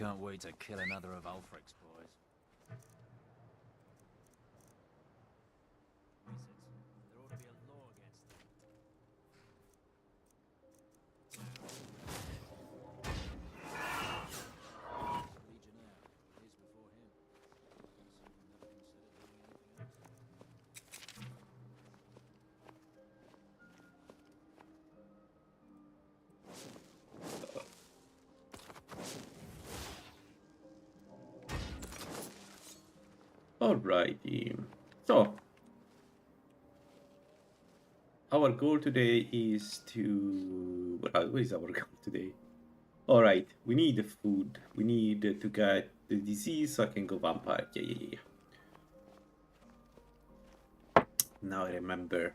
can't wait to kill another of Ulfric's boys. There ought to be a law against them. Legionnaire, he's before him. Some never considered doing anything else. Alrighty. So, our goal today is to... What is our goal today? Alright, we need the food. We need to get the disease so I can go vampire. Yeah. Now I remember.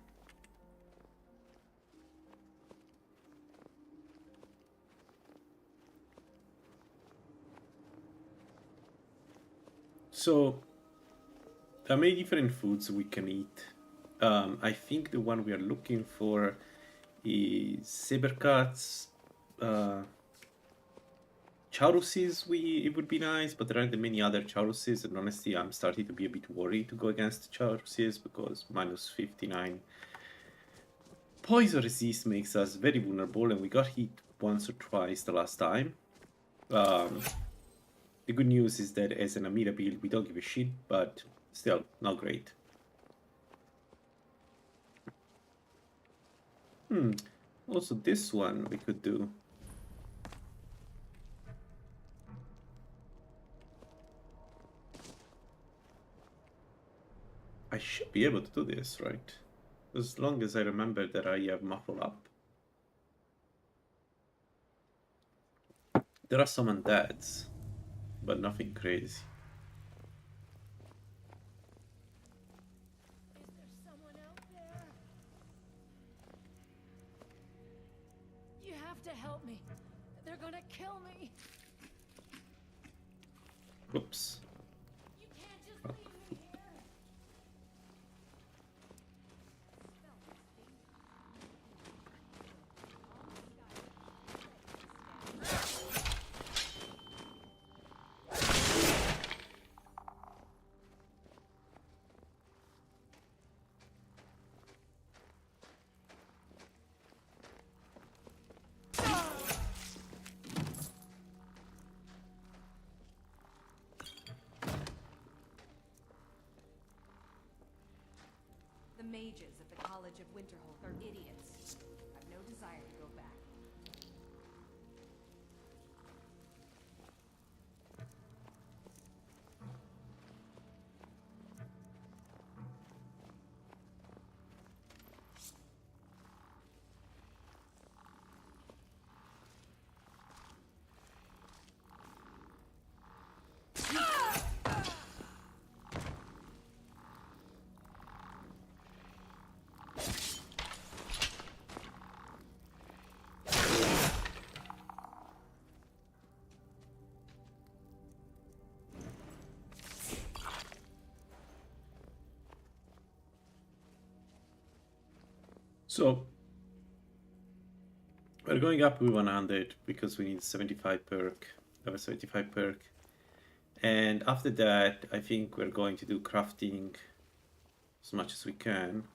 So, there are many different foods we can eat. I think the one we are looking for is saber cuts, Charuses. It would be nice, but there aren't many other Charuses, and honestly, I'm starting to be a bit worried to go against Charuses because minus 59 poison resist makes us very vulnerable, and we got hit once or twice the last time. The good news is that as an Namira build, we don't give a shit, but still, not great. Also, this one we could do. I should be able to do this, right? As long as I remember that I have muffle up. There are some undeads, but nothing crazy. Is there someone out there? You have to help me. They're gonna kill me. Oops. You can't just leave me here. The mages at the College of Winterhold are idiots. I've no desire to go back. So, we're going up with 100 because we need 75 perk, level 75 perk. And after that, I think we're going to do crafting as much as we can.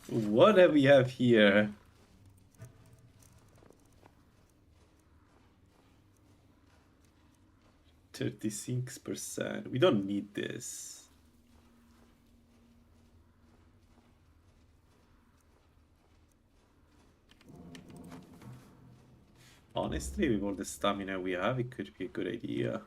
What do we have here? 36%. We don't need this. Honestly, with all the stamina we have, it could be a good idea.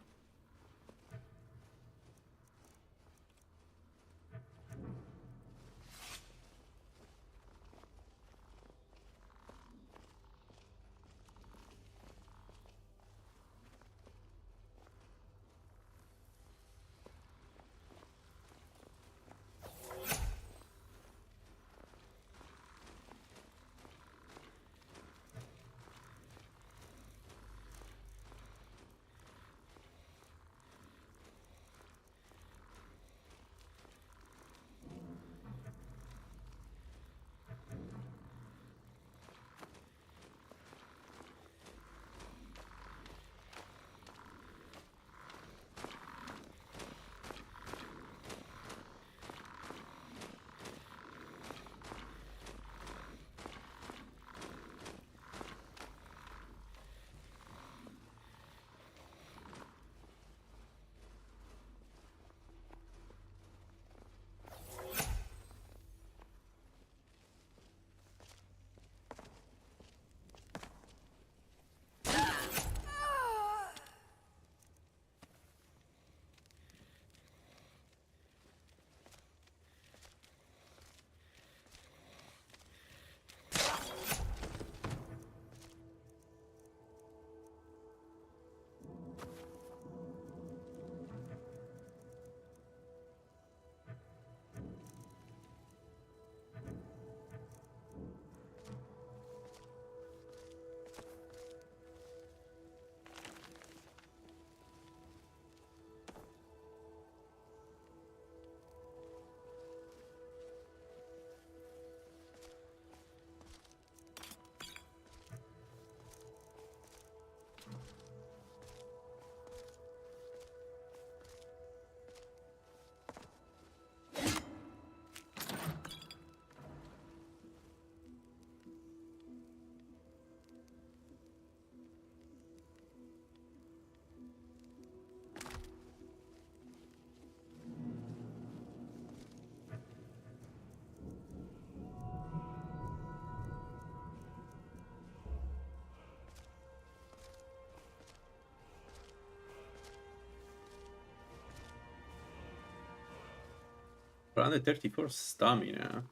Around 34 stamina.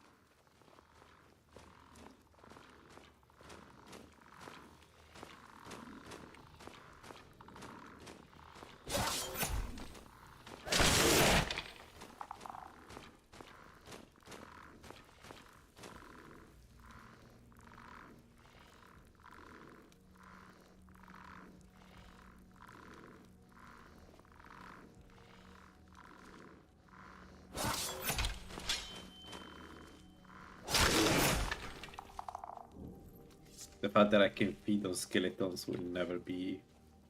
The fact that I can feed those skeletons will never be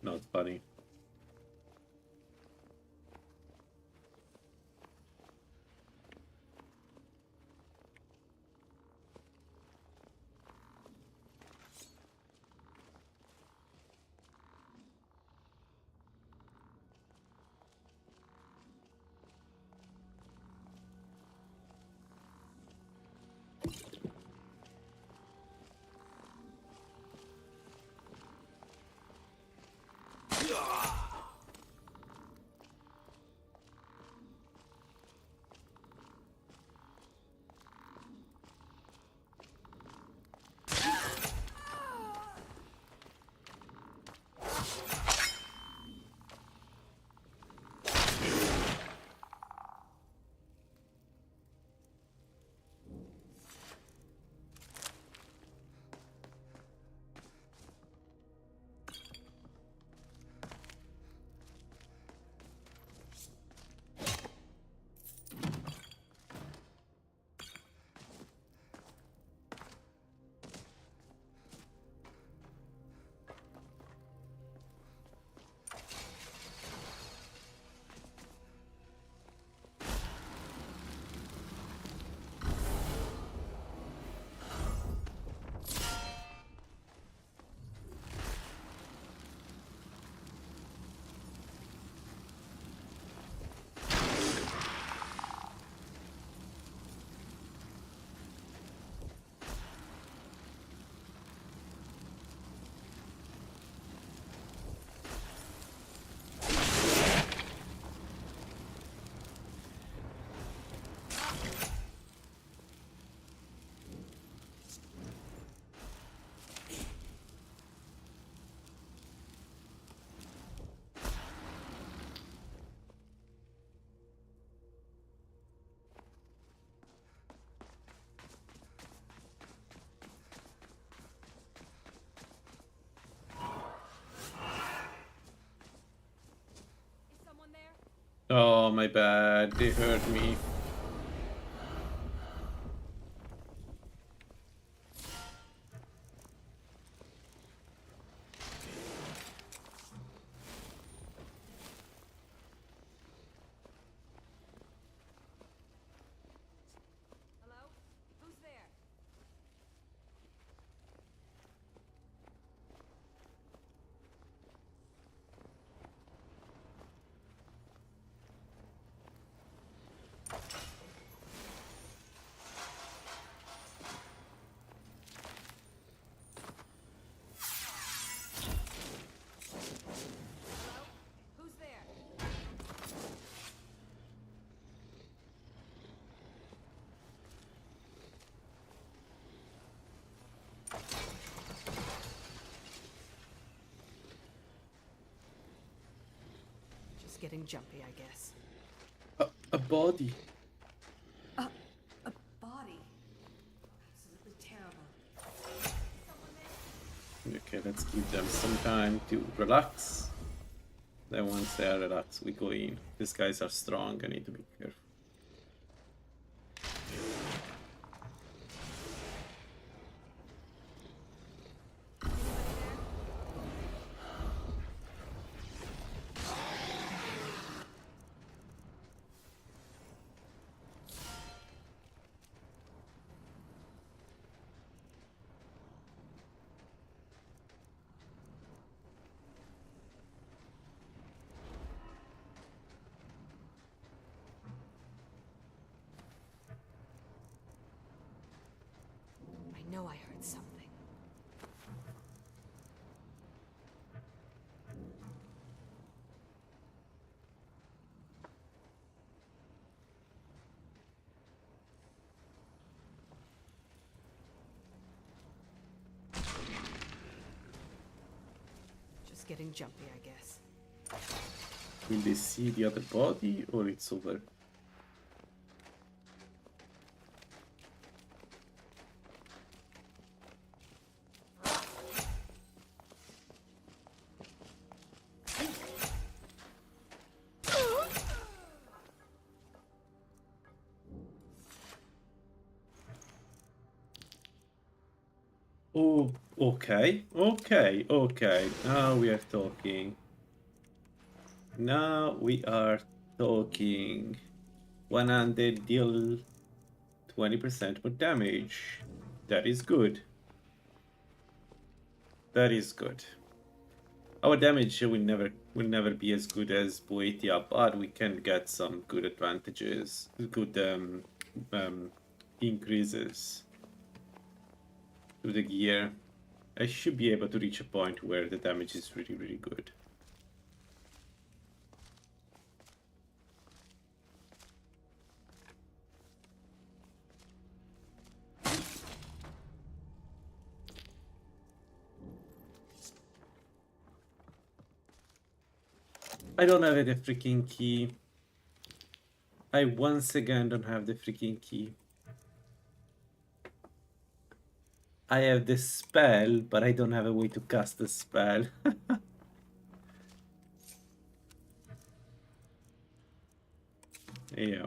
not funny. my bad. They hurt me. Hello? Who's there? Hello? Who's there? Just getting jumpy, I guess. A body. A body. Absolutely terrible. Someone there? Okay, let's give them some time to relax. Then once they are relaxed, we go in. These guys are strong, I need to be careful. I know I heard something. Just getting jumpy, I guess. Will they see the other body or it's over? Oh, okay. Now we are talking. Now we are talking. 100 deal 20% more damage. That is good. That is good. Our damage will never be as good as Boetia, but we can get some good advantages, good increases to the gear. I should be able to reach a point where the damage is really, really good. I don't have the freaking key. I once again don't have the freaking key. I have the spell, but I don't have a way to cast the spell. Yeah.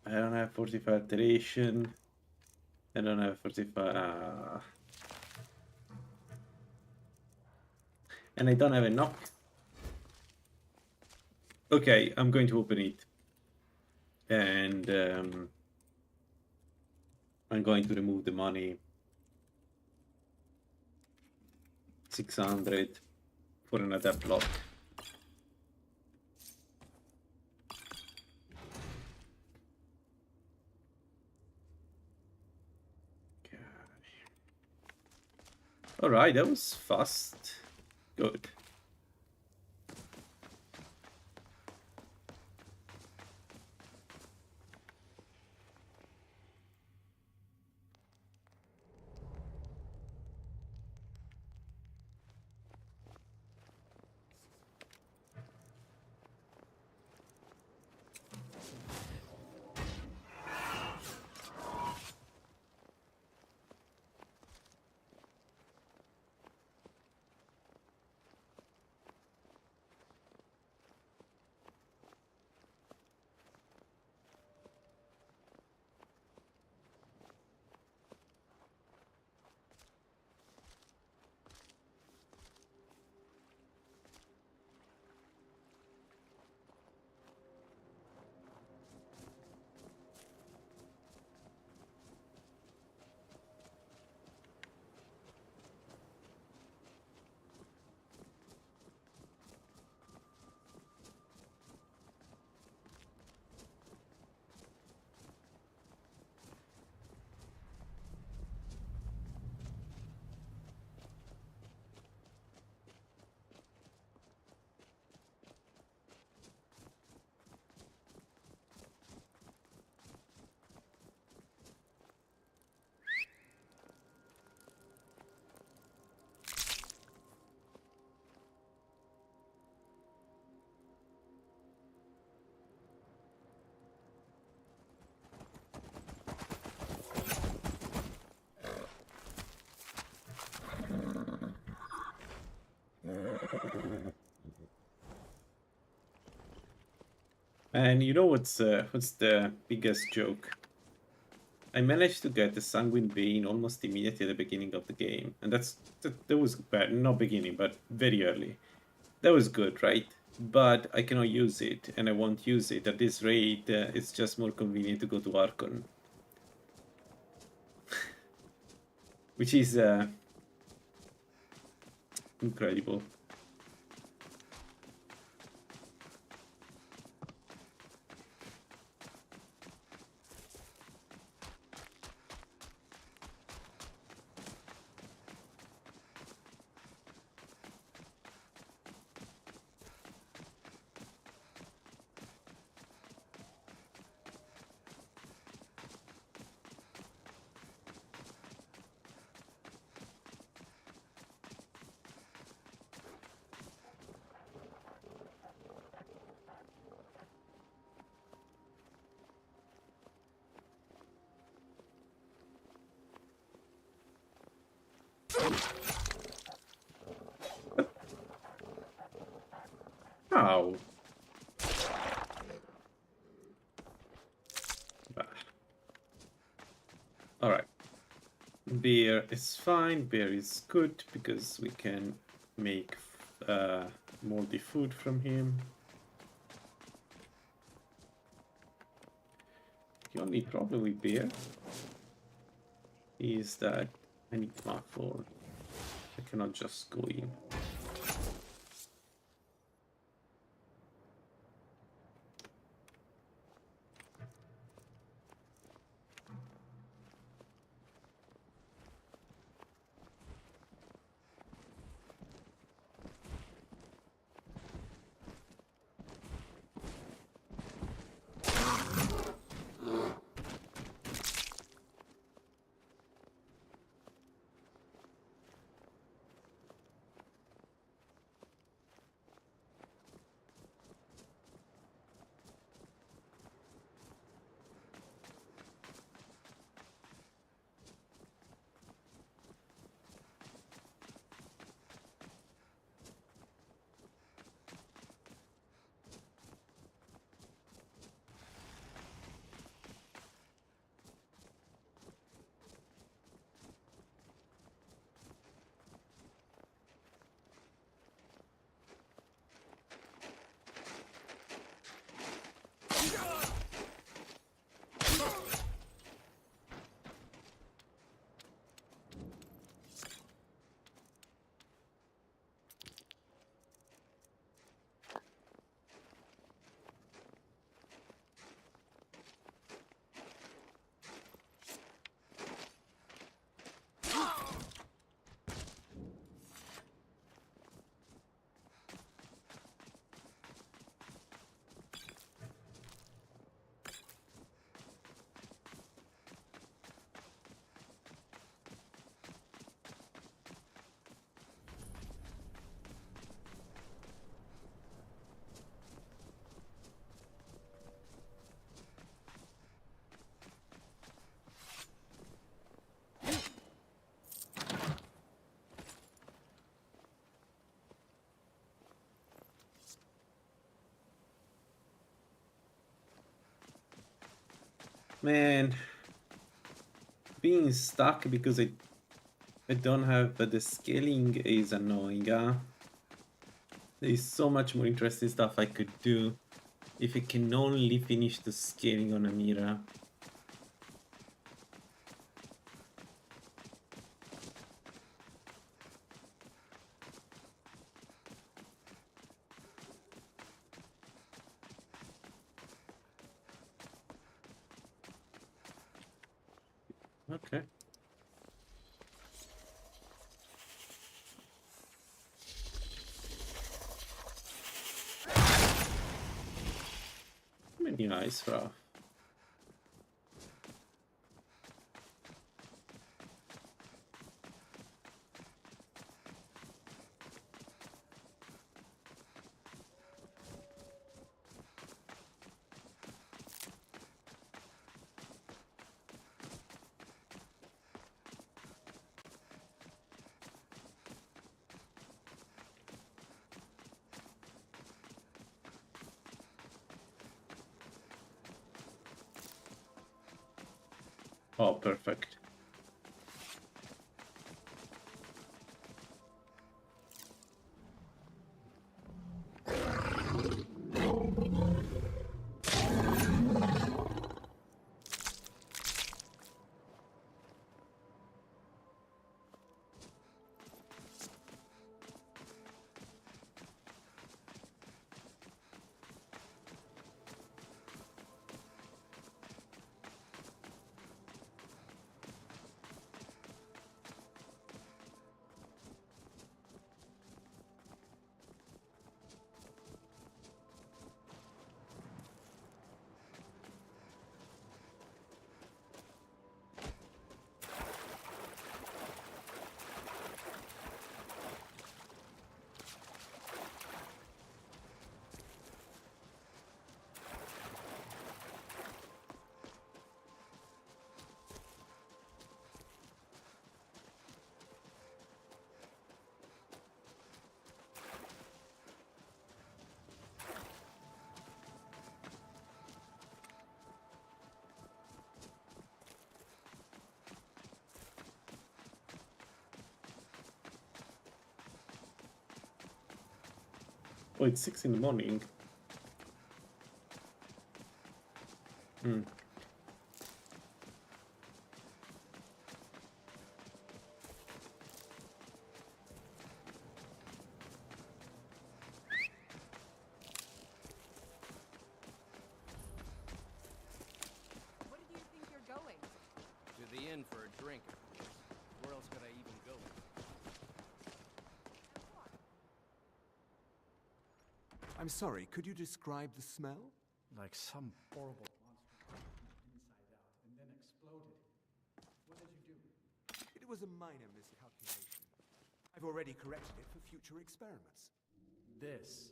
I don't have 45 alteration. I don't have 45. And I don't have a knock. Okay, I'm going to open it. And I'm going to remove the money. 600 for another block. Okay. Alright, that was fast. Good. And you know what's the biggest joke? I managed to get the Sanguine Vein almost immediately at the beginning of the game, and that was bad. Not beginning, but very early. That was good, right? But I cannot use it, and I won't use it at this rate. It's just more convenient to go to Archon, which is incredible. Ow. Alright. Beer is fine. Beer is good because we can make moldy food from him. The only problem with beer is that I need Mark 4. I cannot just go in. Man, being stuck because I don't have the scaling is annoying, huh? There is so much more interesting stuff I could do if I can only finish the scaling on Namira. Okay. Many eyes, Ralph. Oh, perfect. Oh, it's 6 in the morning. Hmm. Where do you think you're going? To the inn for a drink. Where else could I even go? I'm sorry, could you describe the smell? Like some horrible monster from the inside out and then exploded. What did you do? It was a minor miscalculation. I've already corrected it for future experiments. This.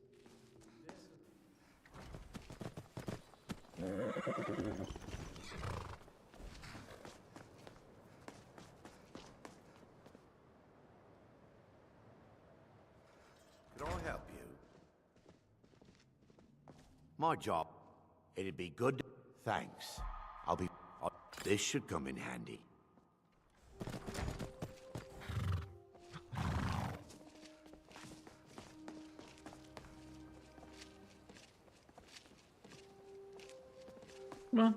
Could I help you? My job. It'd be good. Thanks. This should come in handy. Come on.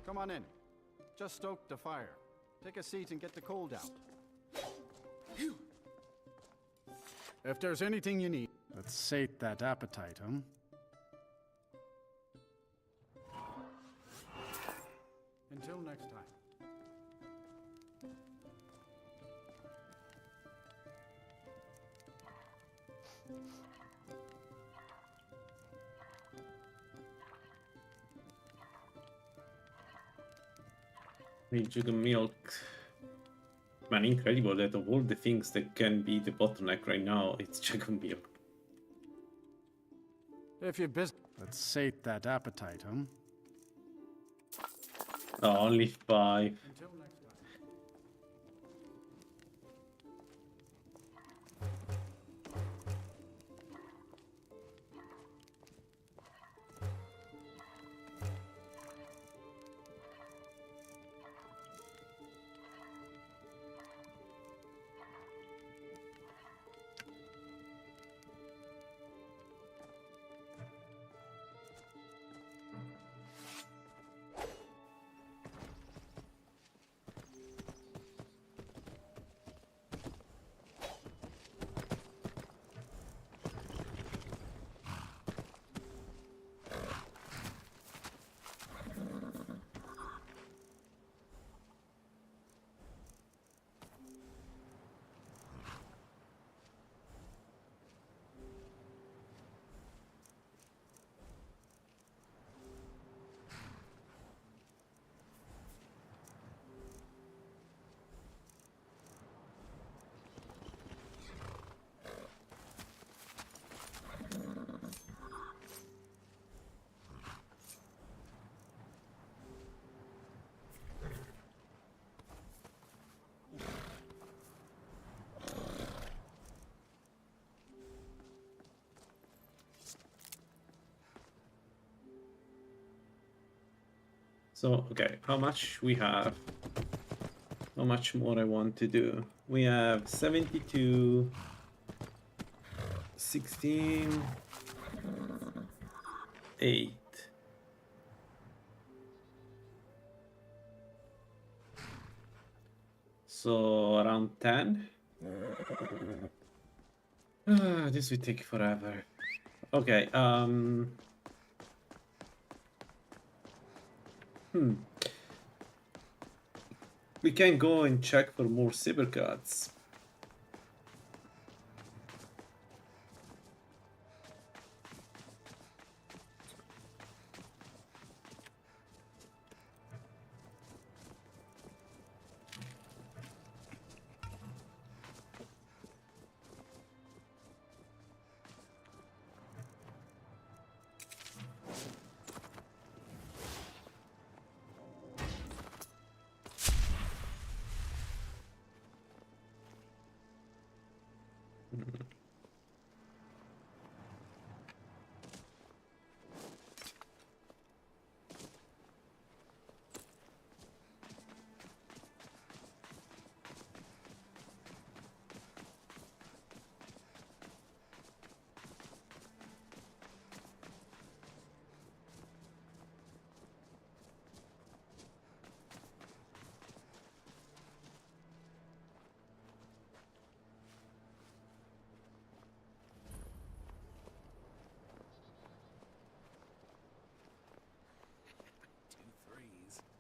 Come on in. Just stoke the fire. Take a seat and get the cold out. If there's anything you need. Let's sate that appetite, huh? Until next time. Sugar milk. Man, incredible that of all the things that can be the bottleneck right now, it's sugar milk. If you're busy. Let's sate that appetite, huh? Oh, only 5. Until next time. So, okay, how much we have? How much more I want to do? We have 72, 16, 8. So around 10. This will take forever. Okay, we can go and check for more saber cards.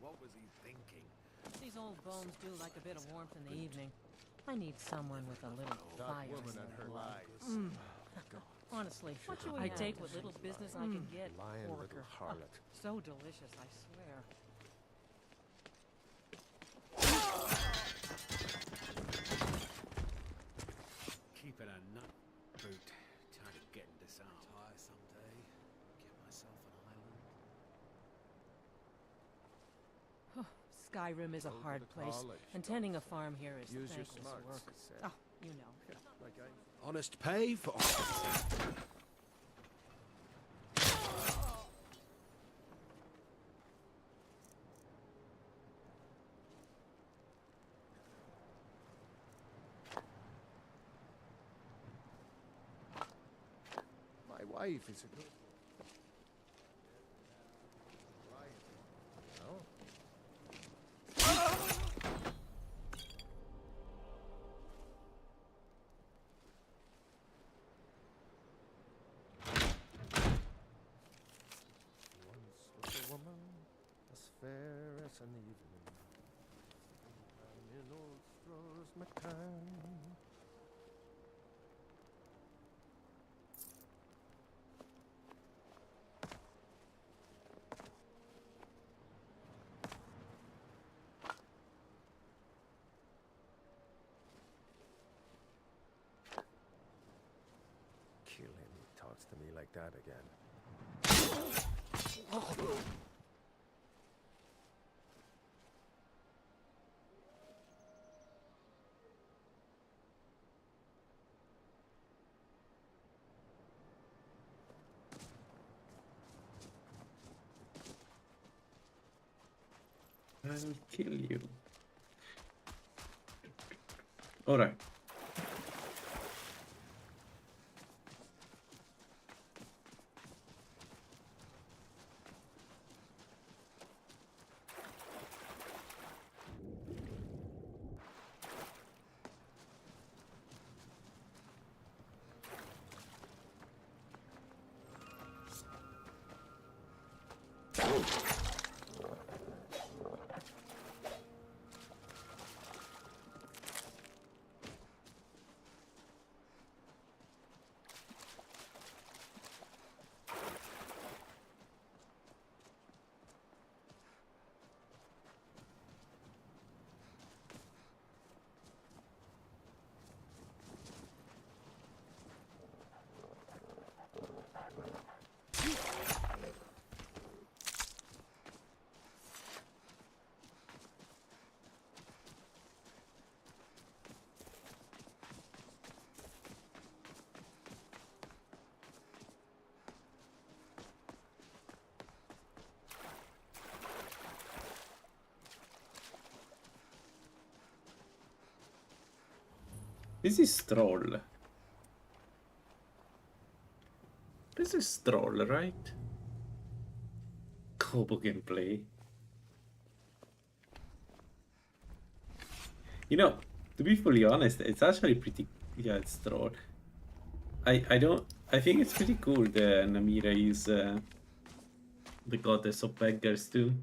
What was he thinking? These old bones do like a bit of warmth in the evening. I need someone with a little fire in their blood. Honestly, I take what little business I can get. Lion little Porker. harlot. So delicious, I swear. Keeping a nut boot. Tired of getting disarmed. Retire someday. Get myself an island. Skyrim is a hard place, and tending a farm here is Use your thankless smarts, work. he said. Oh, you know. Like Honest pay for my wife is a good. No? Once was a woman as fair as an evening, in old straws McCann. Kill him, he talks to me like that again. I'll kill you. Alright. This is Troll. This is Troll, right? Kobo gameplay. You know, to be fully honest, it's actually pretty... Yeah, it's Troll. I think it's pretty cool that Namira is the goddess of beggars too.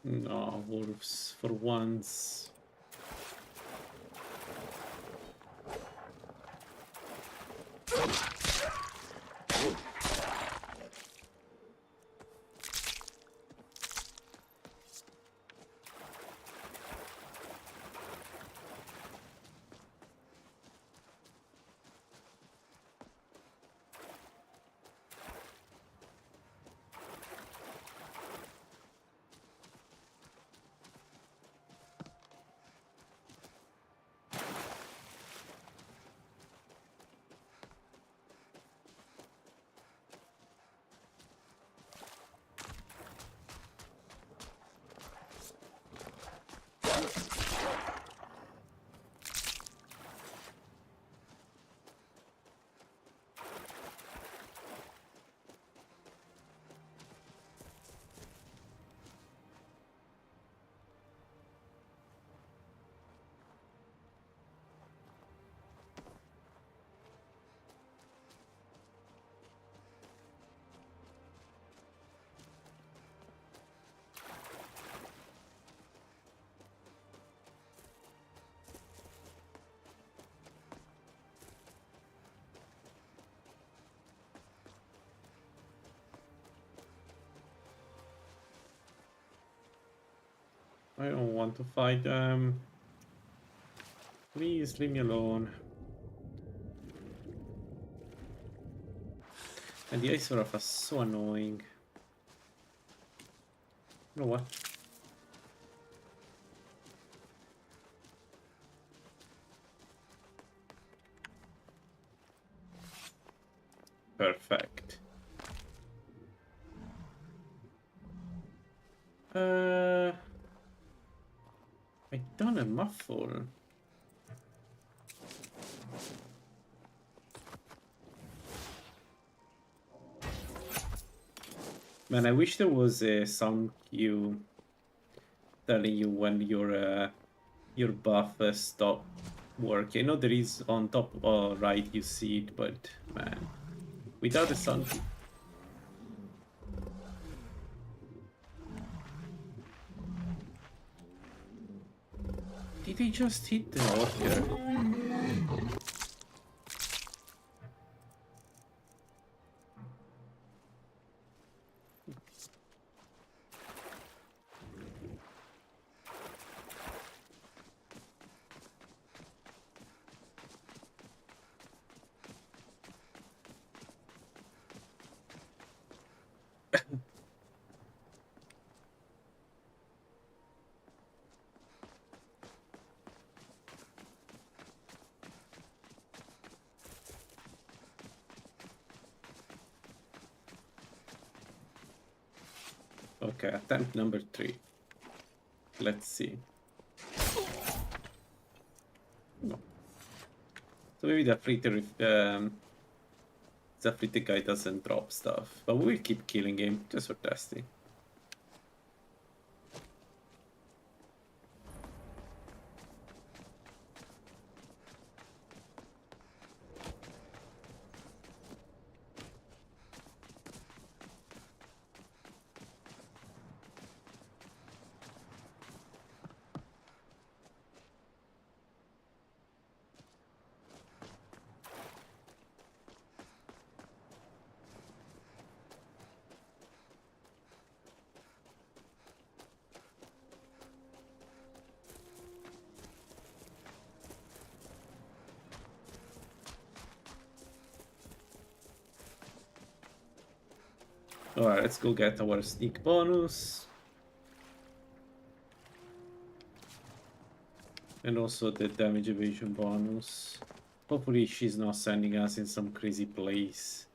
No, wolves for once. I don't want to fight them. Please leave me alone. And the ice wrath is so annoying. You know what? Perfect. I done a muffle. Man, I wish there was a sound cue telling you when your buff stop working. I know there is on top right, you see it, but man, without a sound cue. Did they just hit the order? Okay, attempt number 3. Let's see. No. So maybe the Zafrite guy doesn't drop stuff, but we'll keep killing him just for testing. Alright, let's go get our sneak bonus. And also the damage evasion bonus. Hopefully she's not sending us in some crazy place.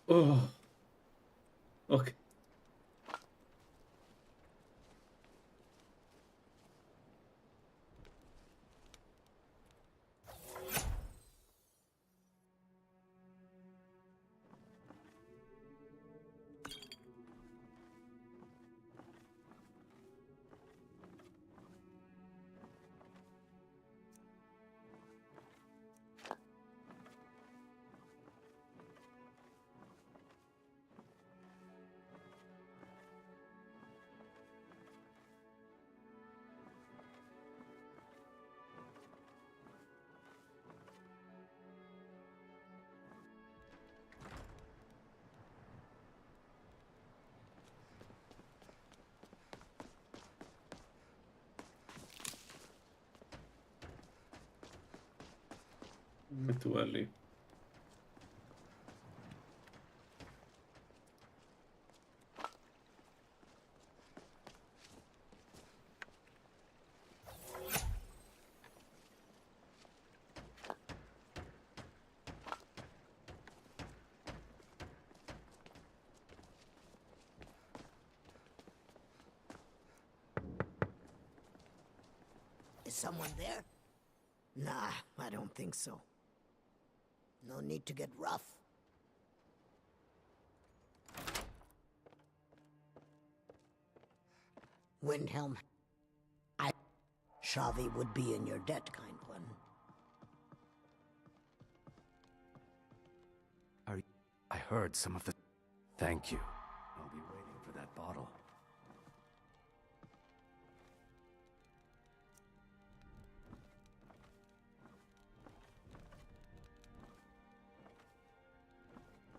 Oh. Okay. Bit too early. Is someone there? Nah, I don't think so. No need to get rough. Windhelm. Shavi would be in your debt, kind one. I heard some of the... Thank you. I'll be waiting for that bottle.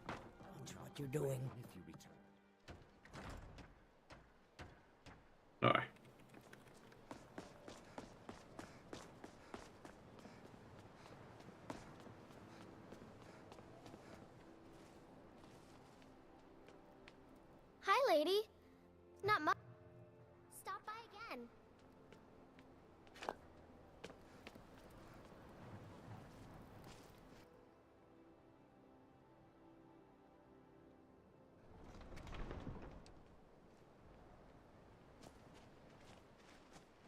Watch what you're doing. If you return. Alright. Hi, lady. Not much. Stop by again.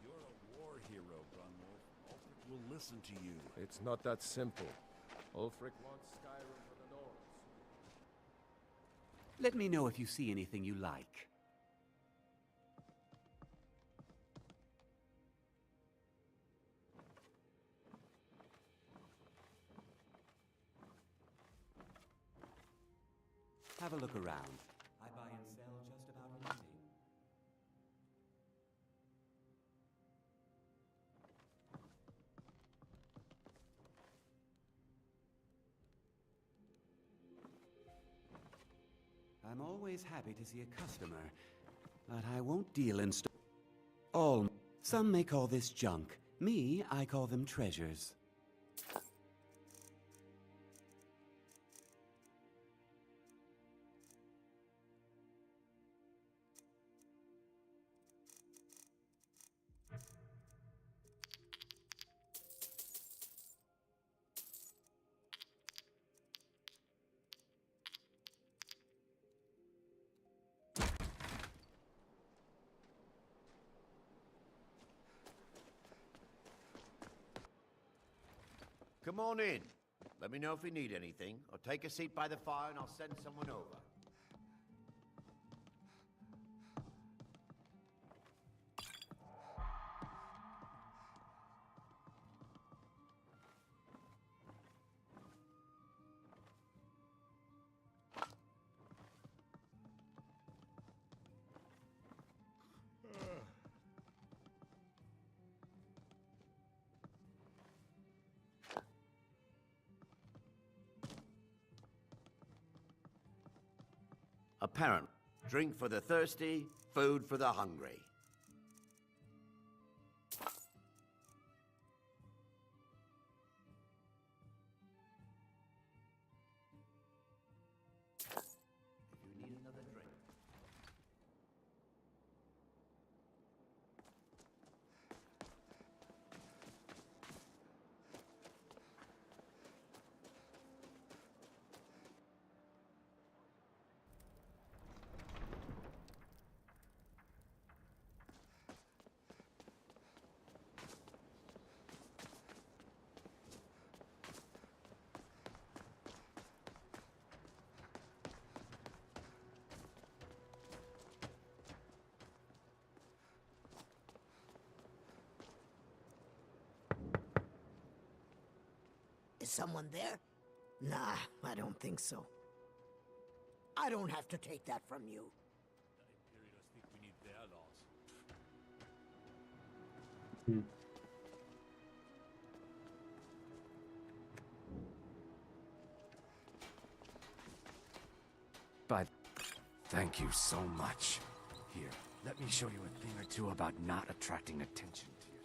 You're a war hero, Grunwolf. Ulfric will listen to you. It's not that simple. Ulfric wants Skyrim for the Nords. Let me know if you see anything you like. Have a look around. I buy and sell just about anything. I'm always happy to see a customer, but I won't deal in all. Some may call this junk. Me, I call them treasures. Come on in. Let me know if you need anything, or take a seat by the fire and I'll send someone over. Apparent. Drink for the thirsty, food for the hungry. Is someone there? Nah, I don't think so. I don't have to take that from you. Hmm. But thank you so much. Here, let me show you a thing or two about not attracting attention to yourself.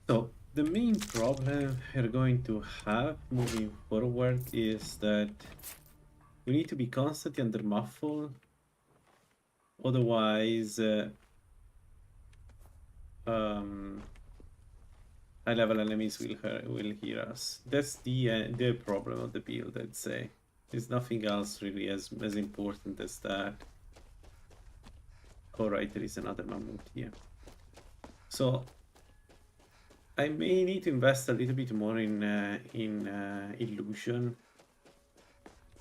So the main problem we're going to have moving forward is that we need to be constantly under muffle, otherwise high level enemies will hear us. That's the problem of the build, I'd say. There's nothing else really as important as that. Alright, there is another mammoth here. So I may need to invest a little bit more in illusion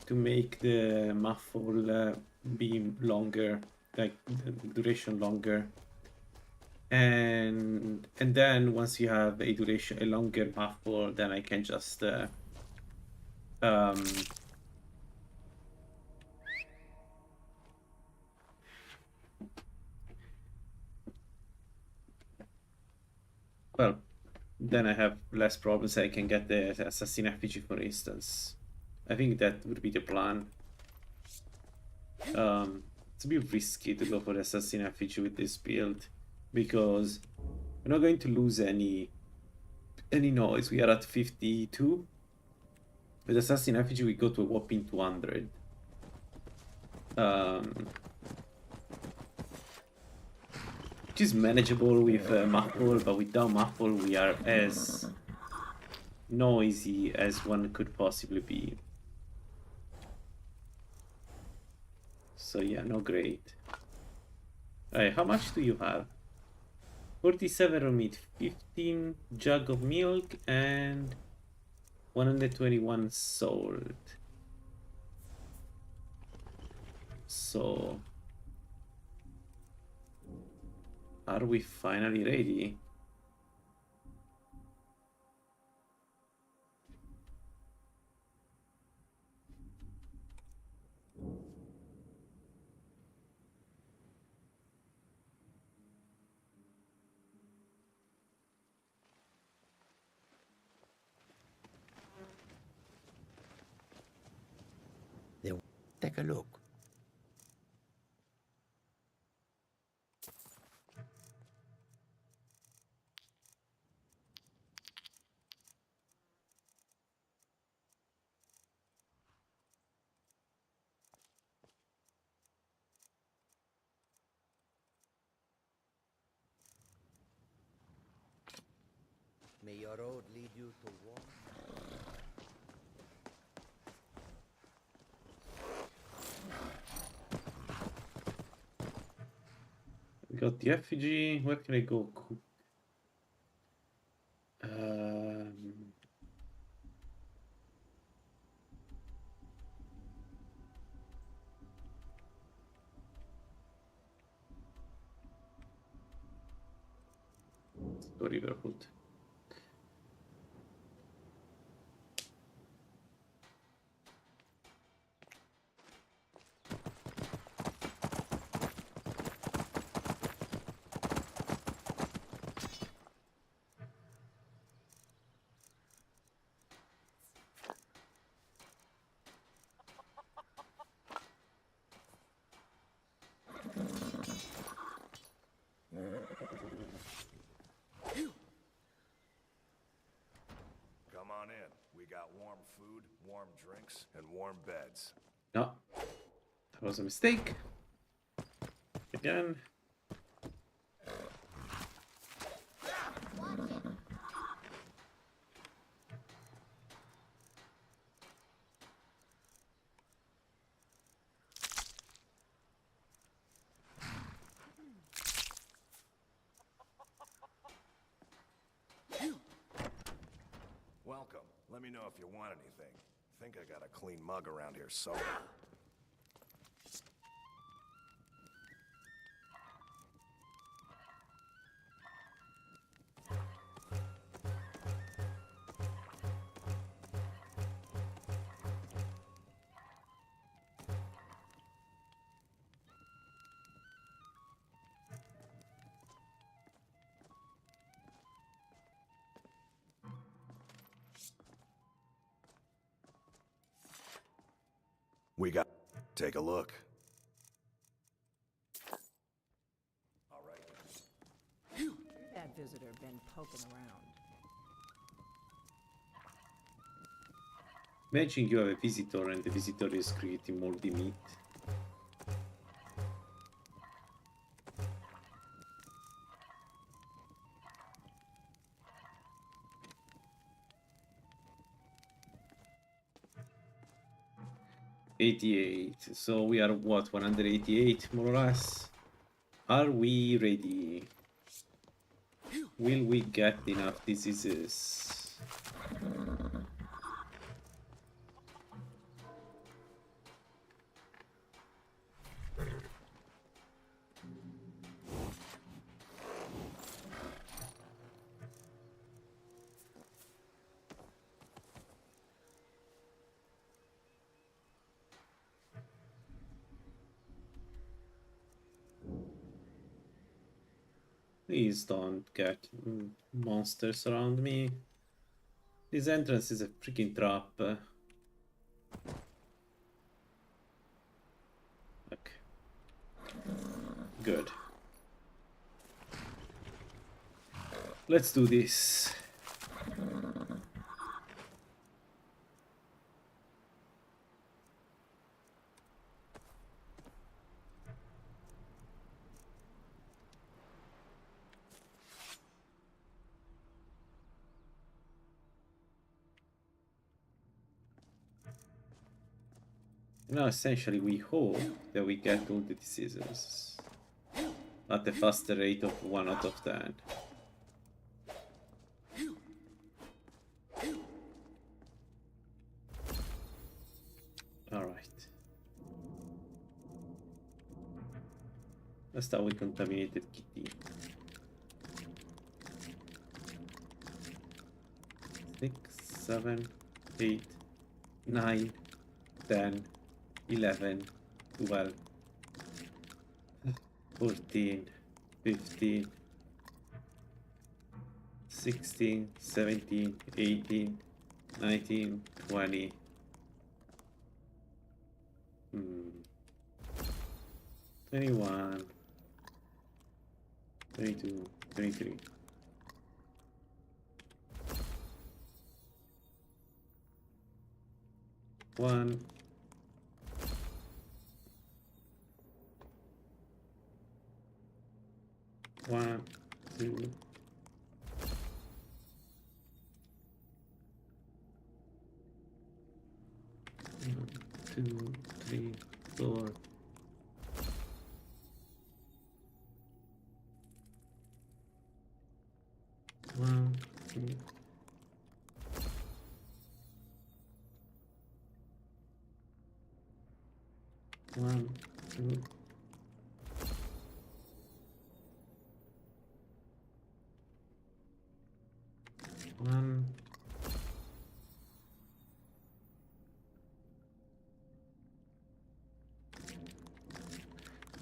to make the muffle be longer, like the duration longer. And then once you have a longer muffle, then I can just well, then I have less problems. I can get the assassin effigy, for instance. I think that would be the plan. It's a bit risky to go for the assassin effigy with this build because we're not going to lose any noise. We are at 52. With assassin effigy, we go to a whopping 200. Which is manageable with muffle, but without muffle we are as noisy as one could possibly be. So yeah, no great. Alright, how much do you have? 47 raw meat, 15 jug of milk, and 121 salt. So are we finally ready? Take a look. May your road lead you to warm. We got the effigy. Where can I go cook? Riverhood. Come on in. We got warm food, warm drinks, and warm beds. No, that was a mistake. Again. Welcome. Let me know if you want anything. Think I got a clean mug around here somewhere. We got... Take a look. All right. That visitor been poking around. Imagine you have a visitor and the visitor is creating moldy meat. $88. So we are what, 188 more or less? Are we ready? Will we get enough diseases? Please don't get monsters around me. This entrance is a freaking trap. Okay. Good. Let's do this. Now, essentially, we hope that we get all the diseases at a faster rate of 1 out of 10. Alright. Let's start with contaminated kitty. 6, 7, 8, 9, 10. 11, 12, 14, 15, 16, 17, 18, 19, 20. 21, 22, 23. One. One, two, 2, 3, 4. 1, 2. 1, 2. 1.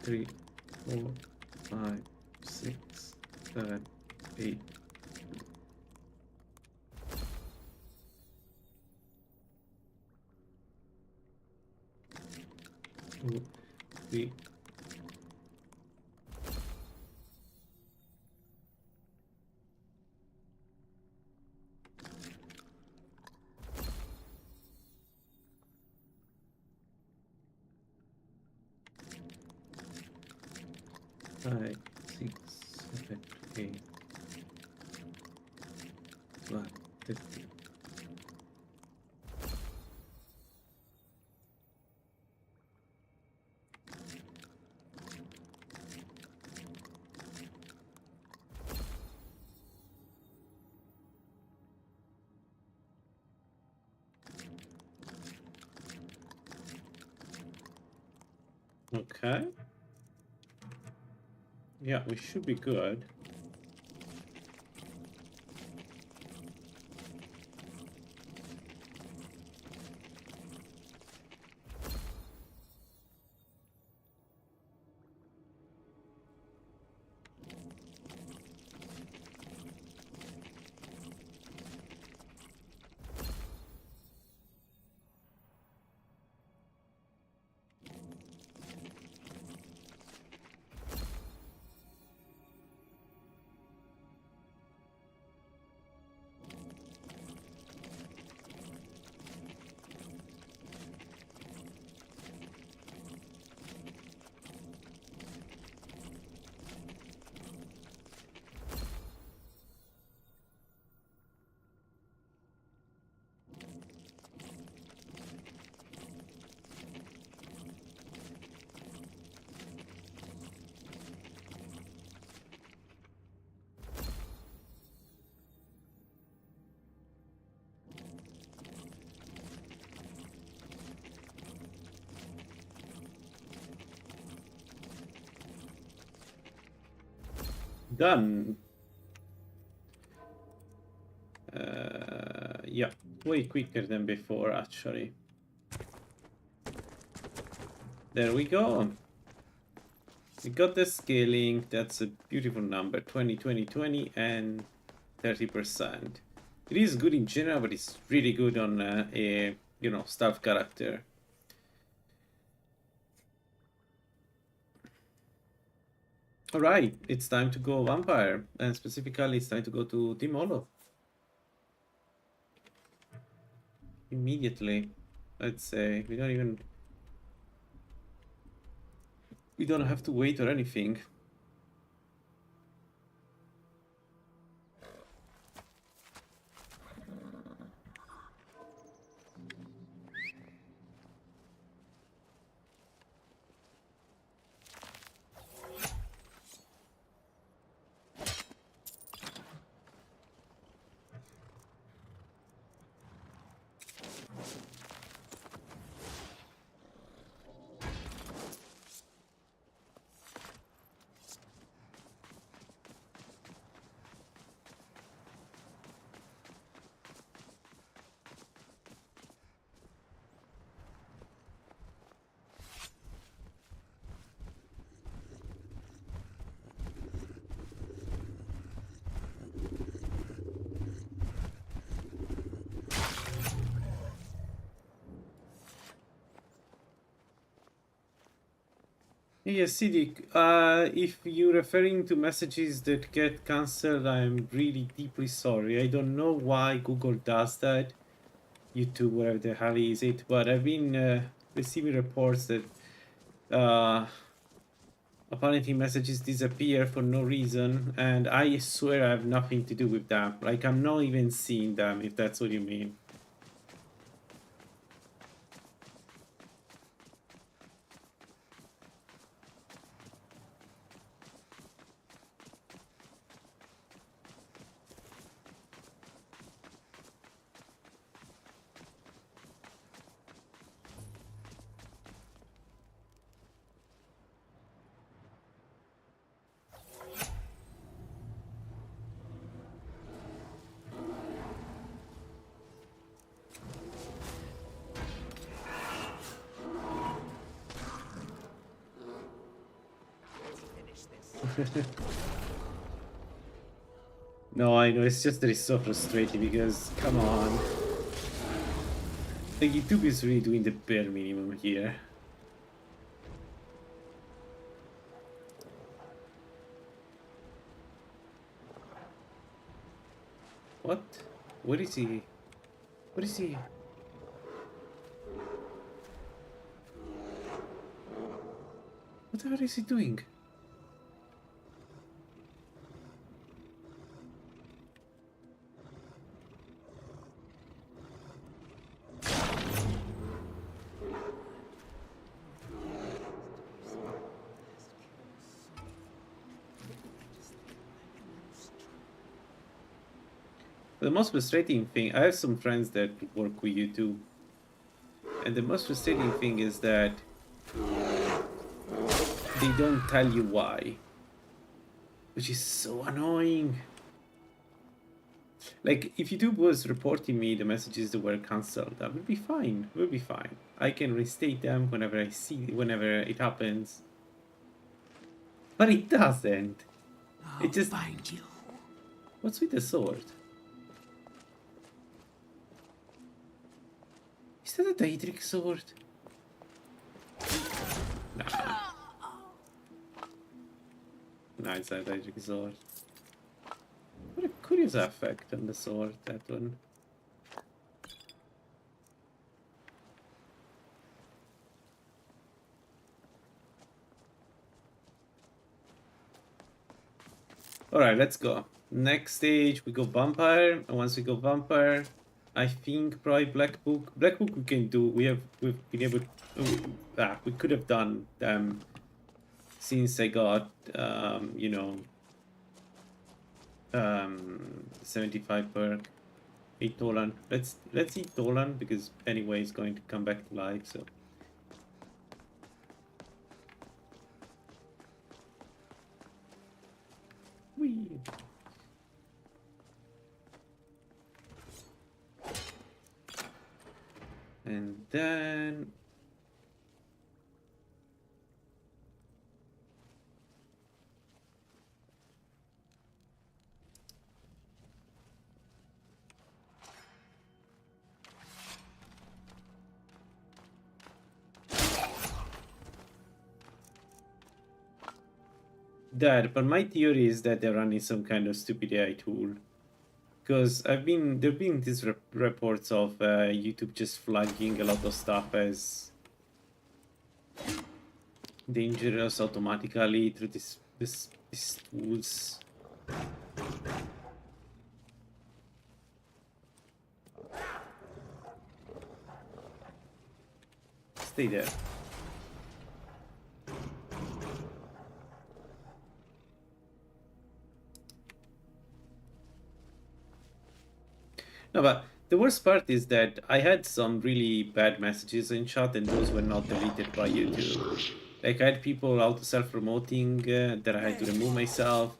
3, 4, 5, 6, 7, 8. 2, 3. Five, 6, 7, 8. 1, 50. Okay. Yeah, we should be good. Done. Yeah, way quicker than before, actually. There we go. We got the scaling. That's a beautiful number. 20, 20, 20, and 30%. It is good in general, but it's really good on a, you know, staff character. Alright, it's time to go vampire, and specifically it's time to go to Team Olo. Immediately, I'd say. We don't have to wait or anything. Yes, Sidik, if you're referring to messages that get cancelled, I'm really deeply sorry. I don't know why Google does that. YouTube, whatever the hell is it, but I've been receiving reports that apparently messages disappear for no reason, and I swear I have nothing to do with them. Like, I'm not even seeing them, if that's what you mean. No, I know, it's just that it's so frustrating because, come on. Like, YouTube is really doing the bare minimum here. What? Where is he? What is he? Whatever is he doing? The most frustrating thing, I have some friends that work with YouTube, and the most frustrating thing is that they don't tell you why, which is so annoying. Like, if YouTube was reporting me the messages that were cancelled, that would be fine. It would be fine. I can restate them whenever whenever it happens. But it doesn't. It just find you. What's with the sword? Is that a Daedric sword? Nah. No, it's not a Daedric sword. What a curious effect on the sword, that one. Alright, let's go. Next stage, we go vampire, and once we go vampire, I think probably Black Book. Black Book we can do. We've been able. We could have done them since I got you know 75 perk. Eat Dolan. Let's eat Dolan because anyway it's going to come back to life. So. Whee. And then that, but my theory is that they're running some kind of stupid AI tool. Because there've been these reports of YouTube just flagging a lot of stuff as dangerous automatically through these tools. Stay there. No, but the worst part is that I had some really bad messages in chat and those were not deleted by YouTube. Like, I had people auto self-promoting that I had to remove myself.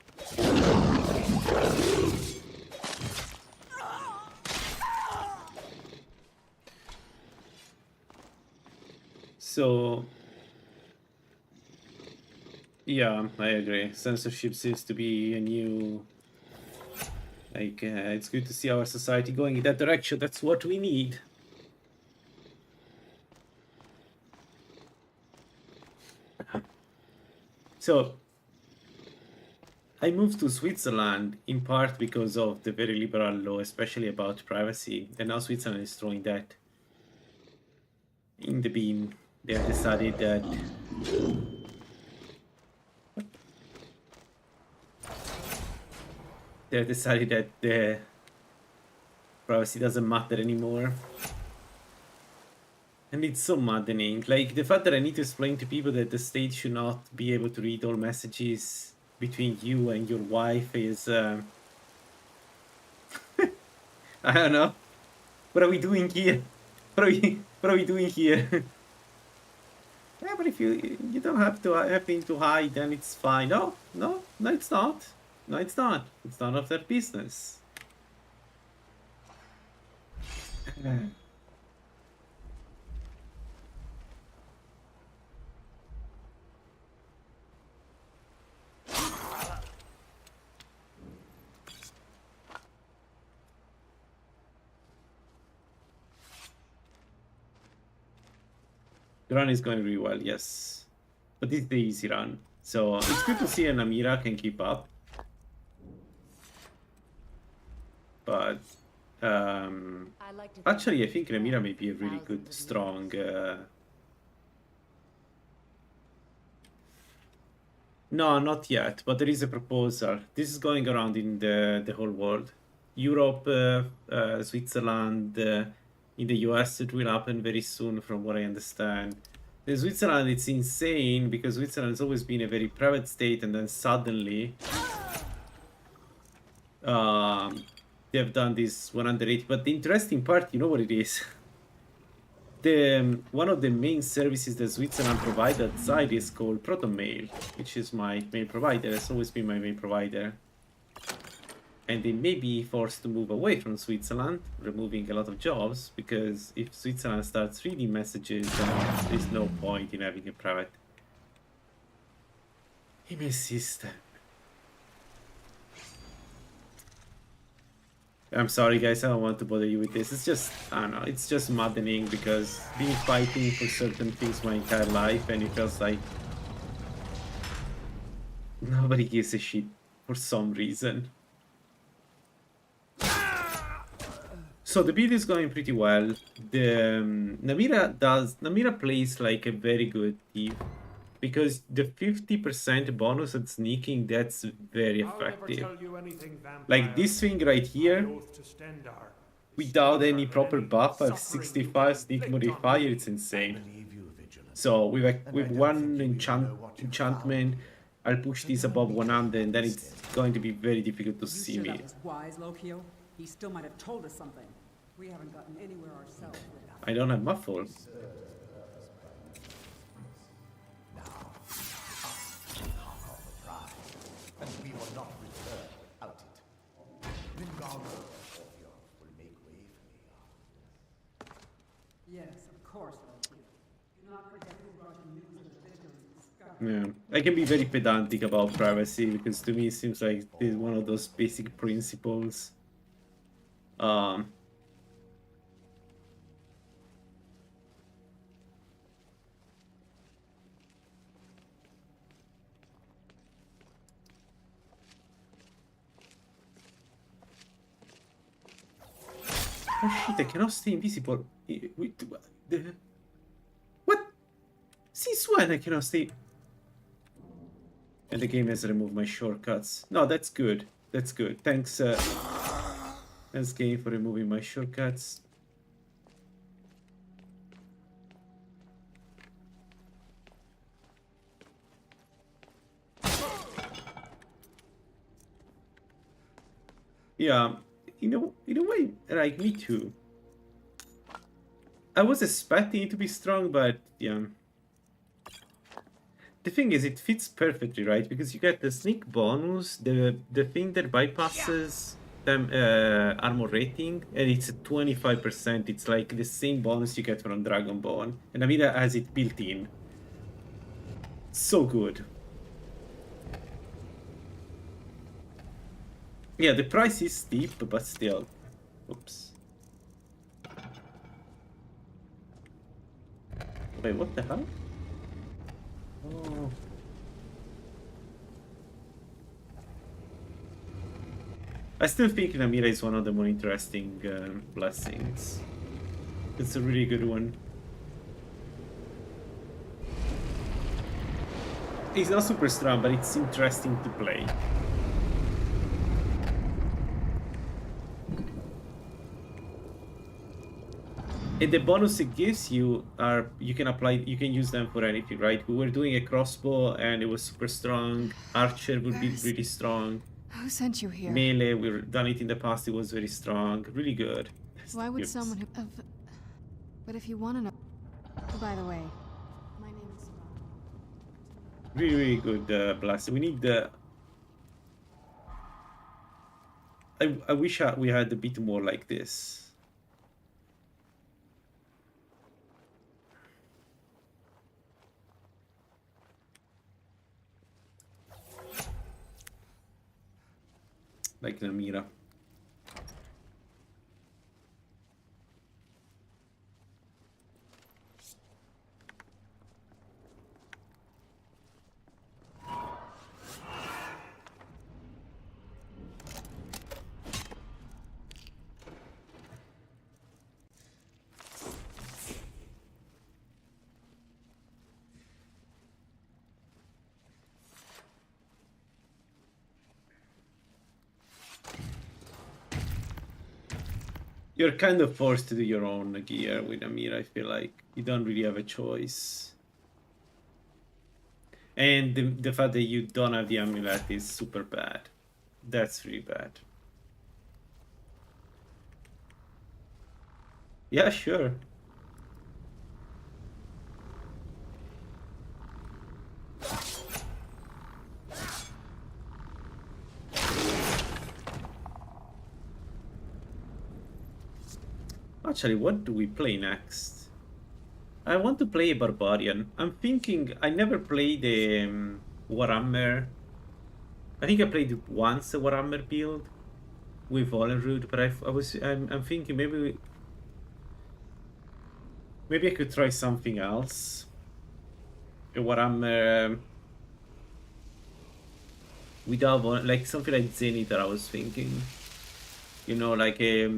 So, yeah, I agree. Censorship seems to be a new... Like, it's good to see our society going in that direction. That's what we need. So, I moved to Switzerland in part because of the very liberal law, especially about privacy. And now Switzerland is throwing that in the bin. They have decided that... They have decided that the privacy doesn't matter anymore. And it's so maddening. Like, the fact that I need to explain to people that the state should not be able to read all messages between you and your wife is... I don't know. What are we doing here? What are we doing here? Yeah, but if you don't have to have things to hide, then it's fine. No, it's not. No, it's not. It's none of their business. The run is going really well, yes. But this is the easy run. So it's good to see a Namira can keep up. But actually I think Namira may be a really good, strong... No, not yet, but there is a proposal. This is going around in the whole world. Europe, Switzerland, in the US it will happen very soon from what I understand. In Switzerland it's insane because Switzerland has always been a very private state and then suddenly they have done this 180. But the interesting part, you know what it is? One of the main services that Switzerland provides outside is called ProtonMail, which is my mail provider. It's always been my mail provider. And they may be forced to move away from Switzerland, removing a lot of jobs, because if Switzerland starts reading messages, then there's no point in having a private email system. I'm sorry guys, I don't want to bother you with this. It's just, I don't know, it's just maddening because been fighting for certain things my entire life and it feels like nobody gives a shit for some reason. So the build is going pretty well. The Namira plays like a very good thief because the 50% bonus at sneaking, that's very effective. Like this thing right here, without any proper buff, at 65 sneak modifier, it's insane. So with one enchantment, I'll push this above 100 and then it's going to be very difficult to see me. That was wise, Lokio. He still might have told us something. We haven't gotten anywhere ourselves. I don't have muffle. And we will not return without it. Vingala will make way for me. Yes, of course, Lokio. Do not forget who brought you news of the victory in Skyrim. Yeah, I can be very pedantic about privacy because to me it seems like this is one of those basic principles. Oh shit, I cannot stay invisible. What? Since when I cannot stay... And the game has removed my shortcuts. No, that's good. That's good. Thanks, thanks game for removing my shortcuts. Yeah, in a way, like me too. I was expecting it to be strong, but yeah. The thing is, it fits perfectly, right? Because you get the sneak bonus, the thing that bypasses them armor rating, and it's at 25%. It's like the same bonus you get from Dragonborn, and Namira has it built in. So good. Yeah, the price is steep, but still. Oops. Wait, what the hell? Oh. I still think Namira is one of the more interesting blessings. It's a really good one. It's not super strong, but it's interesting to play. And the bonus it gives you are, you can use them for anything, right? We were doing a crossbow and it was super strong. Archer would be really strong. Who sent you here? Melee, we've done it in the past, it was very strong. Really good. Why would someone who... But if you want to know... By the way, my name is... Really, really good blast. We need the... I wish we had a bit more like this. Like Namira. You're kind of forced to do your own gear with Namira. I feel like you don't really have a choice. And the fact that you don't have the amulet is super bad. That's really bad. Yeah, sure. Actually, what do we play next? I want to play a barbarian. I'm thinking I never played the Warhammer. I think I played once a Warhammer build with Volenrud, but I'm thinking maybe I could try something else. A Warhammer without like something like Zenith. I was thinking, you know, like a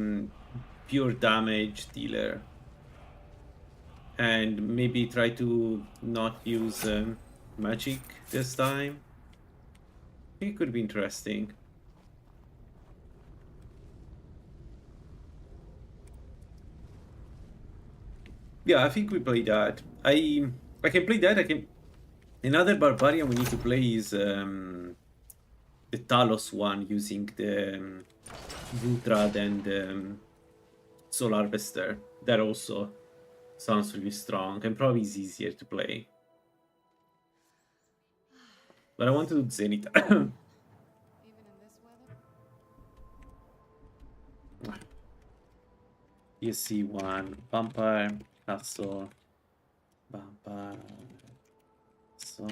pure damage dealer, and maybe try to not use magic this time. I think it could be interesting. Yeah, I think we play that. I can play that. I can. Another barbarian we need to play is the Talos one, using the Vutrad and Soul Harvester. That also sounds really strong and probably is easier to play. But I want to do Zenith. You see one vampire, castle, vampire, so.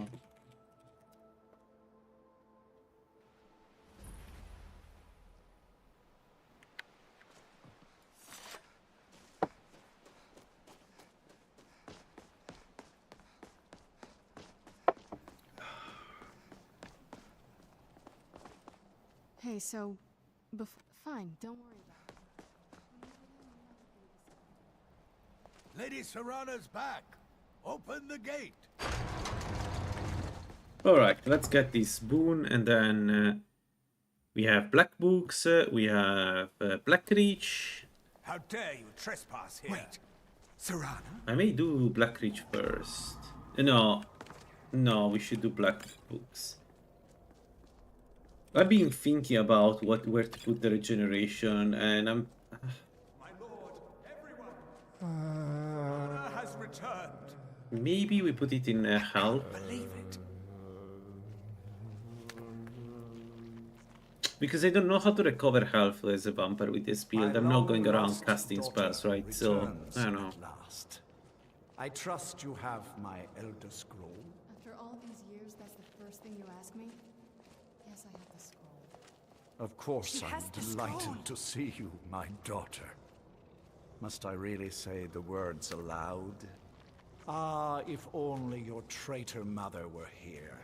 Hey, so, fine, don't worry about it. Lady Serana's back. Open the gate. Alright, let's get this boon, and then we have Black Books, we have Black Reach. How dare you trespass here? Wait, Serana? I may do Black Reach first. No, we should do Black Books. I've been thinking about where to put the regeneration, and I'm. My lord, everyone has returned. Maybe we put it in health. Believe it. Because I don't know how to recover health as a vampire with this build. I'm not going around casting spells, right? So I don't know. Last. I trust you have my Elder Scroll. After all these years, that's the first thing you ask me? Yes, I have the scroll. Of course, I'm delighted to see you, my daughter. Must I really say the words aloud? Ah, if only your traitor mother were here.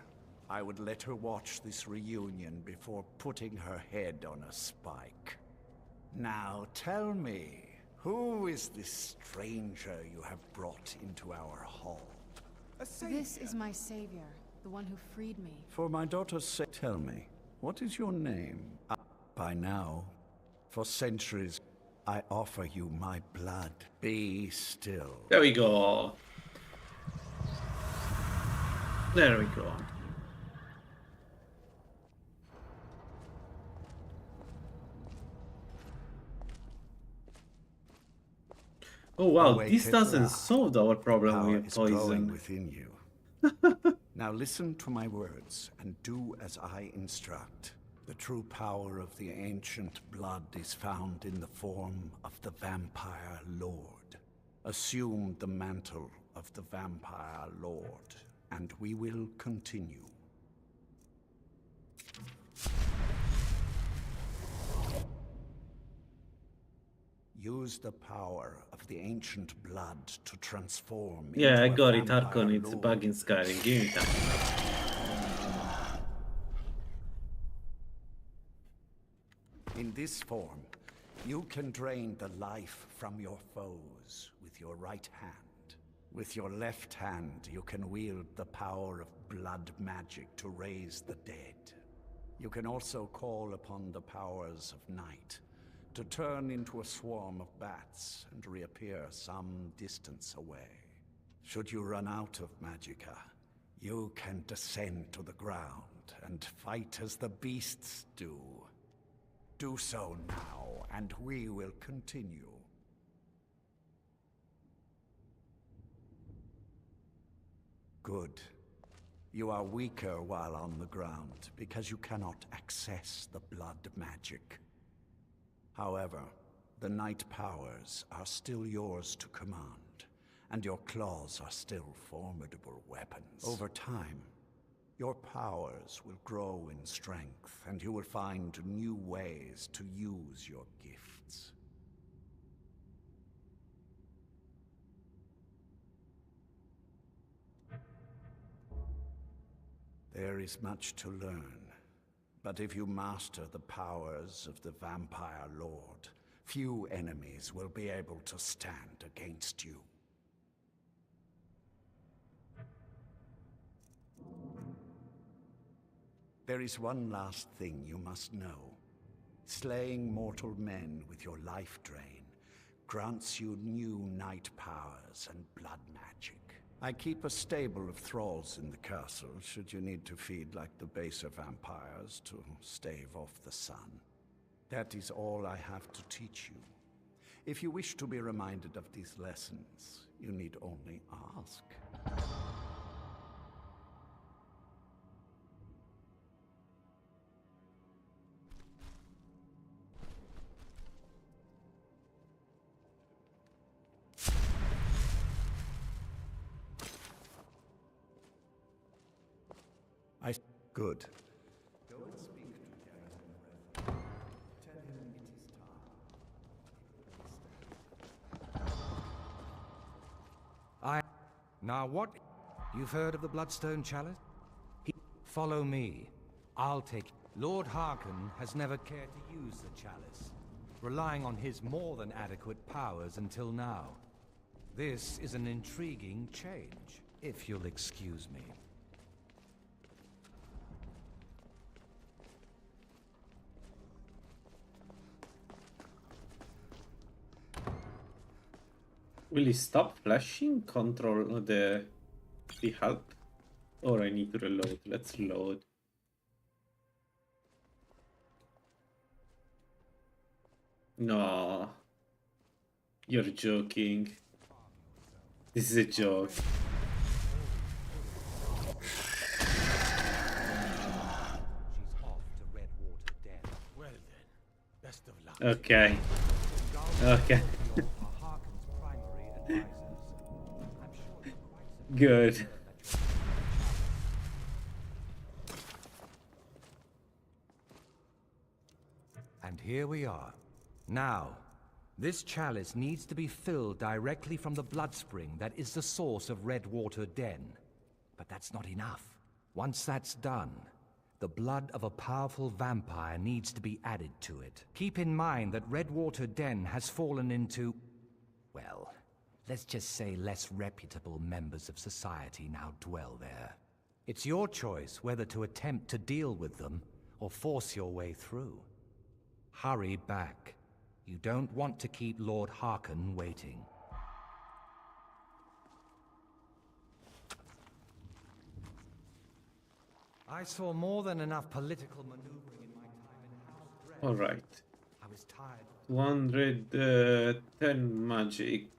I would let her watch this reunion before putting her head on a spike. Now tell me, who is this stranger you have brought into our hall? This is my savior, the one who freed me. For my daughter's sake, tell me, what is your name? By now, for centuries, I offer you my blood. Be still. There we go. There we go. Oh wow, this doesn't solve our problem with poison. Within you. Now listen to my words and do as I instruct. The true power of the ancient blood is found in the form of the Vampire Lord. Assume the mantle of the Vampire Lord, and we will continue. Use the power of the ancient blood to transform. Yeah, I got it, Archon. It's a bug in Skyrim. Give me that. In this form, you can drain the life from your foes with your right hand. With your left hand, you can wield the power of blood magic to raise the dead. You can also call upon the powers of night to turn into a swarm of bats and reappear some distance away. Should you run out of magicka, you can descend to the ground and fight as the beasts do. Do so now, and we will continue. Good. You are weaker while on the ground, because you cannot access the blood magic. However, the night powers are still yours to command, and your claws are still formidable weapons. Over time, your powers will grow in strength, and you will find new ways to use your gifts. There is much to learn, but if you master the powers of the Vampire Lord, few enemies will be able to stand against you. There is one last thing you must know. Slaying mortal men with your life drain grants you new night powers and blood magic. I keep a stable of thralls in the castle, should you need to feed like the baser vampires to stave off the sun. That is all I have to teach you. If you wish to be reminded of these lessons, you need only ask. Good. Go and speak to Garrett. Tell him it is time. Now what? You've heard of the Bloodstone Chalice? Follow me. I'll take... Lord Harkon has never cared to use the chalice, relying on his more than adequate powers until now. This is an intriguing change, if you'll excuse me. Will he stop flashing? Control the help? Or I need to reload. Let's load. No. You're joking. This is a joke. Okay. Okay. Good. And here we are. Now, this chalice needs to be filled directly from the blood spring that is the source of Redwater Den. But that's not enough. Once that's done, the blood of a powerful vampire needs to be added to it. Keep in mind that Redwater Den has fallen into, well, let's just say less reputable members of society now dwell there. It's your choice whether to attempt to deal with them or force your way through. Hurry back. You don't want to keep Lord Harkon waiting. I saw more than enough political maneuvering in my time in House Dread. All right. I was tired. 210 magic.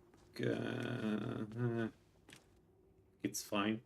It's fine.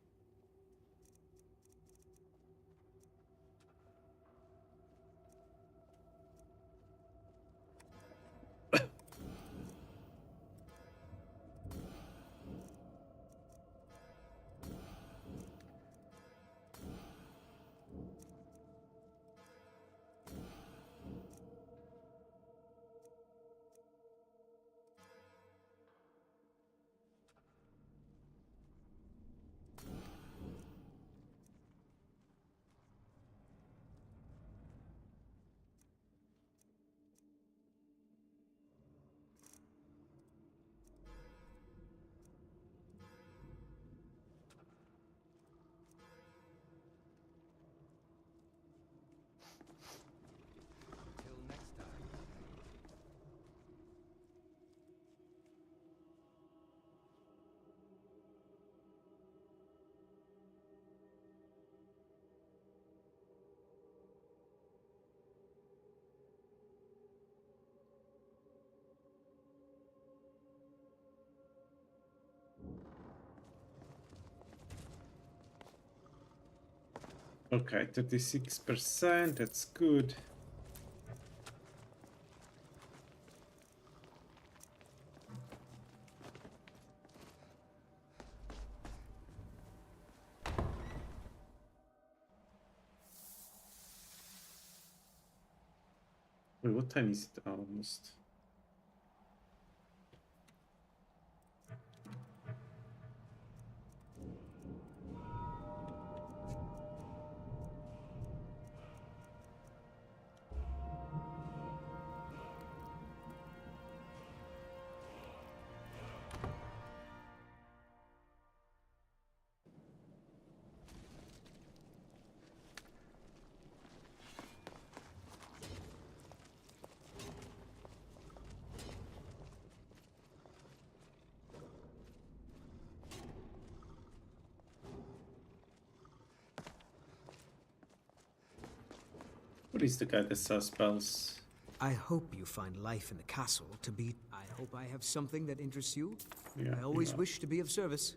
Okay, 36%, that's good. Wait, what time is it almost? What is the guy that sells spells? I hope you find life in the castle to be... I hope I have something that interests you. Yeah, I always yeah. wish to be of service.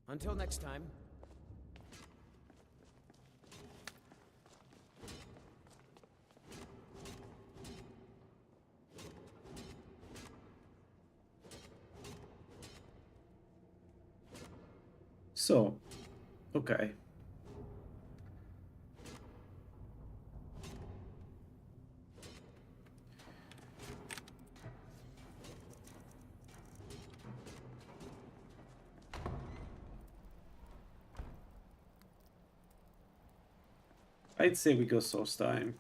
Until next time. So, okay. I'd say we go source time.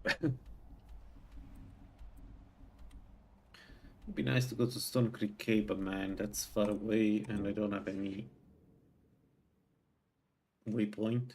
It'd be nice to go to Stone Creek Cave, but man, that's far away and I don't have any waypoint.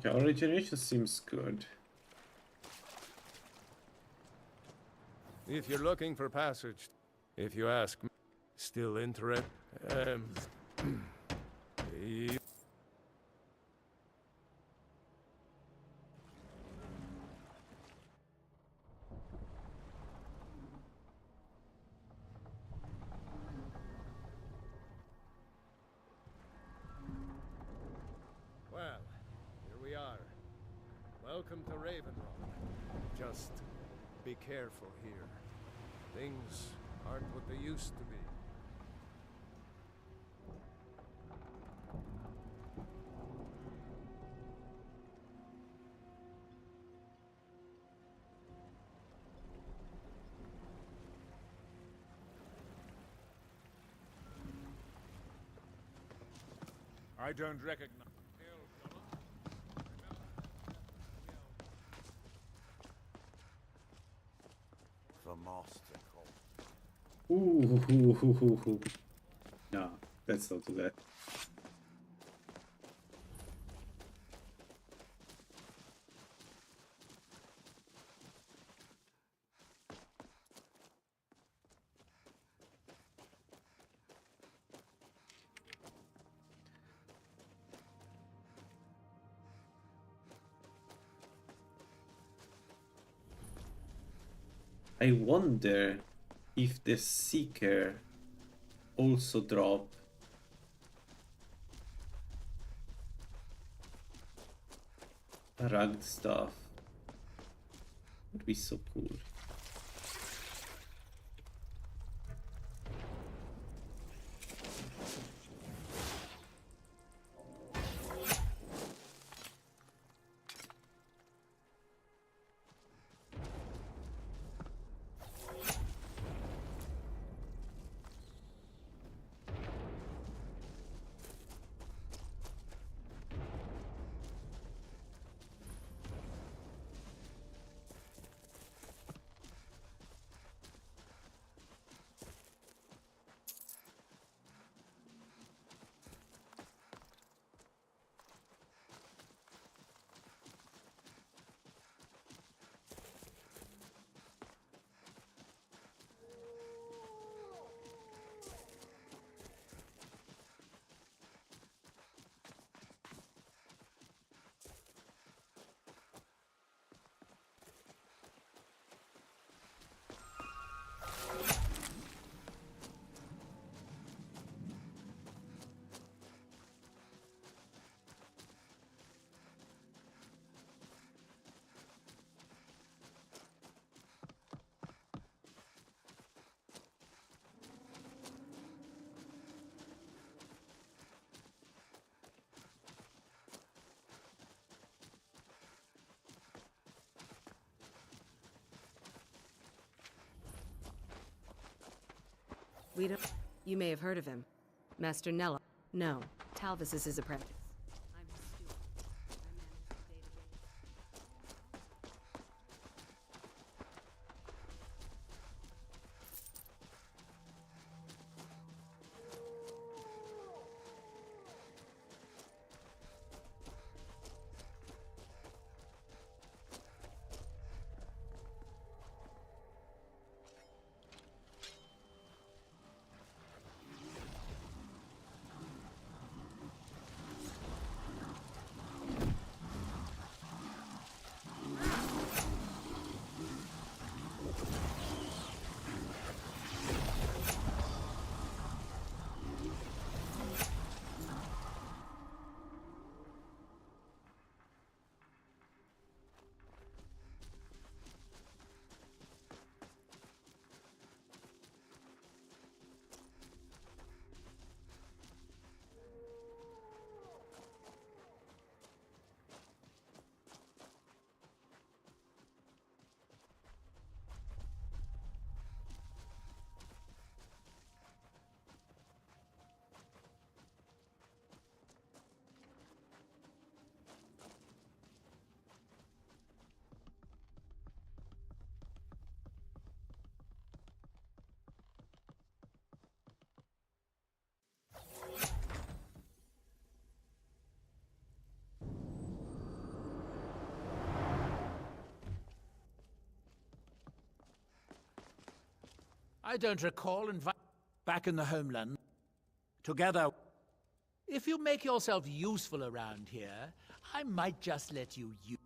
Okay, origination seems good. If you're looking for passage, if you ask me, still interested? y- Well, here we are. Welcome to Ravenloft. Just be careful here. Things aren't what they used to be. I don't recognize. The master call. Ooh. No, let's not do that. I wonder if the Seeker also drop rugged stuff. Would be so cool. We don't... You may have heard of him. Master Nella. No, Talvis is his apprentice. I'm his steward. I manage the day-to-day. I don't recall back in the homeland. Together. If you make yourself useful around here, I might just let you use...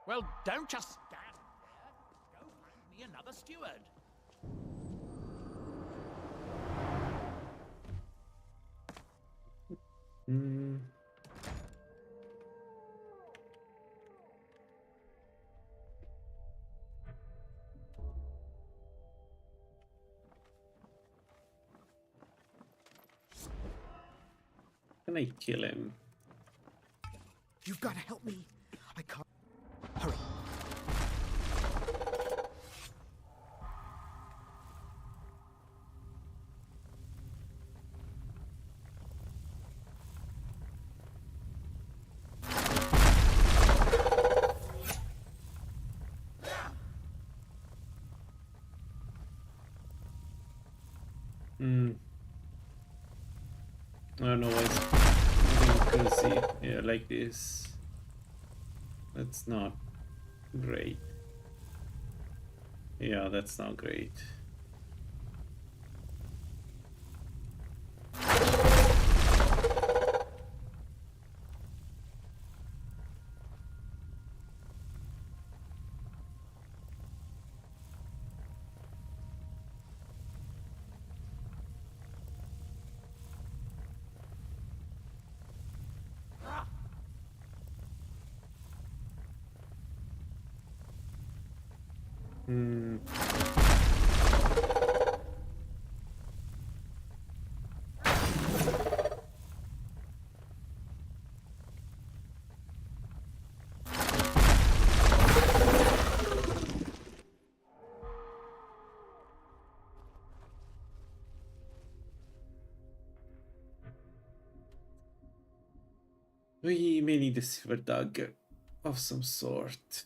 Well, don't just stand there. Go find me another steward. Can I kill him? You've got to help me. I can't. Hurry. I don't know why it's moving crazy. Yeah, like this. That's not great. Yeah, that's not great. Hmm. We may need a silver dagger of some sort.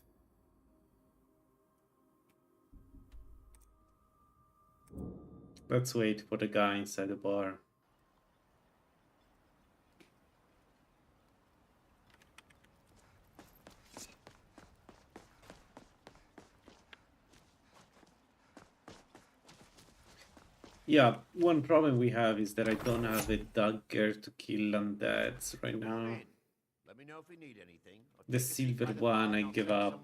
Let's wait for the guy inside the bar. Yeah, one problem we have is that I don't have a dagger to kill undeads right now. Let me know if you need anything. The silver one I give up.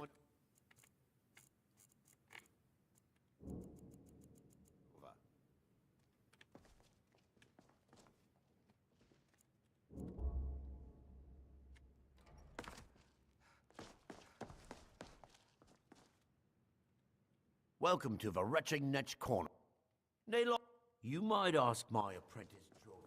Welcome to the wretched Netch Corner. Naylo, you might ask my apprentice Joris.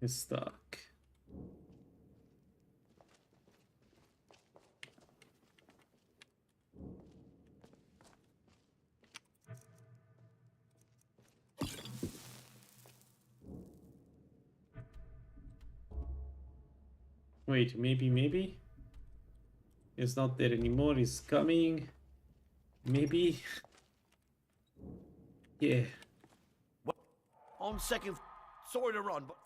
It's stuck. Wait, maybe? It's not there anymore, it's coming. Maybe? Yeah. Well, on second, sorry to run, but...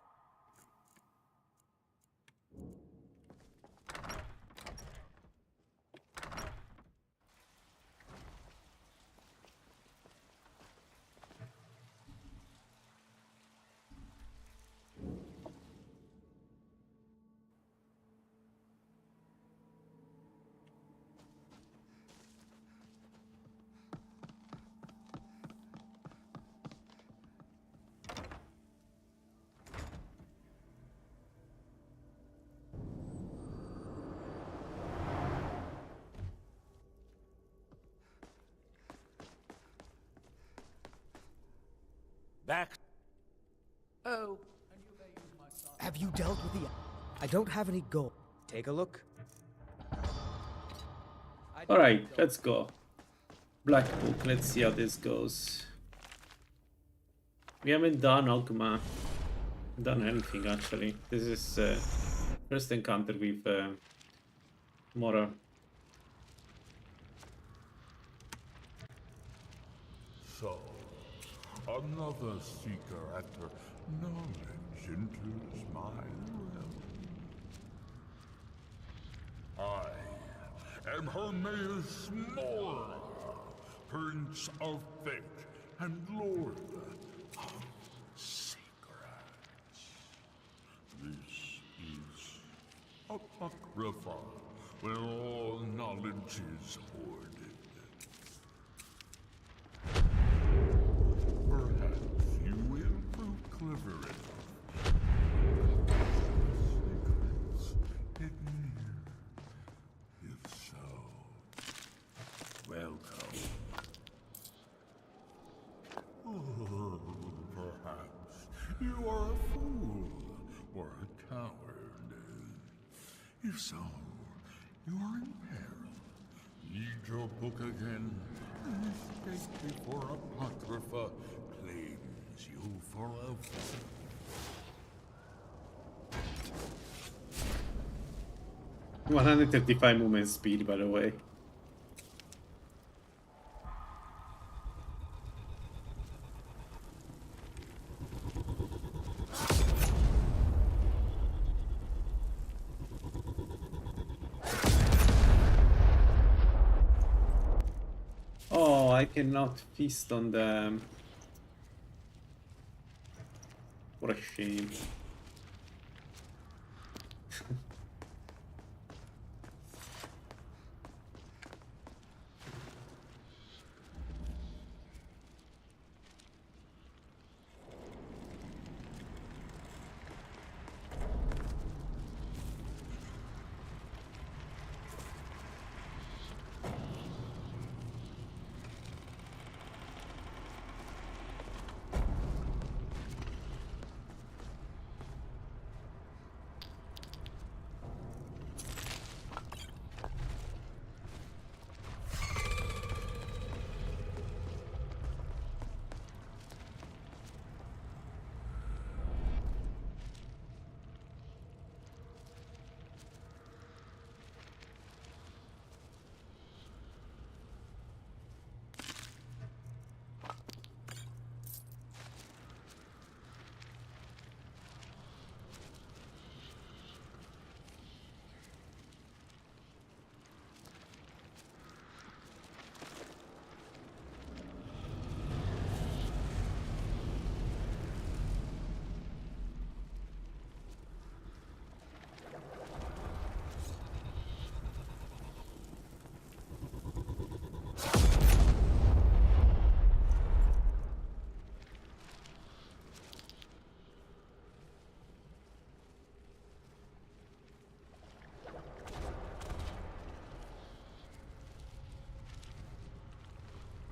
Back. Oh. Have you dealt with the... I don't have any gold. Take a look. Alright, let's go. Black Book, let's see how this goes. We haven't done alchemy. Done anything actually. This is first encounter with Mora. So, another seeker after knowledge enters my realm. I am Hermaeus Mora, Prince of Fate and Lord of Secrets. This is Apocrypha, where all knowledge is hoarded. Perhaps you will prove clever enough. Secrets hidden here. If so, welcome. Oh, perhaps you are a fool or a coward. If so, you are in peril. Read your book again and escape before Apocrypha claims you forever. $135 movement speed, by the way. Oh, I cannot feast on them. What a shame.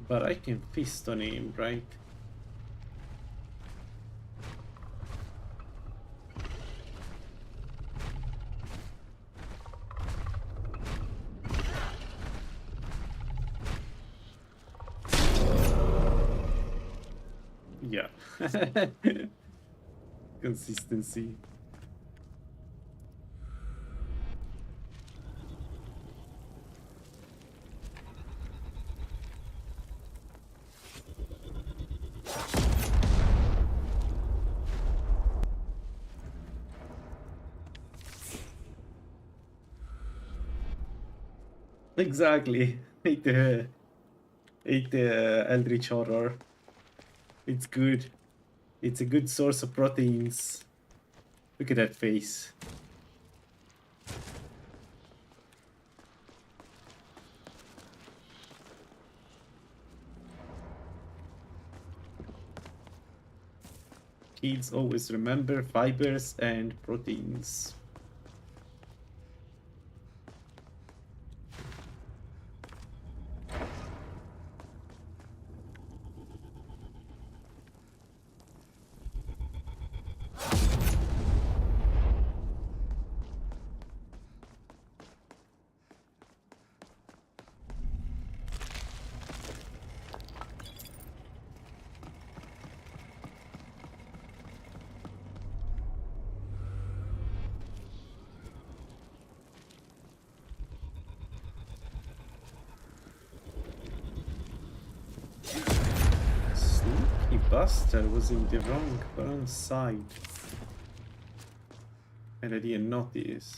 But I can feast on him, right? Yeah. Consistency. Exactly. Hate the Eldritch Horror. It's good. It's a good source of proteins. Look at that face. Kids always remember fibers and proteins. Sneaky bastard was in the wrong side. And I didn't notice.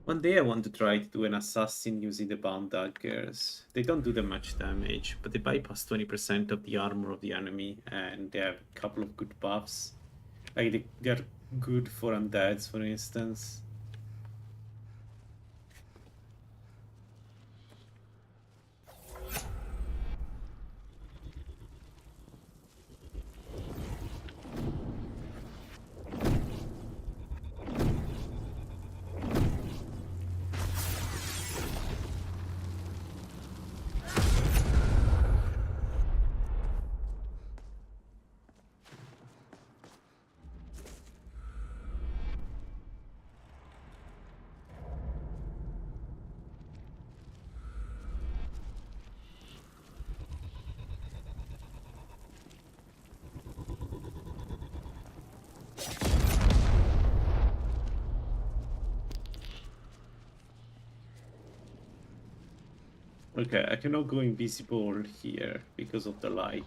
One day I want to try to do an assassin using the bomb daggers. They don't do that much damage, but they bypass 20% of the armor of the enemy, and they have a couple of good buffs. Like they're good for undeads, for instance. Okay, I cannot go invisible here because of the light.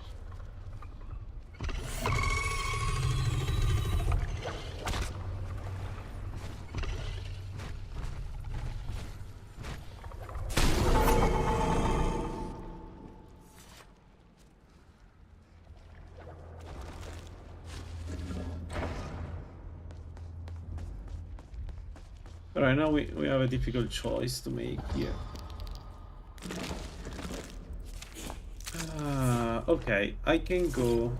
Alright, now we have a difficult choice to make here. Okay, I can go...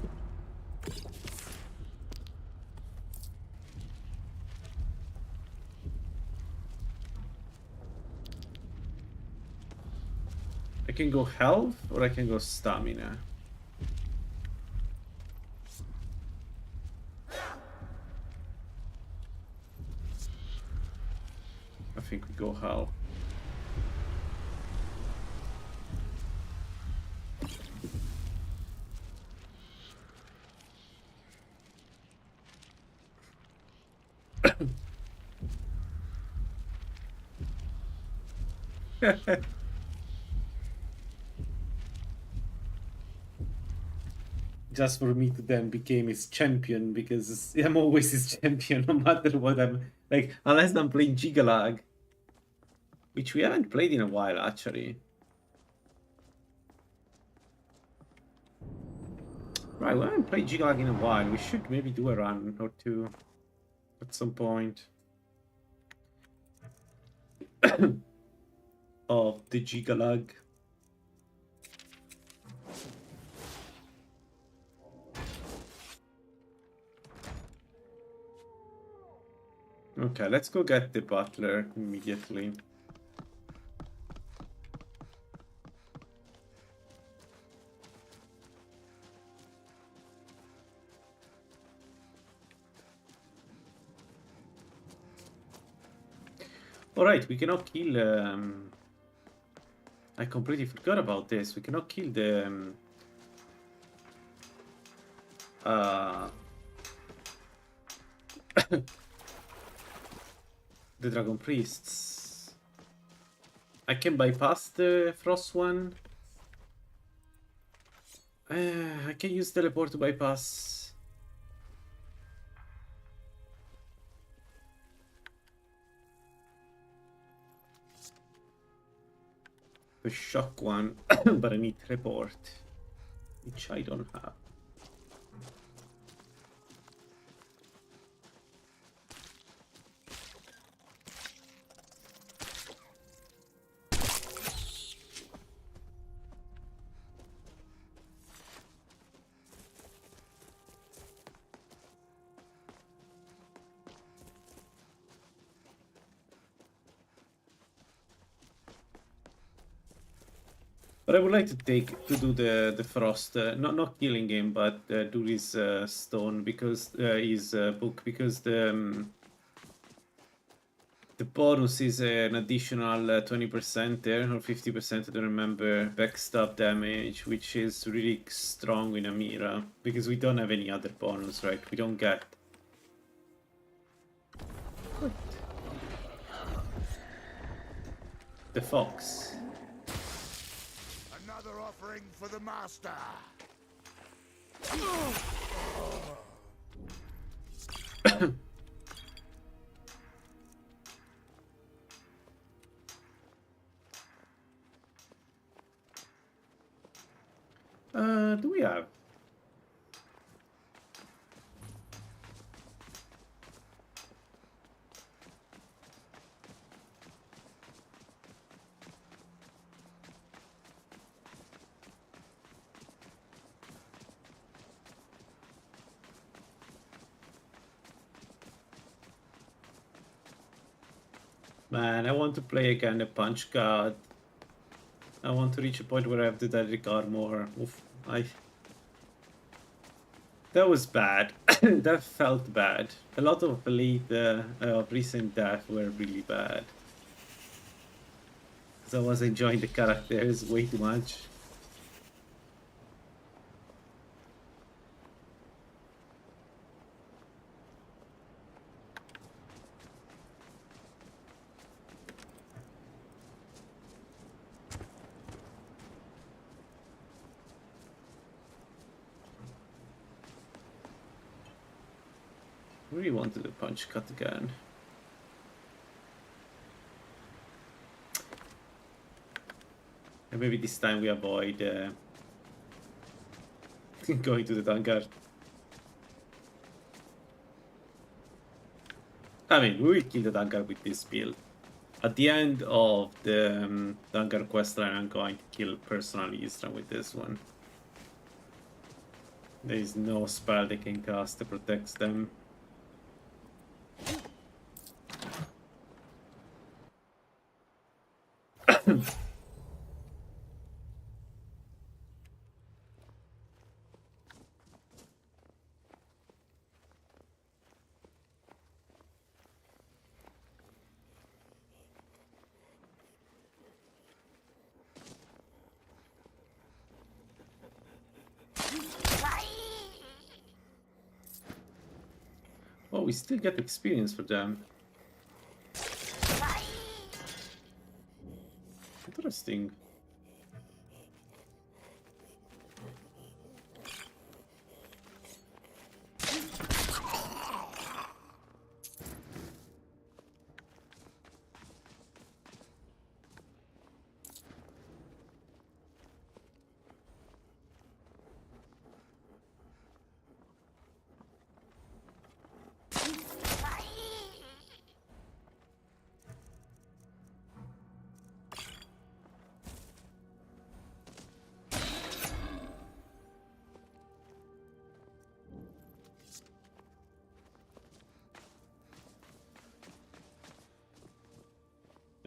I can go health or I can go stamina. I think we go health. Just for me to then become his champion, because I'm always his champion no matter what I'm like, unless I'm playing Gigalag, which we haven't played in a while actually. Right, we haven't played Gigalag in a while. We should maybe do a run or two at some point of the Gigalag. Okay, let's go get the butler immediately. Alright, we cannot kill... I completely forgot about this. We cannot kill the... the dragon priests. I can bypass the frost one. I can use teleport to bypass. The shock one, but I need teleport, which I don't have. But I would like to do the frost, not killing him, but do his stone because his book, because the bonus is an additional 20% there or 50%, I don't remember, backstab damage, which is really strong in Namira because we don't have any other bonus, right? We don't get. What? The fox. Offering for the master. Do we have? Man, I want to play again the punch card. I want to reach a point where I have the direct armor. Oof, that was bad. That felt bad. A lot of elite of recent death were really bad. Because I was enjoying the characters way too much. I really wanted a punch cut again. And maybe this time we avoid going to the Vanguard. I mean, we will kill the Vanguard with this build. At the end of the Vanguard questline, I'm going to kill personally Isra with this one. There is no spell they can cast that protects them. Oh, we still get experience for them. Interesting.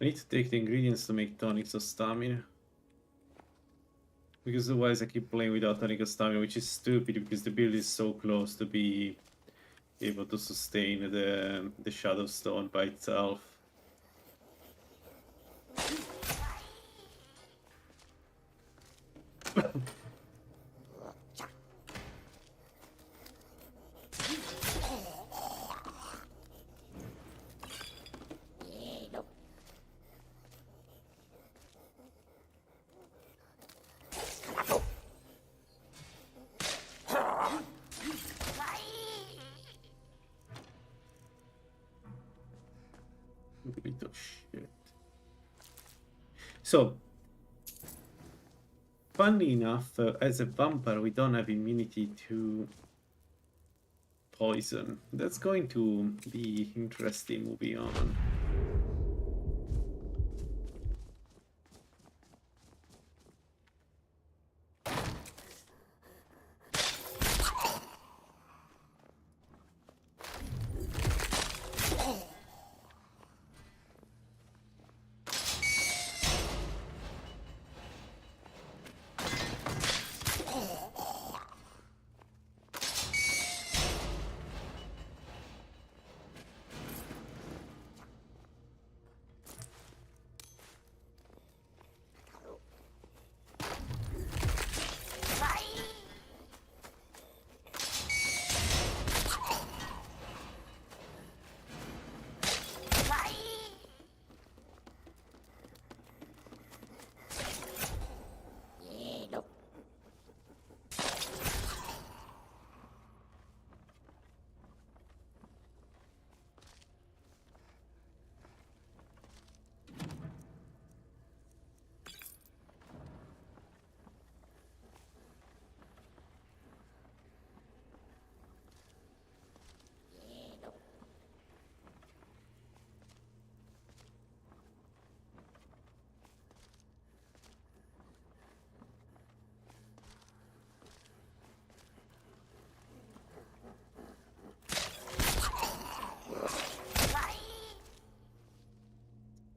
I need to take the ingredients to make tonics of stamina. Because otherwise I keep playing without tonic of stamina, which is stupid because the build is so close to be able to sustain the Shadow Stone by itself. Bit of shit. So, funny enough, as a vampire, we don't have immunity to poison. That's going to be interesting moving on.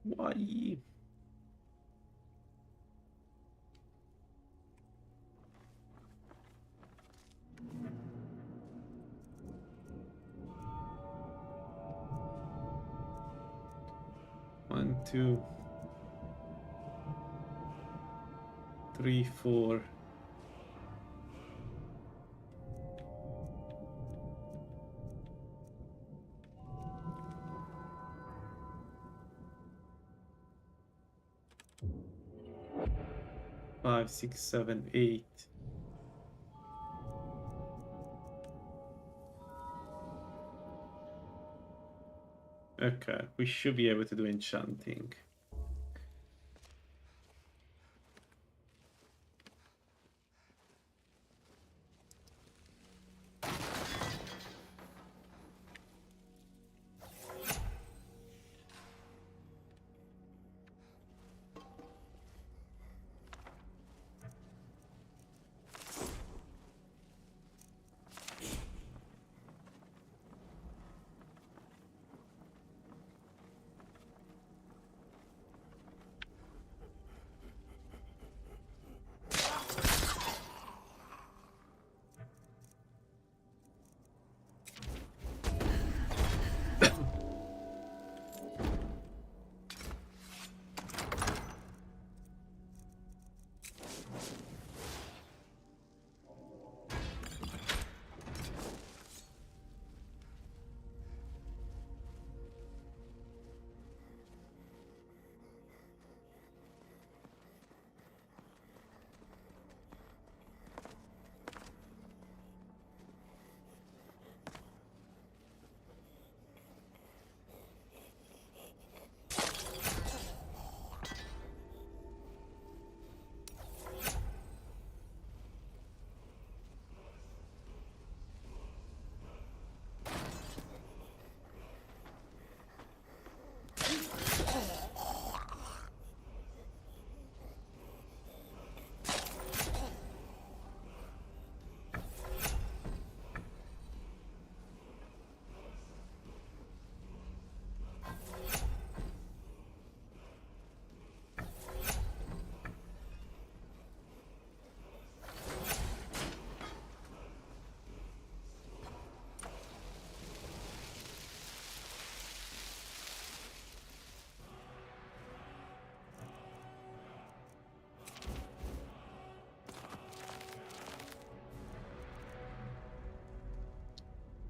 Why? One, two, three, four. Five, six, seven, eight. Okay, we should be able to do enchanting.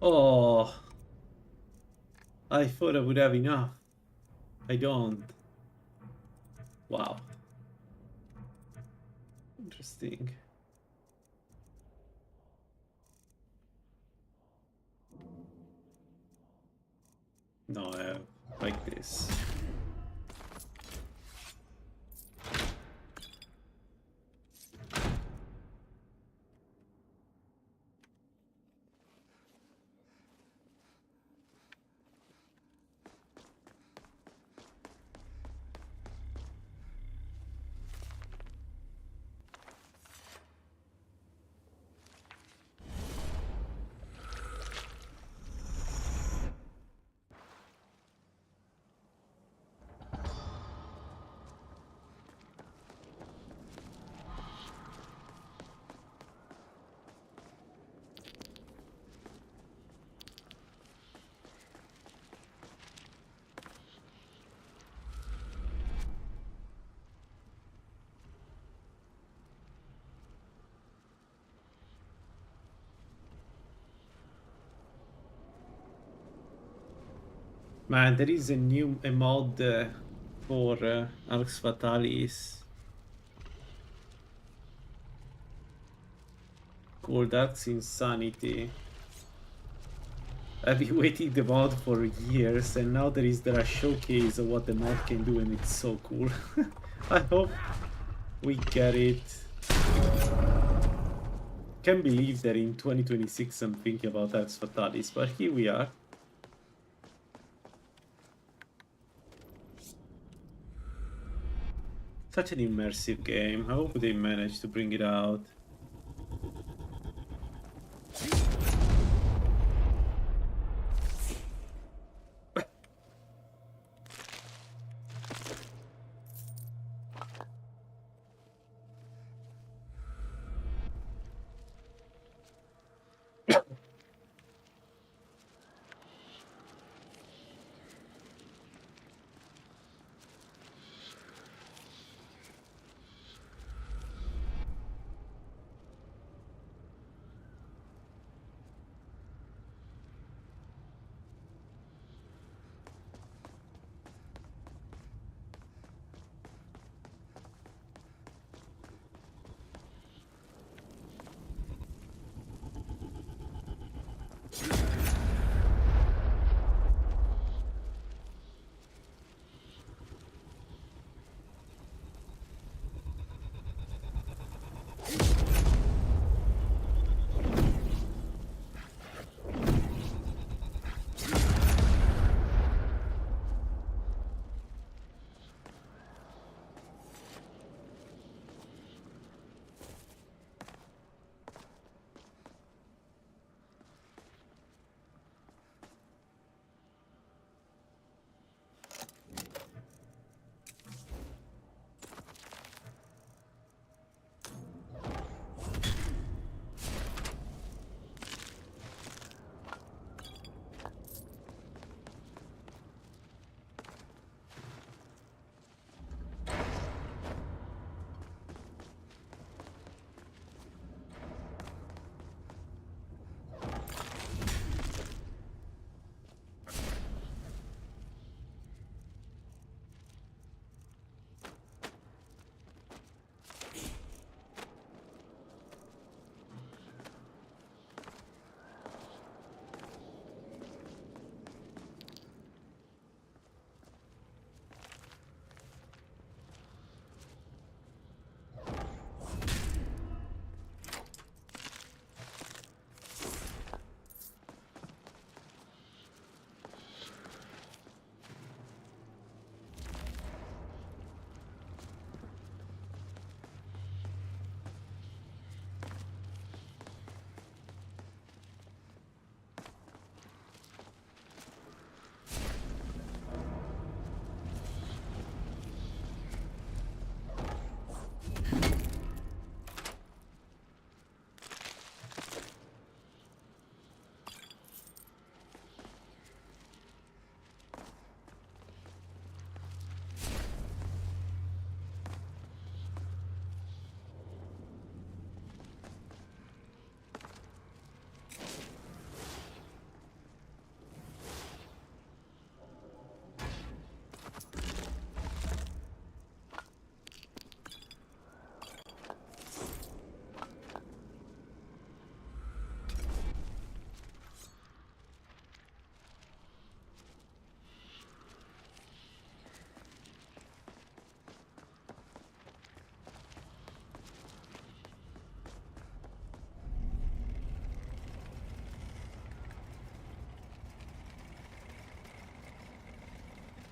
Oh, I thought I would have enough. I don't. Wow. Interesting. No, like this. Man, there is a new mod for Arx Fatalis called Arx Insanity. I've been waiting the mod for years, and now there is a showcase of what the mod can do, and it's so cool. I hope we get it. Can't believe that in 2026 I'm thinking about Arx Fatalis, but here we are. Such an immersive game. I hope they manage to bring it out.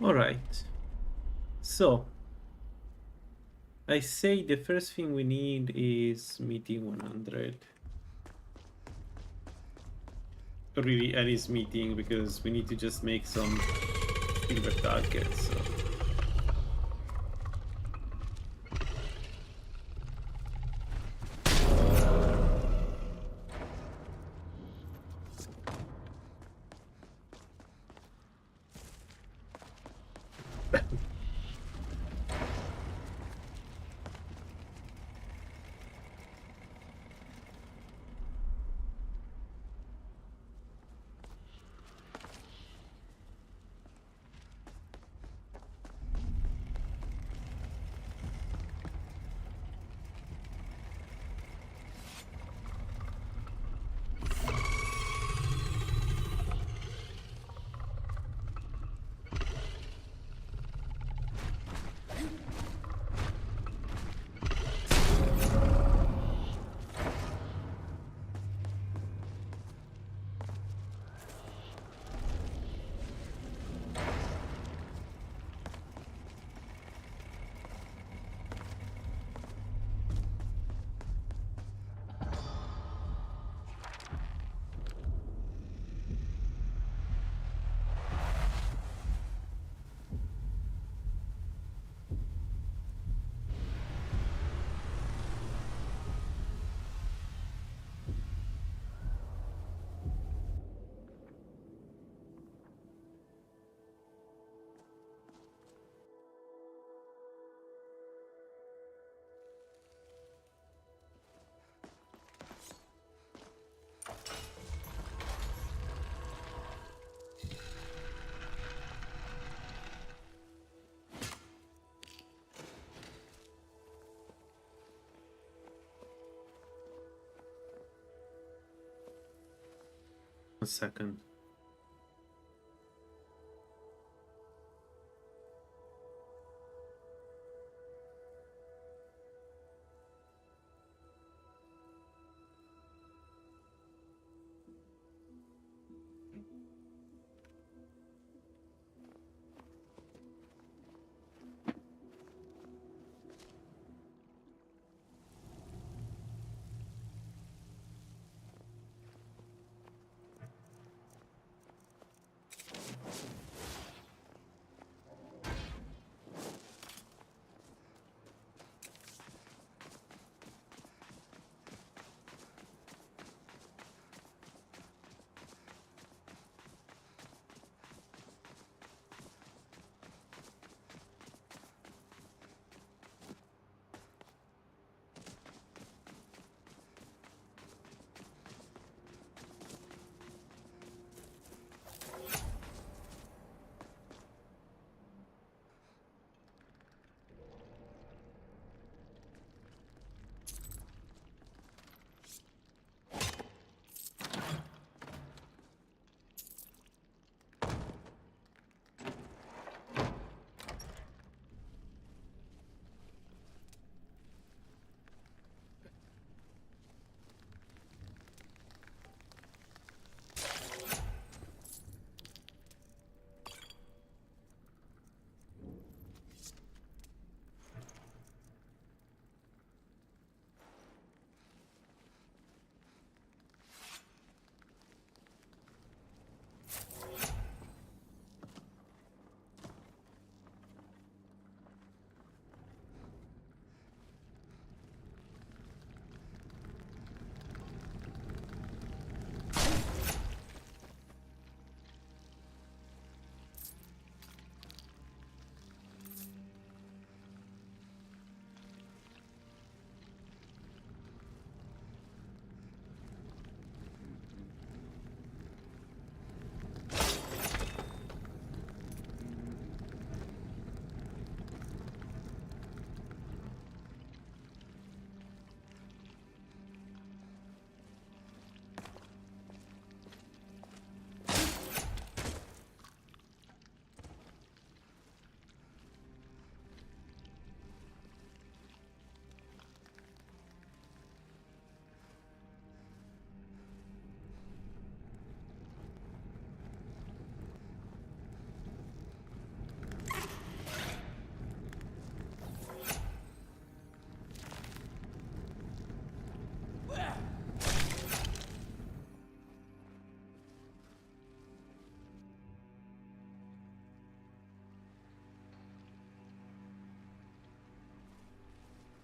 Alright. So, I say the first thing we need is meeting 100. Really, Eddie's meeting, because we need to just make some silver targets. So. A second.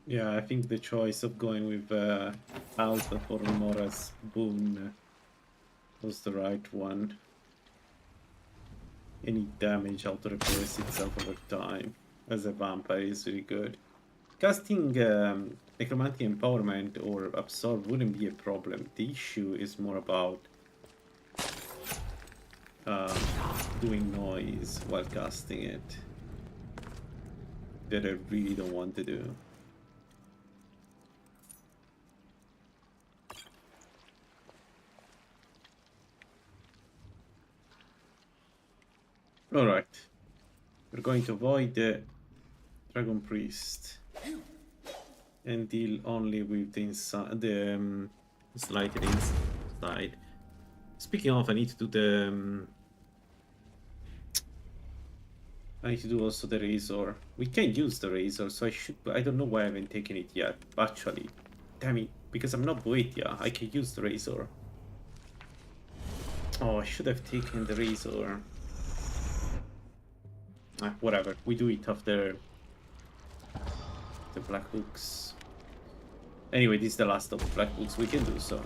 Yeah, I think the choice of going with Alpha for Mora's boon was the right one. Any damage auto-repairs itself over time as a vampire is really good. Casting necromantic empowerment or absorb wouldn't be a problem. The issue is more about doing noise while casting it that I really don't want to do. Alright, we're going to avoid the Dragon Priest and deal only with the slighted inside. Speaking of, I need to do the I need to do also the razor. We can use the razor, so I should. I don't know why I haven't taken it yet. Actually, damn it, because I'm not Boetia, I can use the razor. Oh, I should have taken the razor. Whatever. We do it after the black books. Anyway, this is the last of the black books. We can do so.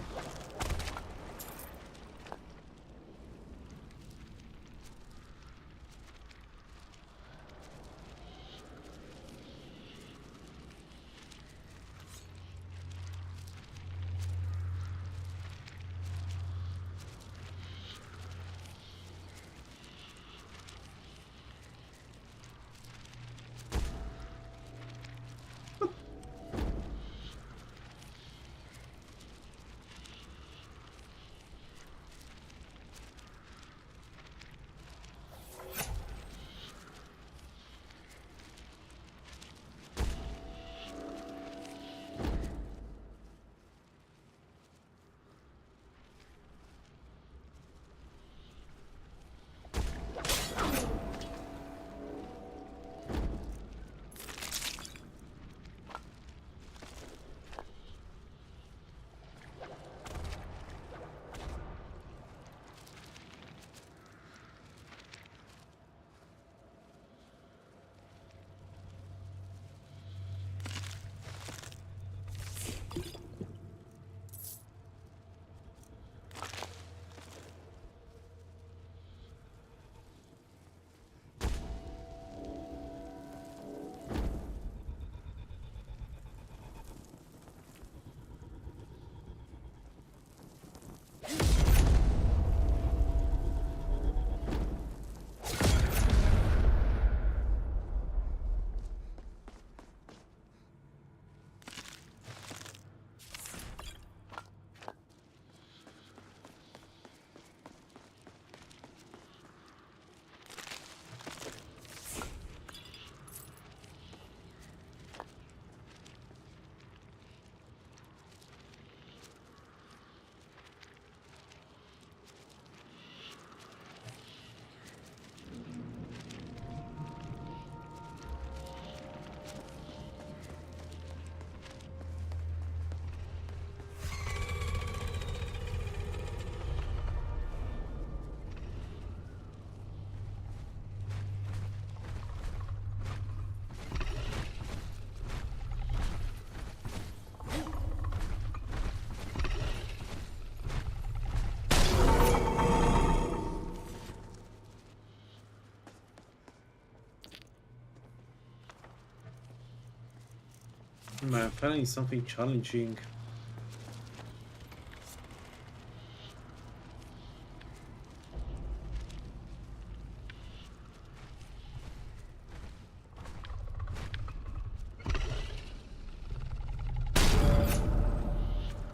I'm finding something challenging.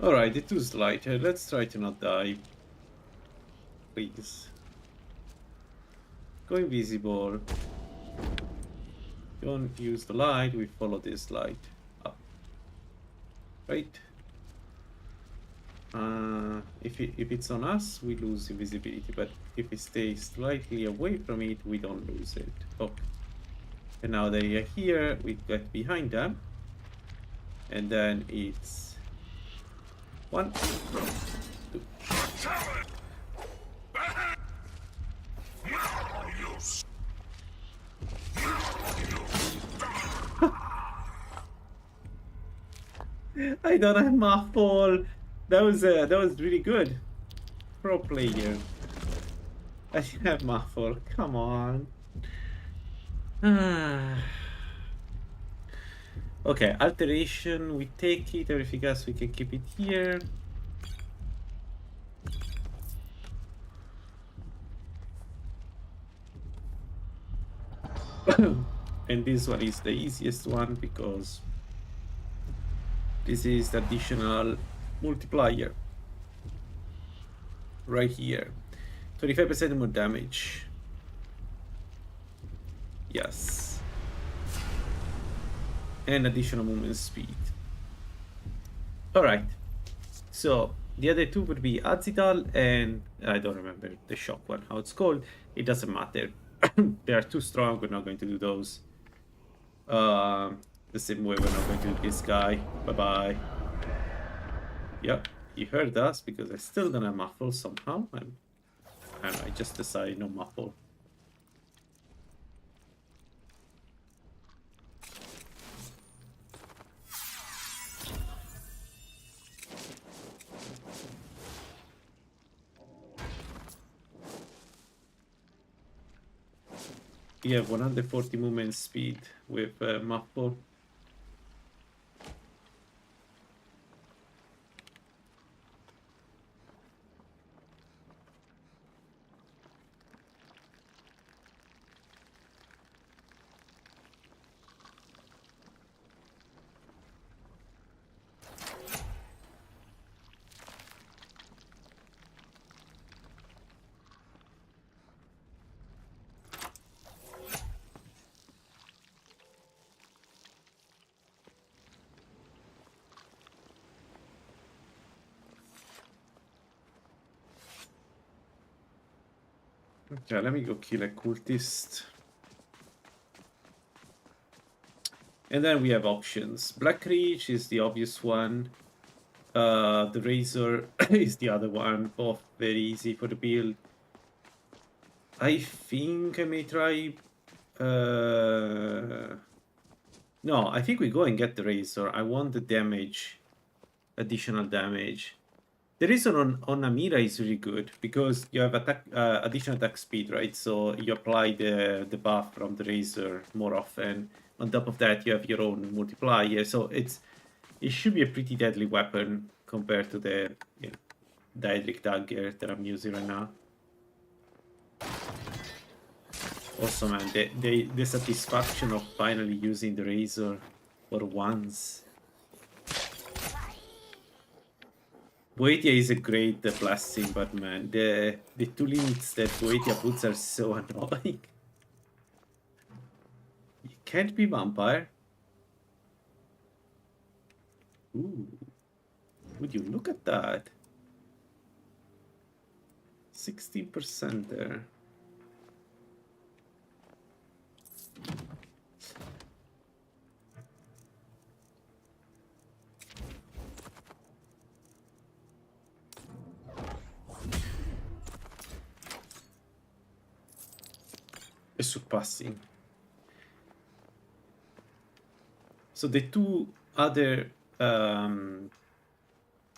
Alright, it was lighter. Let's try to not die. Please. Go invisible. Don't use the light, we follow this light up. Right? If it's on us, we lose invisibility, but if it stays slightly away from it, we don't lose it. Okay. And now they are here, we get behind them. And then it's 1, 2. I don't have muffle. That was really good. Pro player. I didn't have muffle. Come on. Okay, alteration. We take it. Everything else we can keep it here. And this one is the easiest one because this is the additional multiplier right here. 25% more damage. Yes. And additional movement speed. Alright. So the other two would be Azidal and I don't remember the shock one, how it's called. It doesn't matter. They are too strong, we're not going to do those. The same way we're not going to do this guy. Bye-bye. Yep, he heard us because I still don't have muffle somehow. And I just decided no muffle. You have 140 movement speed with muffle. Okay, let me go kill a cultist. And then we have options. Black Reach is the obvious one. The Razor is the other one. Both very easy for the build. I think I may try... No, I think we go and get the Razor. I want the damage. Additional damage. The reason on Namira is really good because you have attack, additional attack speed, right? So you apply the buff from the Razor more often. On top of that, you have your own multiplier. So it should be a pretty deadly weapon compared to the Daedric Dagger that I'm using right now. Also, man, the satisfaction of finally using the Razor for once. Boetia is a great blessing, but man, the two limits that Boetia puts are so annoying. You can't be vampire. Ooh. Would you look at that? 60% there. Surpassing. So the two other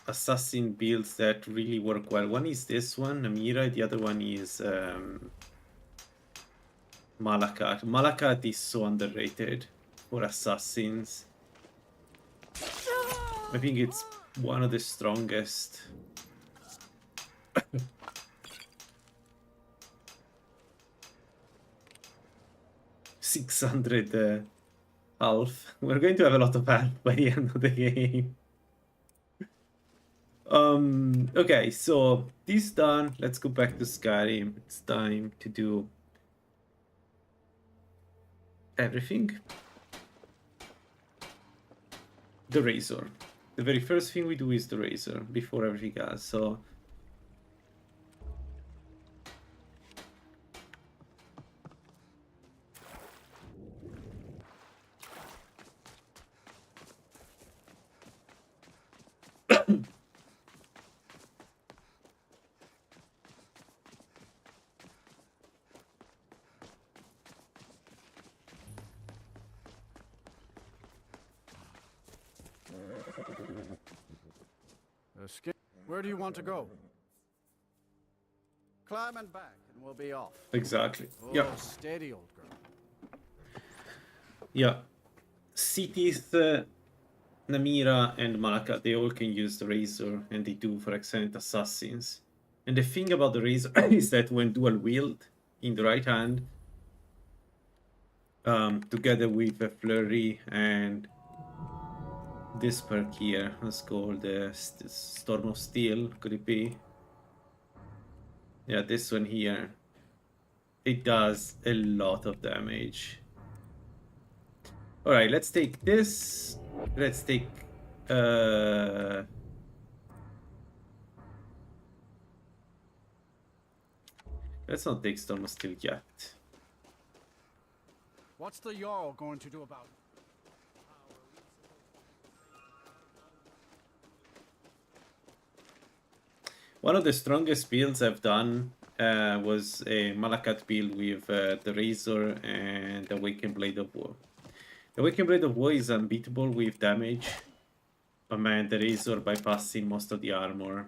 assassin builds that really work well. One is this one, Namira. The other one is Malakat. Malakat is so underrated for assassins. I think it's one of the strongest. 600 health. We're going to have a lot of health by the end of the game. Okay, so this done. Let's go back to Skyrim. It's time to do everything. The Razor. The very first thing we do is the Razor before everything else. So Escape. Where do you want to go? Climb and back, and we'll be off. Exactly. Oh, Yeah. steady, old girl. Yeah. Cities, Namira and Malaka, they all can use the Razor, and they do for excellent assassins. And the thing about the Razor is that when dual wield in the right hand, together with a Flurry and this perk here, let's call the Storm of Steel, could it be? Yeah, this one here. It does a lot of damage. Alright, let's take this. Let's take... let's not take Storm of Steel yet. What's the Jarl going to do about it? One of the strongest builds I've done was a Malakat build with the Razor and the Awakened Blade of War. The Awakened Blade of War is unbeatable with damage, but man, the Razor bypassing most of the armor.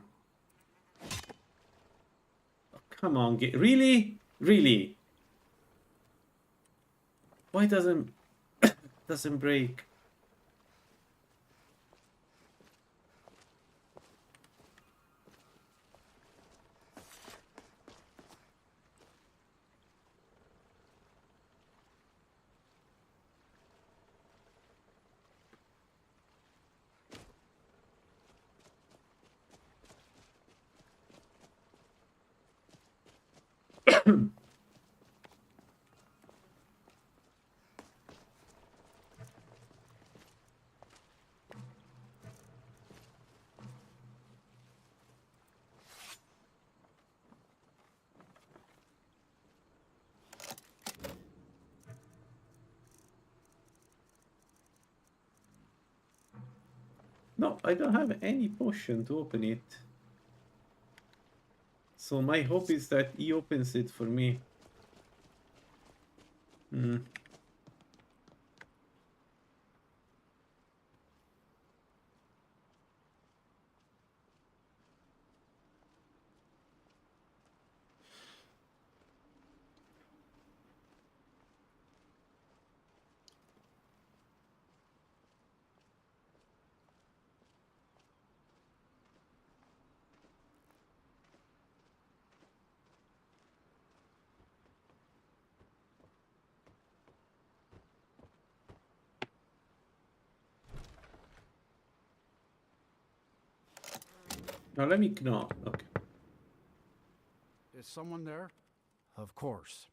Oh, come on, really? Really? Why doesn't break? No, I don't have any potion to open it. So my hope is that he opens it for me. Now let me know. Okay. Is someone there? Of course.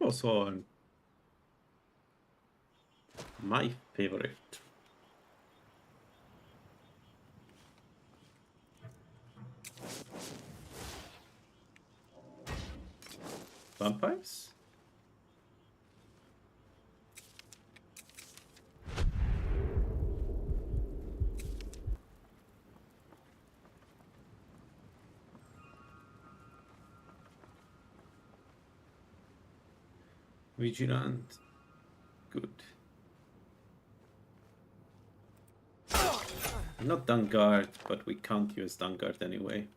Also, my favorite. Vampires? Vigilant. Good. Not Vanguard, but we can't use Vanguard anyway.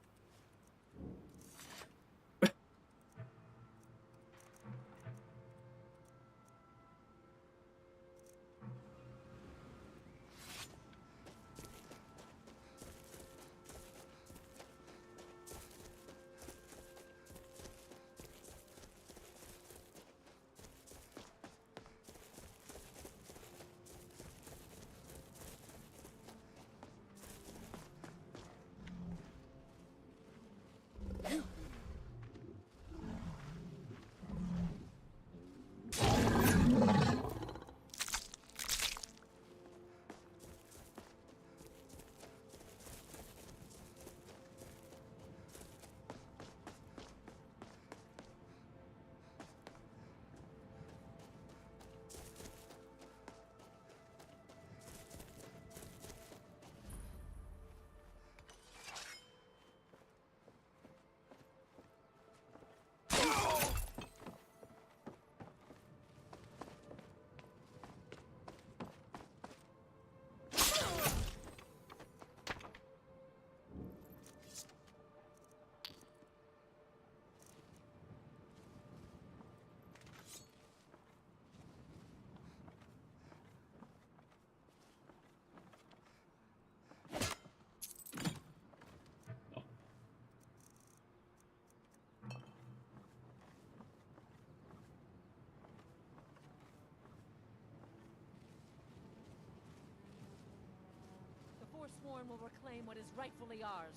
Thorn will reclaim what is rightfully ours.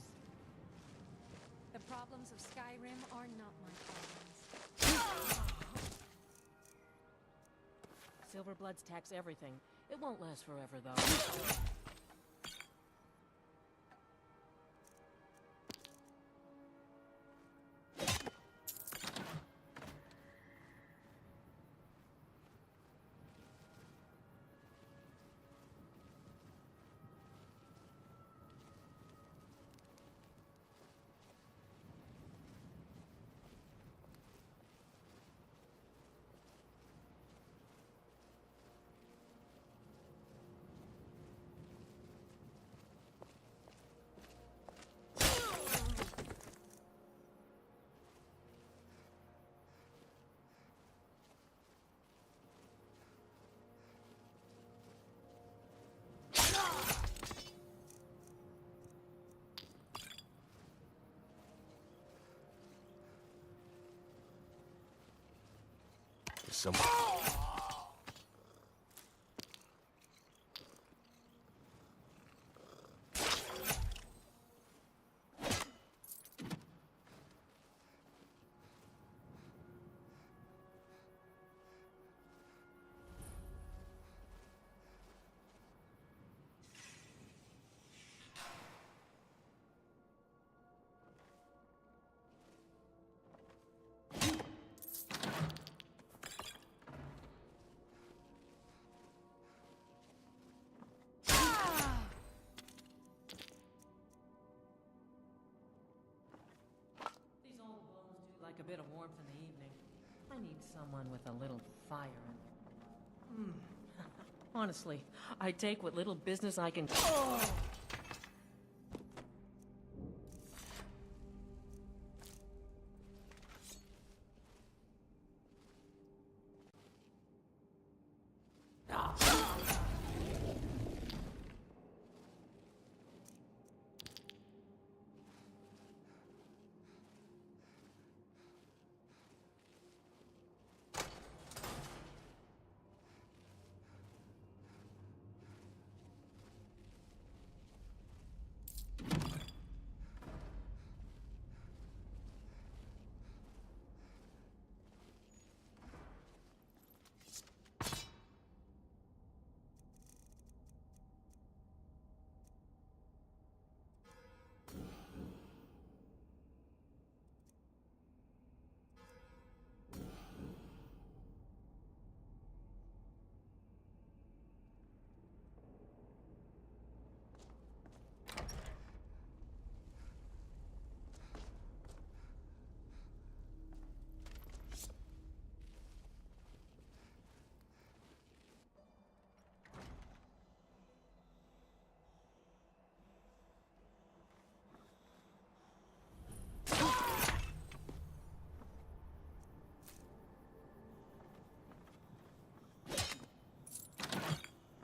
The problems of Skyrim are not my problems. Silverbloods tax everything. It won't last forever, though. Some. Like a bit of warmth in the evening. I need someone with a little fire in there. Honestly, I take what little business I can.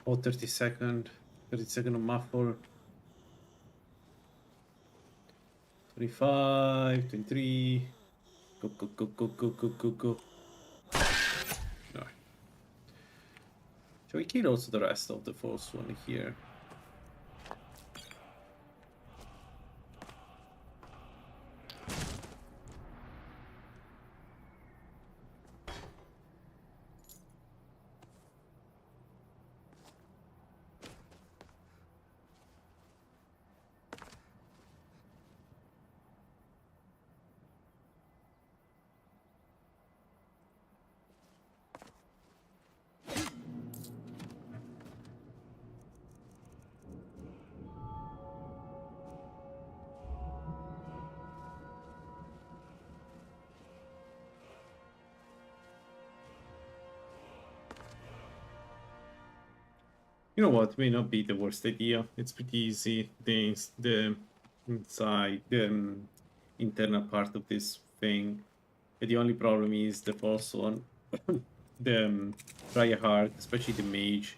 Oh, 30 second of muffle. 25, 23. Go, go, go, go, go, go, go, go. No. Shall we kill also the rest of the false one here? You know what? May not be the worst idea. It's pretty easy. The inside, the internal part of this thing. And the only problem is the false one. The tryhard, especially the mage,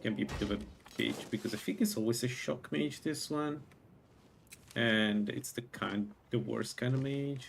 can be a bit of a bitch because I think it's always a shock mage. This one, and it's the worst kind of mage.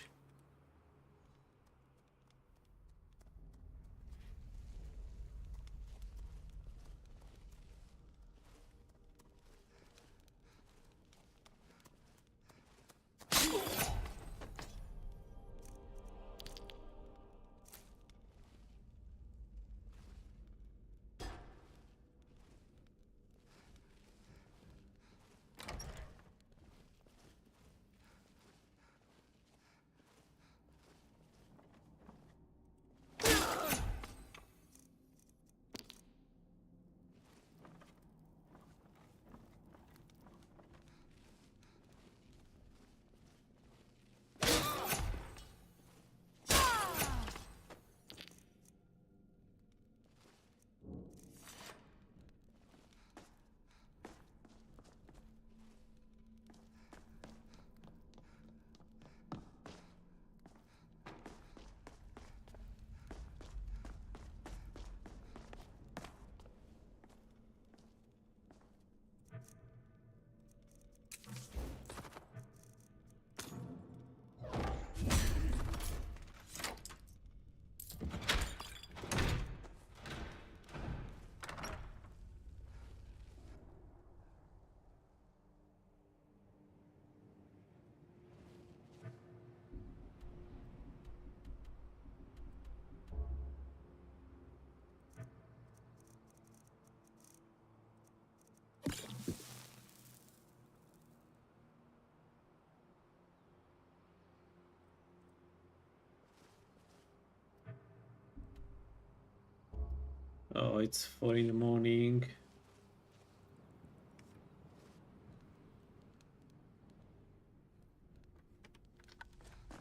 Oh, it's 4 in the morning.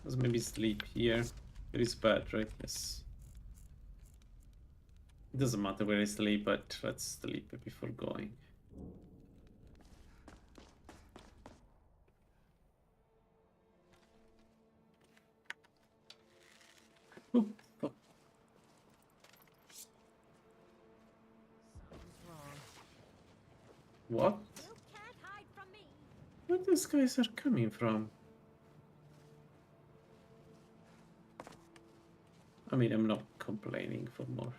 Let's maybe sleep here. It is bad, right? Yes. It doesn't matter where I sleep, but let's sleep before going. Oh, fuck. What? Where these guys are coming from? I mean, I'm not complaining for more.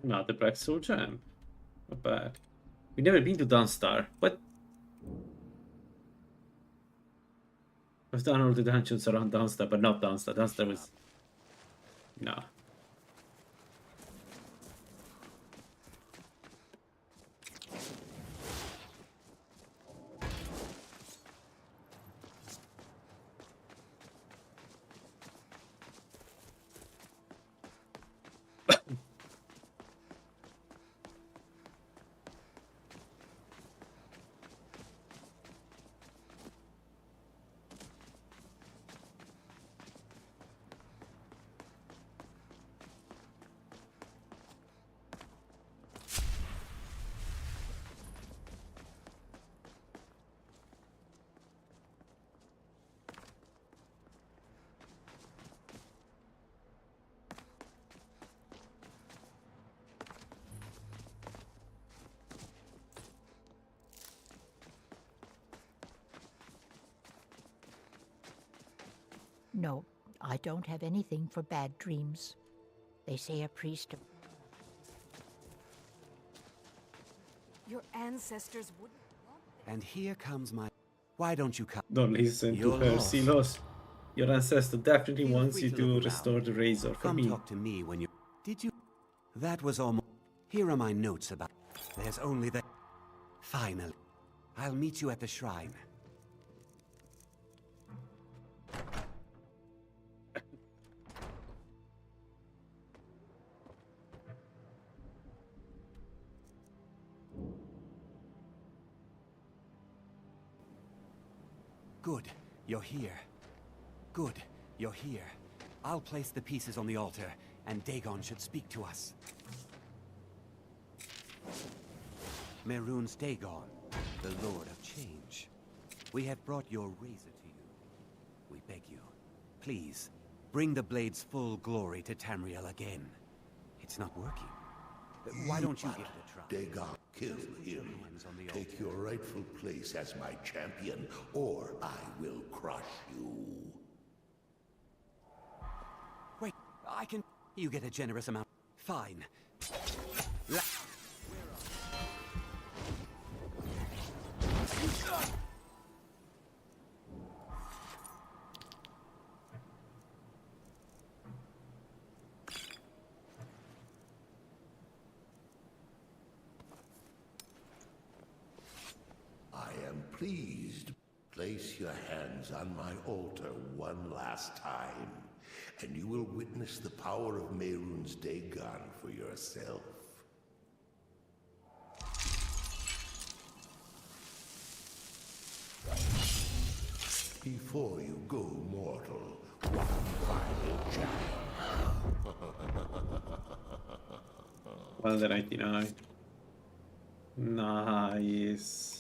Not the Black Soul Jam. Not bad. We've never been to Dunstar. What? I've done all the dungeons around Dunstar, but not Dunstar. Dunstar was... Nah. No, I don't have anything for bad dreams. They say a priest... Your ancestors wouldn't want this. And here comes my... Why don't you come? Don't listen to You're her, lost. Silos. Your ancestor definitely Feel wants free you to to look restore around. the razor for Come me. talk to me when you... Did you... That was almost... Here are my notes about... There's only the... Finally. I'll meet you at the shrine. Good, you're here. Good, you're here. I'll place the pieces on the altar, and Dagon should speak to us. Mehrunes Dagon, the Lord of Change. We have brought your razor to you. We beg you, please, bring the blade's full glory to Tamriel again. It's not working. Why don't you give it a try? Dagon, kill him. Take your rightful place as my champion, or I will crush you. Wait, I can... You get a generous amount. Fine. Pleased, place your hands on my altar one last time, and you will witness the power of Mehrunes Dagon for yourself. Before you go mortal, one final challenge. Well, the 99. Nice.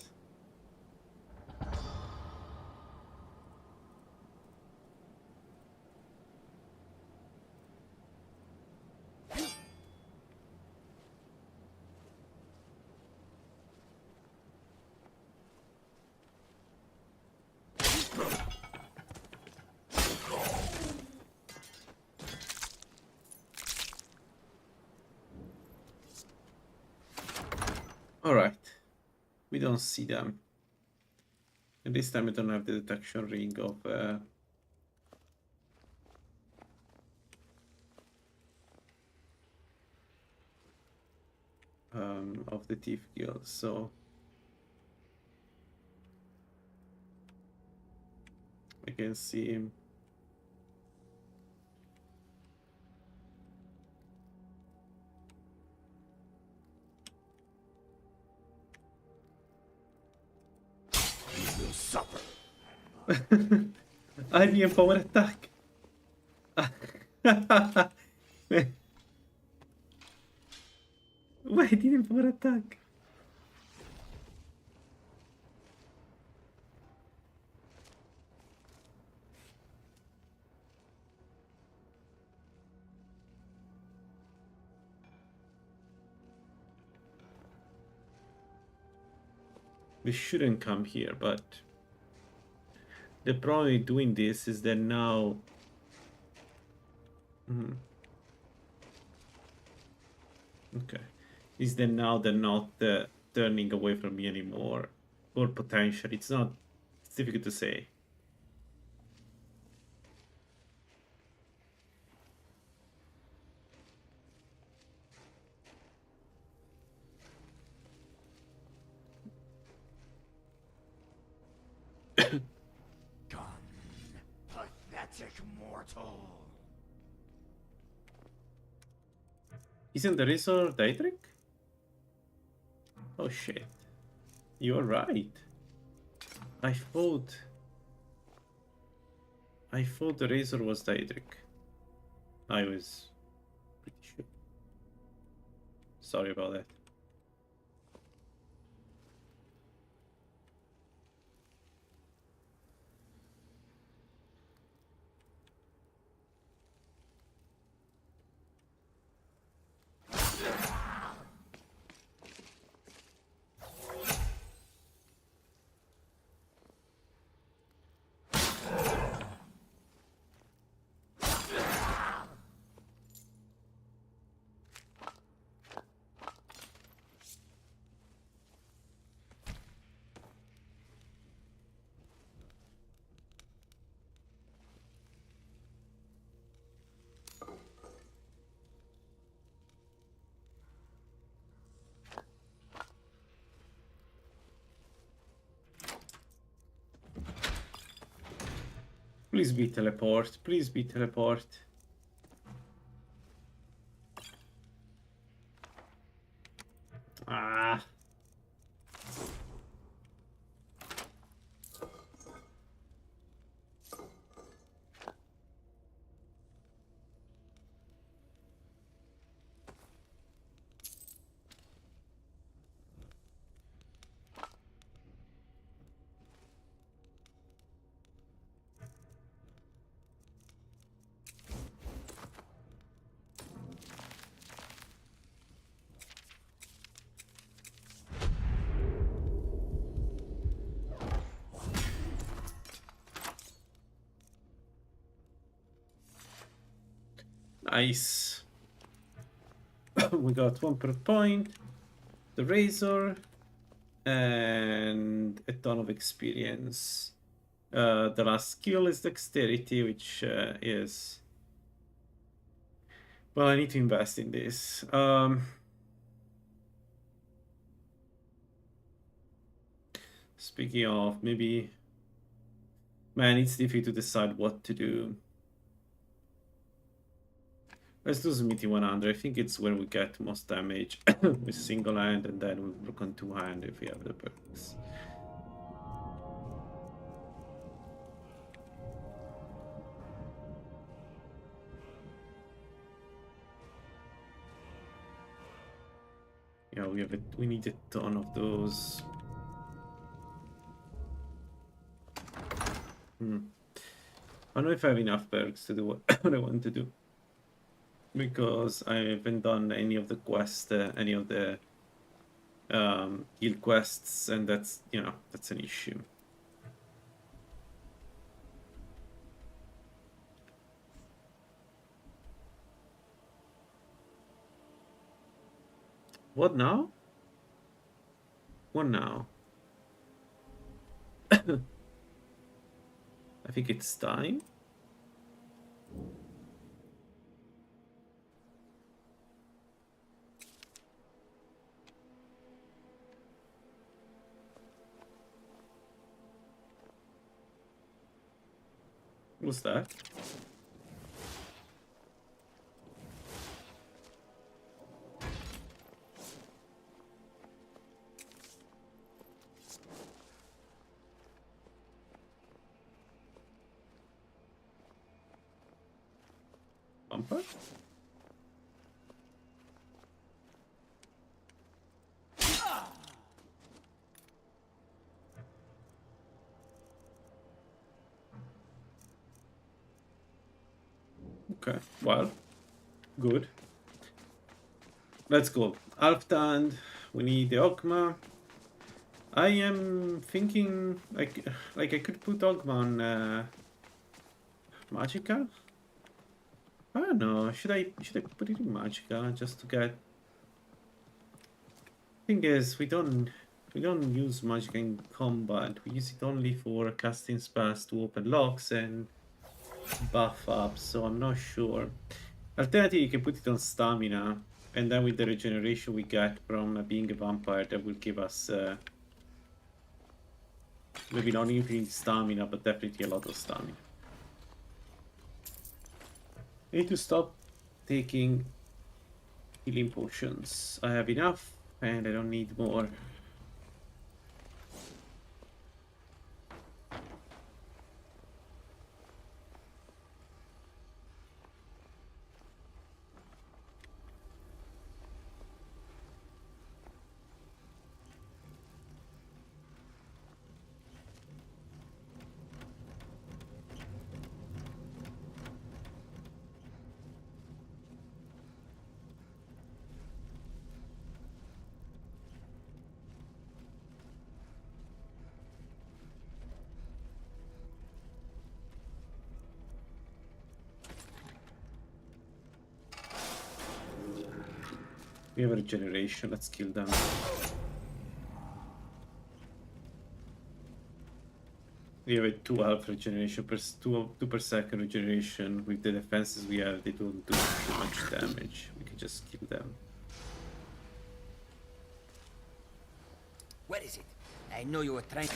Alright. We don't see them. And this time I don't have the detection ring of the Thief Guild, so I can see him. You will suffer. I need a power attack. Why didn't power attack? We shouldn't come here, but the problem with doing this is that now okay, is that now they're not turning away from me anymore, or potential. It's not. It's difficult to say. Pathetic mortal. Isn't the razor Daedric? Oh shit. You're right. I thought the razor was Daedric. I was pretty sure. Sorry about that. Please be teleport. Please be teleport. Ah. Nice. We got 1 per point. The razor. And a ton of experience. The last skill is dexterity, which is... Well, I need to invest in this. Speaking of, maybe... Man, it's difficult to decide what to do. Let's do Smithy 100. I think it's where we get most damage with single hand, and then we work on 2 hand if we have the perks. Yeah, we need a ton of those. I don't know if I have enough perks to do what I want to do. Because I haven't done any of the quests, any of the guild quests, and that's, you know, that's an issue. What now? What now? I think it's time. What's that? Bumper? Okay, well, good. Let's go. Alftand, we need the Ogma. I am thinking like I could put Ogma on Magica. I don't know. Should I put it in Magica just to get? Thing is, we don't use Magica in combat. We use it only for casting spells to open locks and buff up. So I'm not sure. Alternatively, you can put it on stamina, and then with the regeneration we get from being a vampire, that will give us maybe not infinite stamina, but definitely a lot of stamina. I need to stop taking healing potions. I have enough, and I don't need more. We have a regeneration, let's kill them. We have a 2 health regeneration, per 2 per second regeneration. With the defenses we have, they don't do too much damage. We can just kill them. What is it? I know you were trying to...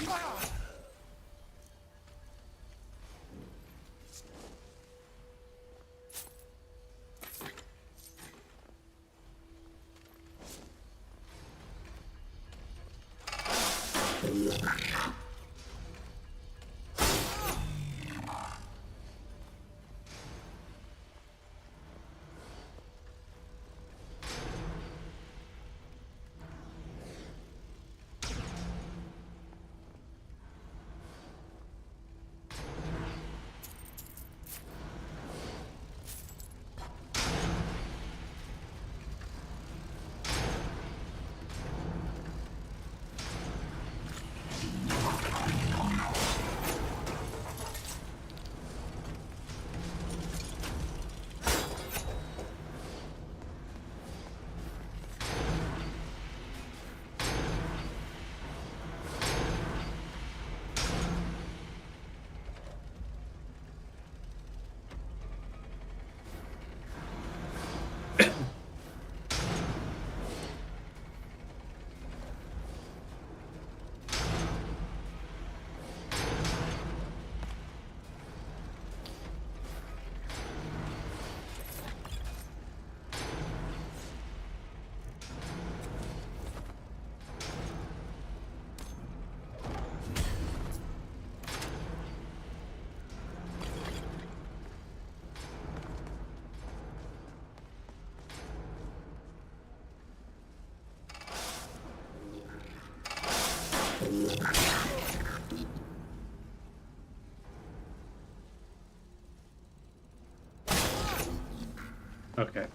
Okay.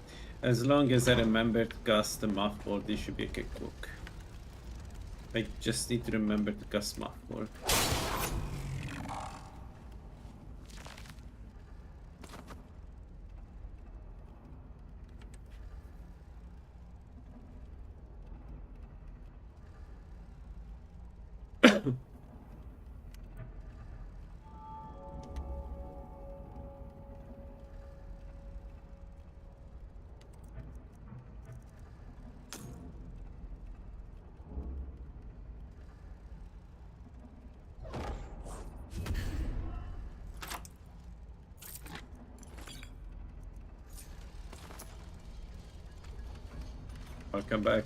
As long as I remember to cast the Muffboard, this should be a cook. I just need to remember to cast Muffboard. I'll come back.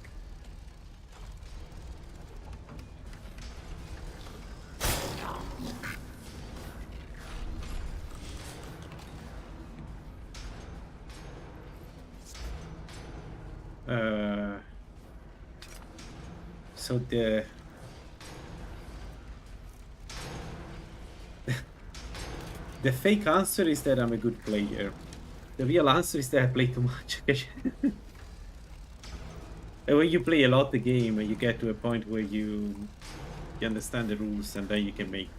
So the fake answer is that I'm a good player. The real answer is that I play too much. And when you play a lot the game, you get to a point where you understand the rules, and then you can make.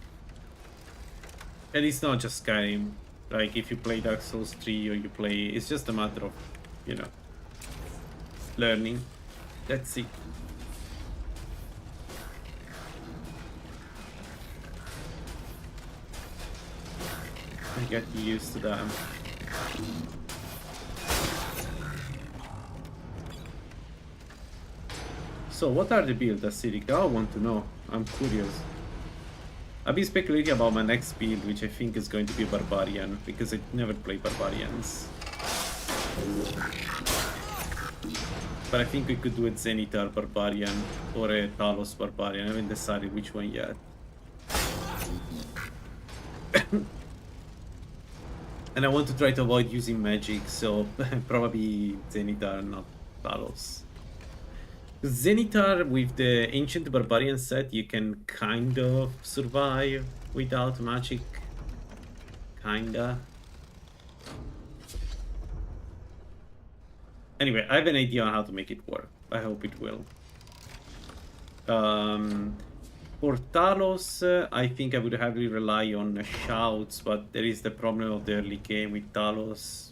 And it's not just Skyrim. Like if you play Dark Souls 3 or you play, it's just a matter of, you know, learning. That's it. I get used to that. So what are the builds, Acidic? I want to know. I'm curious. I've been speculating about my next build, which I think is going to be Barbarian, because I never play Barbarians. But I think we could do a Zenitar Barbarian or a Talos Barbarian. I haven't decided which one yet. And I want to try to avoid using magic, so probably Zenitar, not Talos. Zenitar with the Ancient Barbarian set, you can kind of survive without magic. Kinda. Anyway, I have an idea on how to make it work. I hope it will. For Talos, I think I would heavily rely on shouts, but there is the problem of the early game with Talos.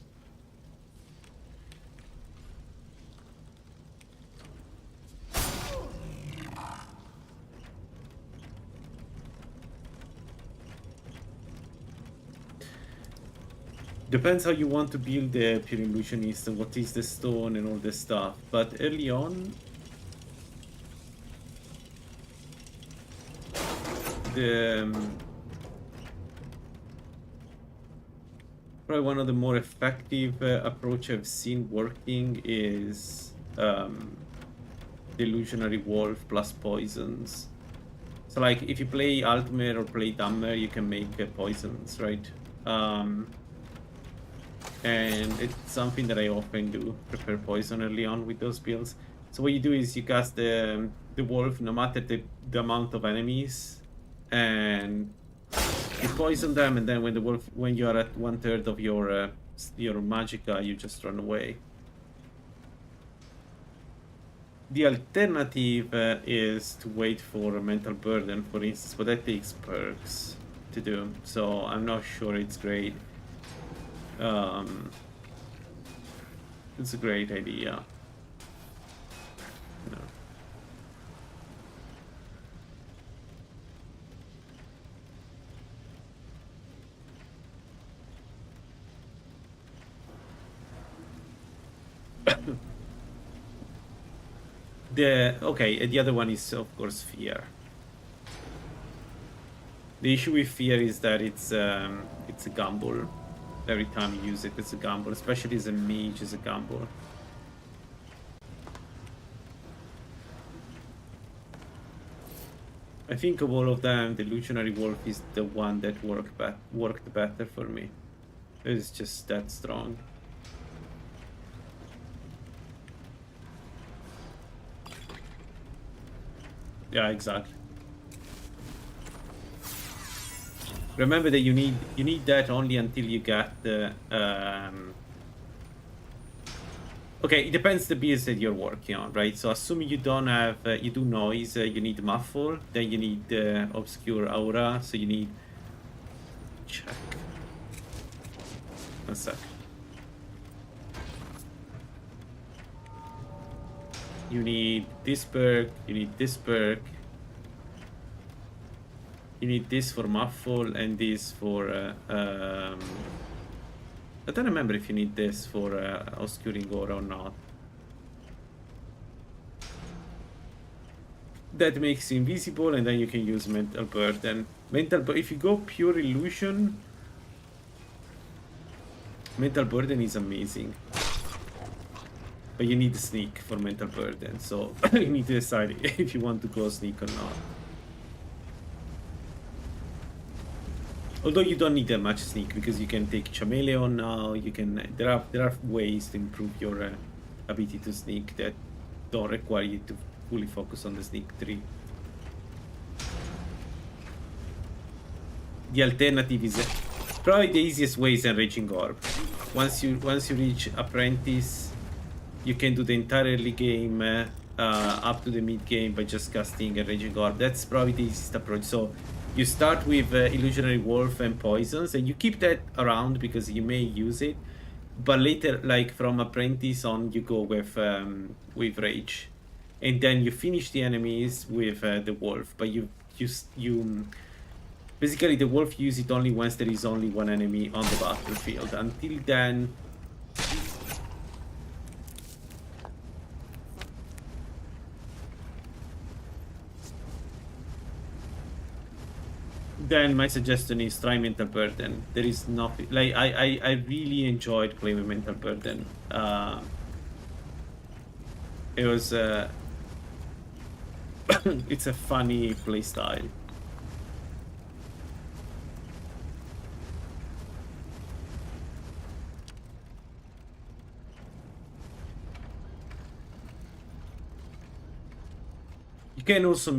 Depends how you want to build the Pure Illusionist and what is the stone and all this stuff. But early on, probably one of the more effective approach I've seen working is the Illusionary Wolf plus poisons. So like if you play Altmer or play Dammer, you can make poisons, right? And it's something that I often do, prepare poison early on with those builds. So what you do is you cast the wolf no matter the amount of enemies, and you poison them, and then when you are at 1/3 of your magicka, you just run away. The alternative is to wait for a mental burden, for instance, but that takes perks to do, so I'm not sure it's great. It's a great idea. No. The other one is of course fear. The issue with fear is that it's a gamble. Every time you use it, it's a gamble, especially as a mage, it's a gamble. I think of all of them, the Illusionary Wolf is the one that worked better for me. It's just that strong. Yeah, exactly. Remember that you need that only until you get the okay, it depends the builds that you're working on, right? So assuming you don't have you do noise, you need muffle, then you need obscure aura, so you need check. One sec. You need this perk, you need this perk. You need this for muffle and this for I don't remember if you need this for obscuring aura or not. That makes you invisible, and then you can use mental burden. If you go pure illusion, mental burden is amazing. But you need sneak for mental burden, so you need to decide if you want to go sneak or not. Although you don't need that much sneak because you can take chameleon now. You can there are ways to improve your ability to sneak that don't require you to fully focus on the sneak tree. The alternative is probably the easiest way is enraging orb. Once you reach apprentice, you can do the entire early game up to the mid game by just casting enraging orb. That's probably the easiest approach. So you start with illusionary wolf and poisons, and you keep that around because you may use it. But later, like from apprentice on, you go with rage, and then you finish the enemies with the wolf. But you basically the wolf use it only once there is only one enemy on the battlefield. Until then. Then my suggestion is try mental burden. There is nothing like I really enjoyed playing with mental burden. It was it's a funny playstyle. You can also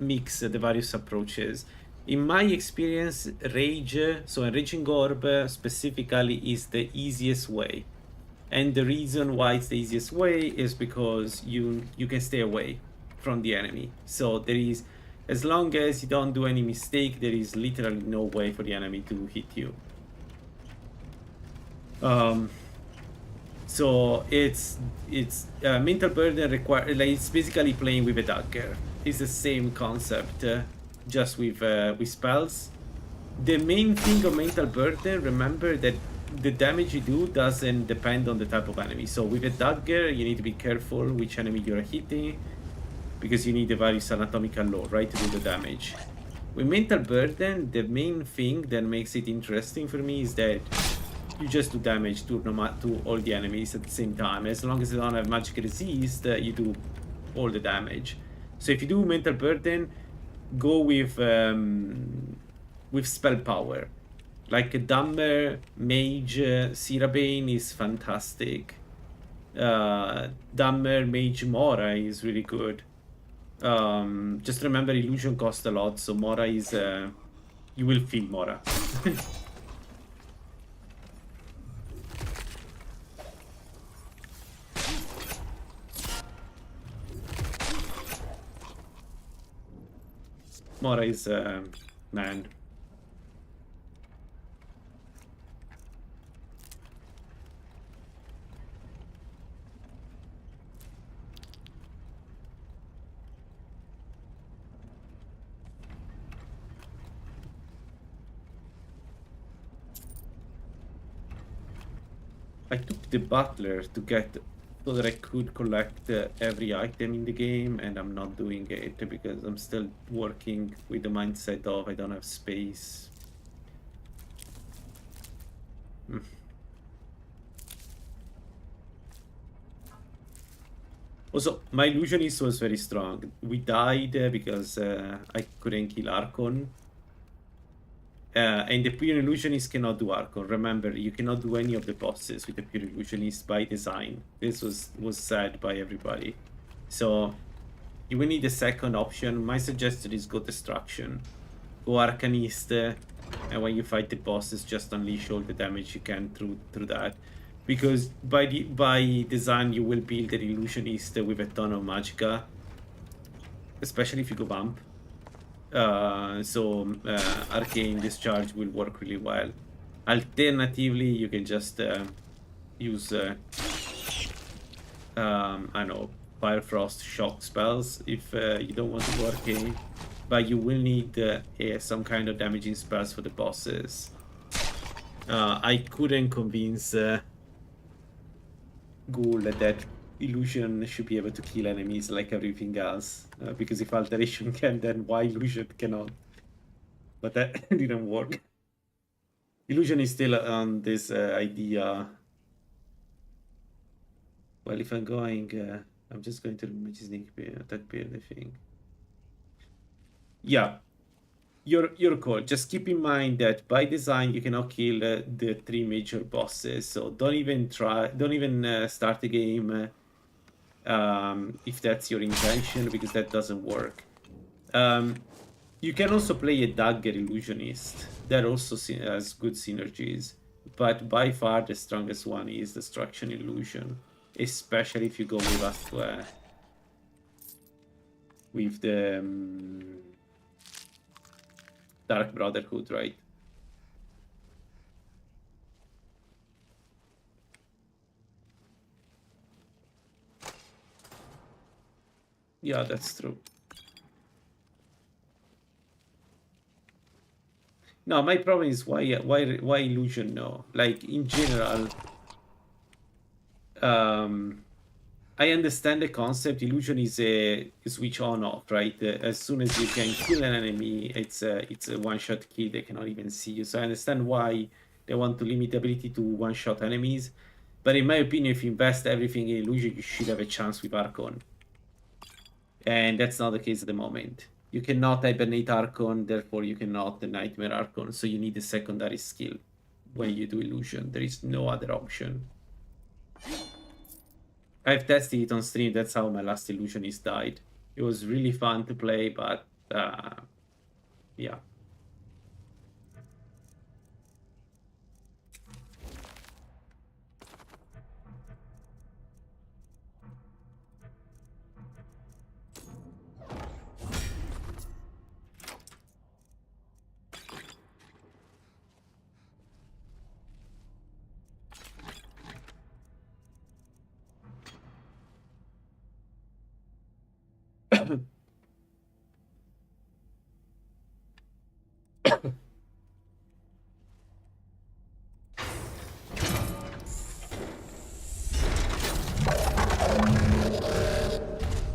mix the various approaches. In my experience, rage, so enriching orb specifically, is the easiest way. And the reason why it's the easiest way is because you can stay away from the enemy. So there is, as long as you don't do any mistake, there is literally no way for the enemy to hit you. So it's mental burden require, like, it's basically playing with a dagger. It's the same concept, just with spells. The main thing of mental burden, remember that the damage you do doesn't depend on the type of enemy. So with a dagger, you need to be careful which enemy you're hitting, because you need the various anatomical law, right, to do the damage. With mental burden, the main thing that makes it interesting for me is that you just do damage to all the enemies at the same time. As long as they don't have magic resist, you do all the damage. So if you do mental burden, go with spell power. Like a Dummer, Mage, Sirabane is fantastic. Dummer, Mage, Mora is really good. Just remember illusion costs a lot, so Mora is you will feel Mora. Mora is man. I took the butler to get so that I could collect every item in the game, and I'm not doing it because I'm still working with the mindset of I don't have space. Also, my illusionist was very strong. We died because I couldn't kill Archon. And the pure illusionist cannot do Archon. Remember, you cannot do any of the bosses with the pure illusionist by design. This was said by everybody. So you will need a second option. My suggestion is go Destruction, go Arcanist, and when you fight the bosses, just unleash all the damage you can through that. Because by design, you will build an illusionist with a ton of magicka, especially if you go Vamp. So Arcane Discharge will work really well. Alternatively, you can just use I don't know, Fire Frost Shock spells if you don't want to go Arcane, but you will need some kind of damaging spells for the bosses. I couldn't convince Ghoul that Illusion should be able to kill enemies like everything else, because if Alteration can, then why Illusion cannot? But that didn't work. Illusion is still on this idea Well, if I'm going, I'm just going to remove sneak attack period, I think. Yeah, your call. Just keep in mind that by design you cannot kill the 3 major bosses. So don't even try. Don't even start the game if that's your intention, because that doesn't work. You can also play a dagger illusionist. That also has good synergies, but by far the strongest one is destruction illusion, especially if you go with the Dark Brotherhood, right? Yeah, that's true. No, my problem is why illusion? No, like in general, I understand the concept. Illusion is a switch on off, right? As soon as you can kill an enemy, it's a one-shot kill. They cannot even see you. So I understand why they want to limit the ability to one-shot enemies. But in my opinion, if you invest everything in illusion, you should have a chance with Archon. And that's not the case at the moment. You cannot hibernate Archon, therefore you cannot the Nightmare Archon, so you need a secondary skill when you do illusion. There is no other option. I've tested it on stream, that's how my last illusionist died. It was really fun to play, but yeah.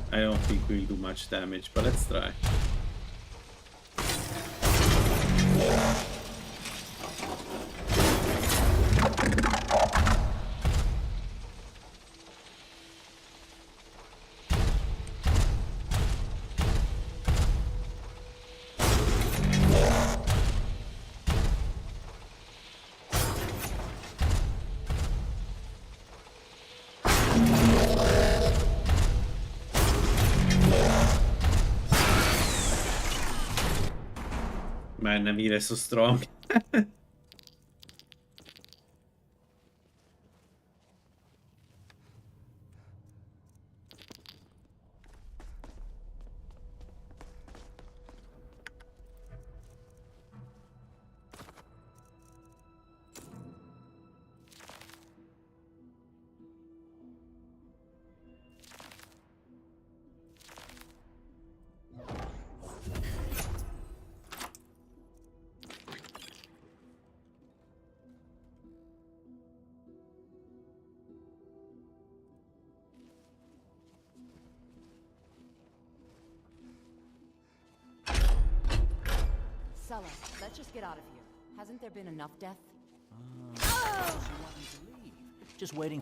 I don't think we'll do much damage, but let's try. Man, Namira is so strong. Sella, let's just get out of here. Hasn't there been enough death? Just waiting.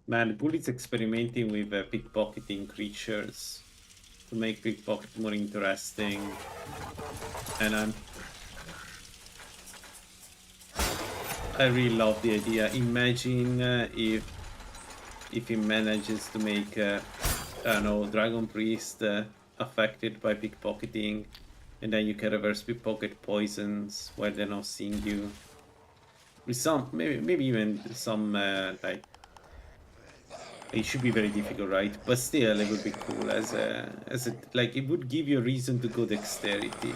Man, Bully's experimenting with pickpocketing creatures to make pickpocket more interesting. And I really love the idea. Imagine if he manages to make I don't know, Dragon Priest affected by pickpocketing, And then you can reverse pickpocket poisons while they're not seeing you. With some, maybe even some, like... It should be very difficult, right? But still, it would be cool as a... Like, it would give you a reason to go dexterity.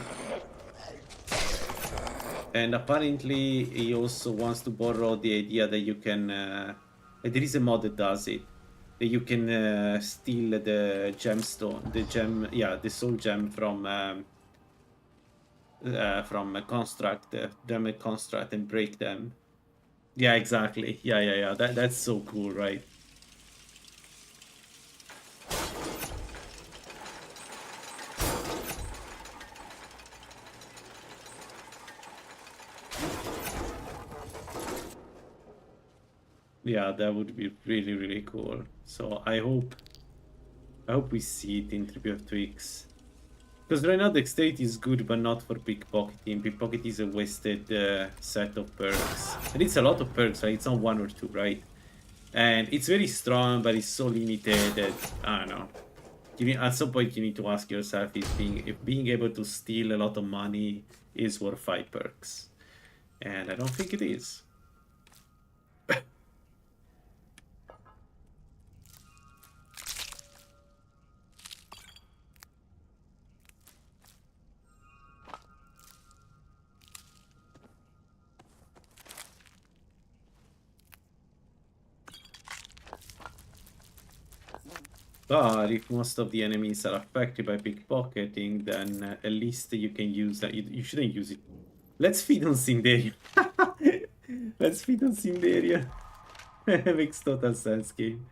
And apparently, he also wants to borrow the idea that you can... there is a mod that does it. That you can steal the gemstone, the soul gem from a construct, damage construct, and break them. Yeah, exactly. Yeah. That's so cool, right? Yeah, that would be really, really cool. So I hope we see it in 3bftweaks. Because right now dexterity is good, but not for pickpocketing. Pickpocket is a wasted set of perks. And it's a lot of perks, right? It's not one or two, right? And it's very strong, but it's so limited that, I don't know. At some point you need to ask yourself if being able to steal a lot of money is worth 5 perks. And I don't think it is. But if most of the enemies are affected by pickpocketing, then at least you can use that. You shouldn't use it. Let's feed on Cinderia. Let's feed on Cinderia. Makes total sense, game.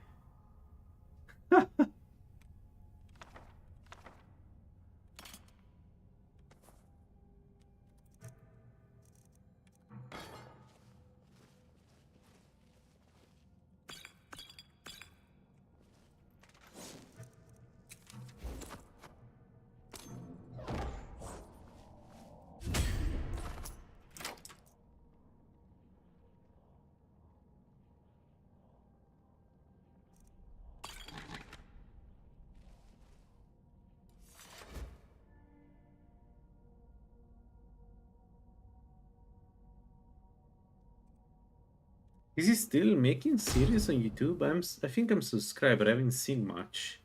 Is he still making series on YouTube? I think I'm subscribed, but I haven't seen much.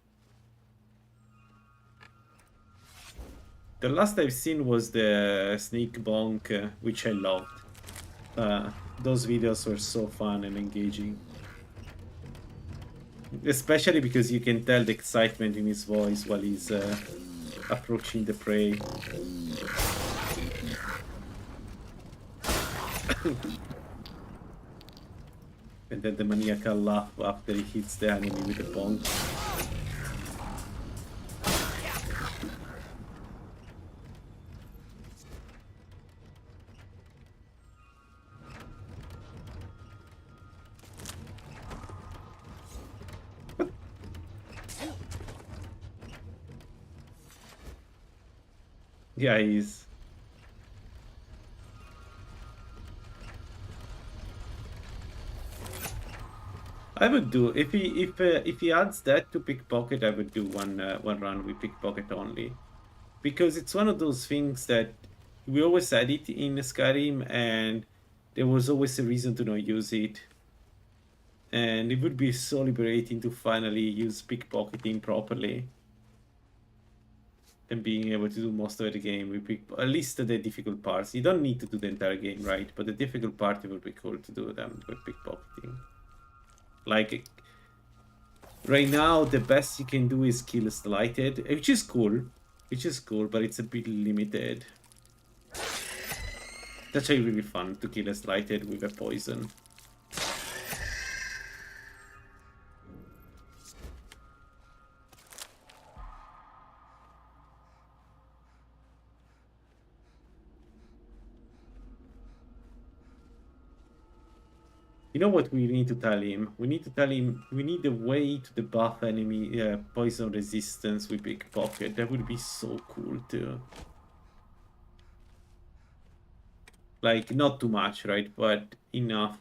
The last I've seen was the Snake Bonk, which I loved. Those videos were so fun and engaging. Especially because you can tell the excitement in his voice while he's approaching the prey. And then the maniacal laugh after he hits the enemy with the bonk. Yeah, he's... I would do if he adds that to pickpocket. I would do one run with pickpocket only, because it's one of those things that we always had it in Skyrim, and there was always a reason to not use it. And it would be so liberating to finally use pickpocketing properly, and being able to do most of the game with at least the difficult parts. You don't need to do the entire game, right? But the difficult part, it would be cool to do them with pickpocketing. Like, right now, the best you can do is kill Slighted, which is cool, but it's a bit limited. It's actually really fun to kill a Slighted with a poison. You know what we need to tell him? We need to tell him we need a way to debuff enemy poison resistance with pickpocket. That would be so cool too. Like, not too much, right? But enough.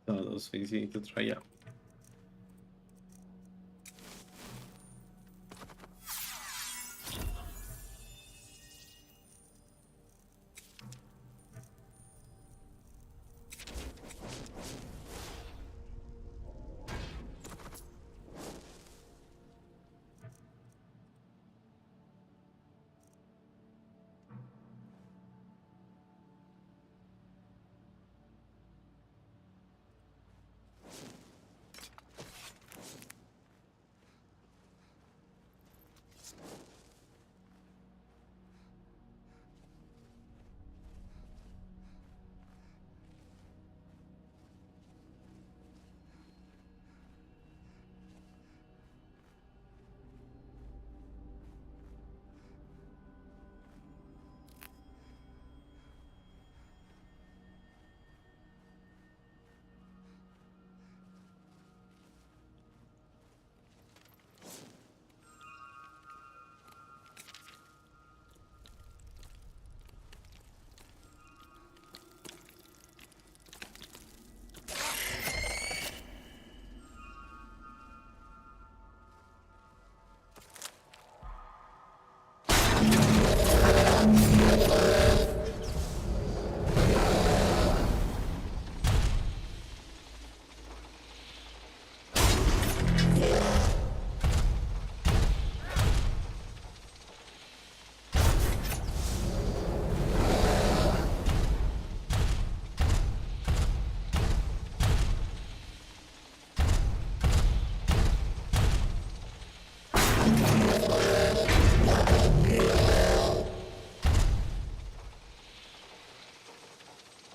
Some of those things you need to try out.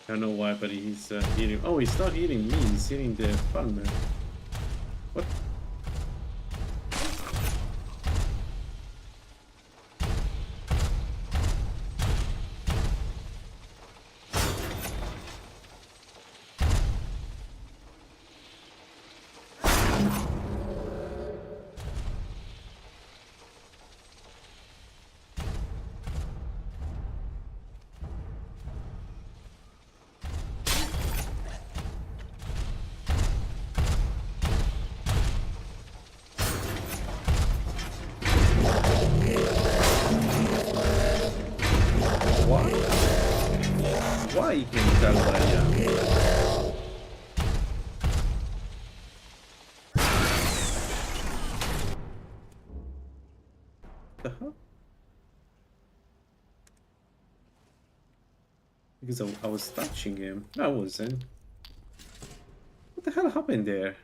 I don't know why, but he's healing. Oh, he's not healing me, he's healing the farmer. What? Why you can tell that I am? The hell? Because I was touching him. No, I wasn't. What the hell happened there?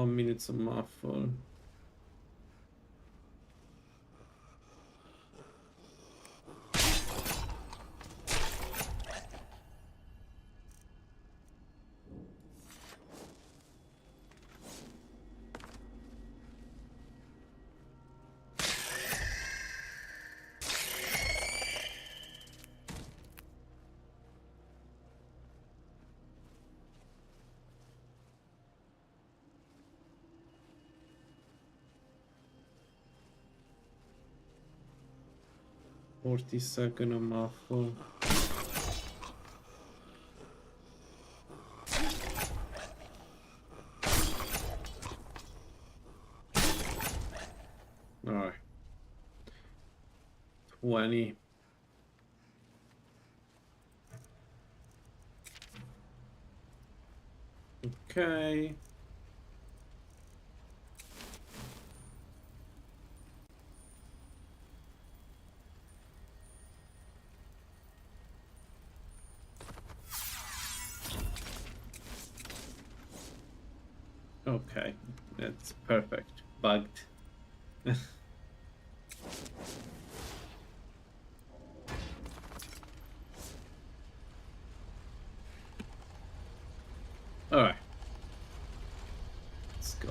1 minute a mouthful. Second a mouthful. Alright. 20. Okay. Okay, that's perfect. Bugged. Alright. Let's go.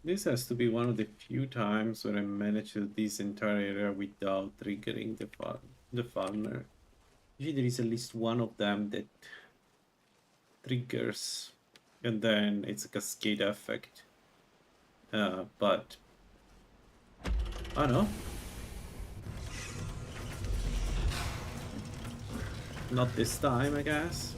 This has to be one of the few times where I manage this entire area without triggering the farmer. Usually there is at least one of them that triggers, and then it's a cascade effect. But I don't know. Not this time, I guess.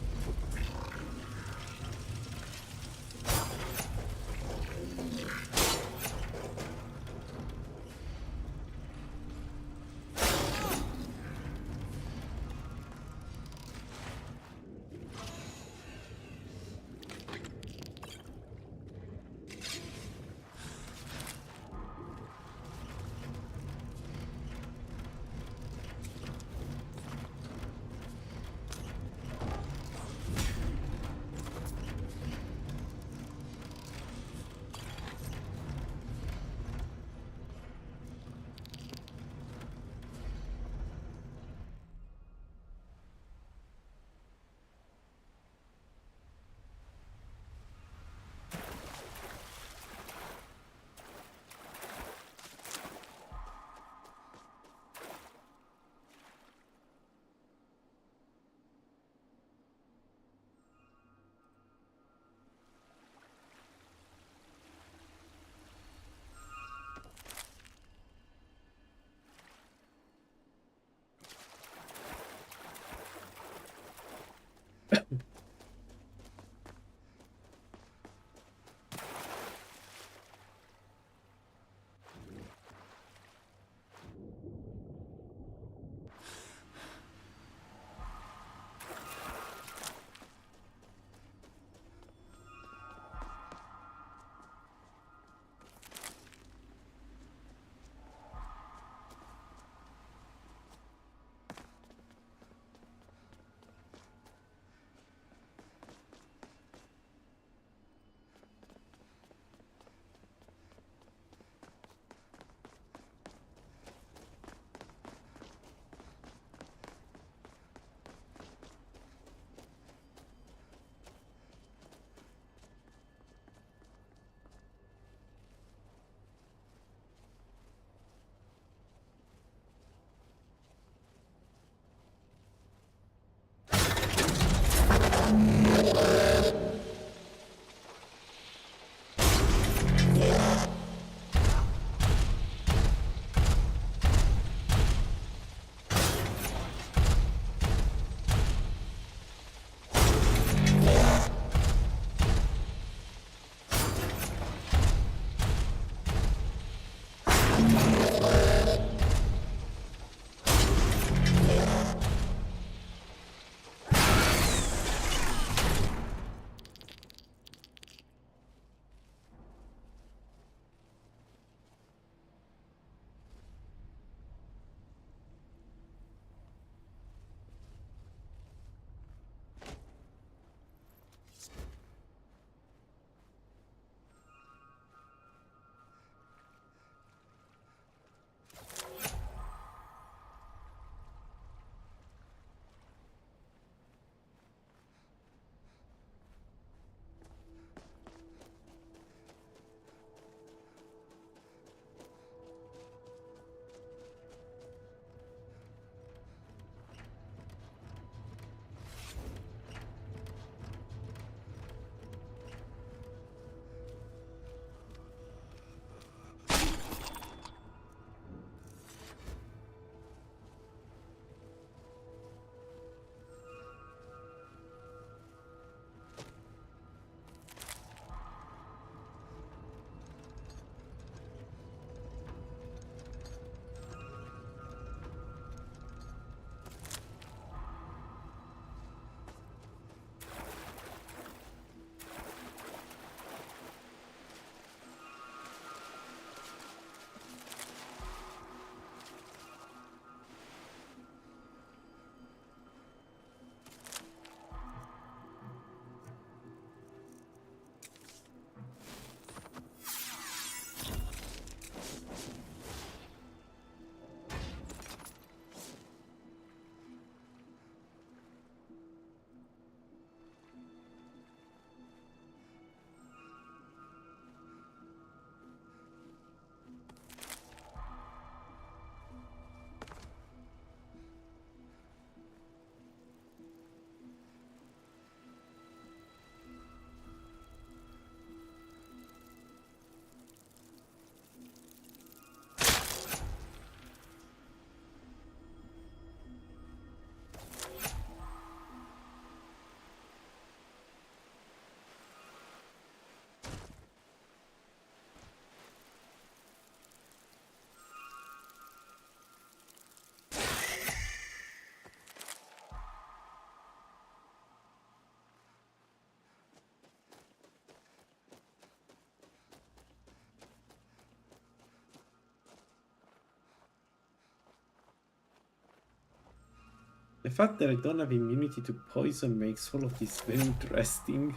The fact that I don't have immunity to poison makes all of this very interesting.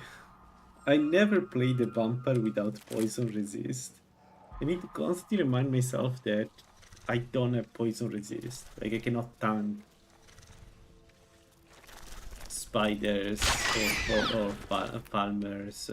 I never played a vampire without poison resist. I need to constantly remind myself that I don't have poison resist. Like, I cannot tank spiders or palmers.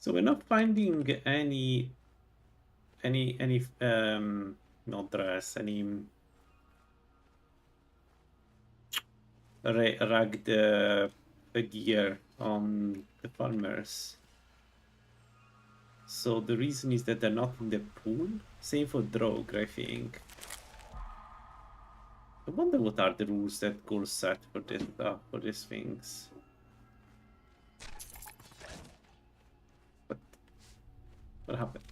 So we're not finding any not dress, any rugged gear on the farmers. So the reason is that they're not in the pool. Same for Drogue, I think. I wonder what are the rules that Gore set for this for these things. What happened?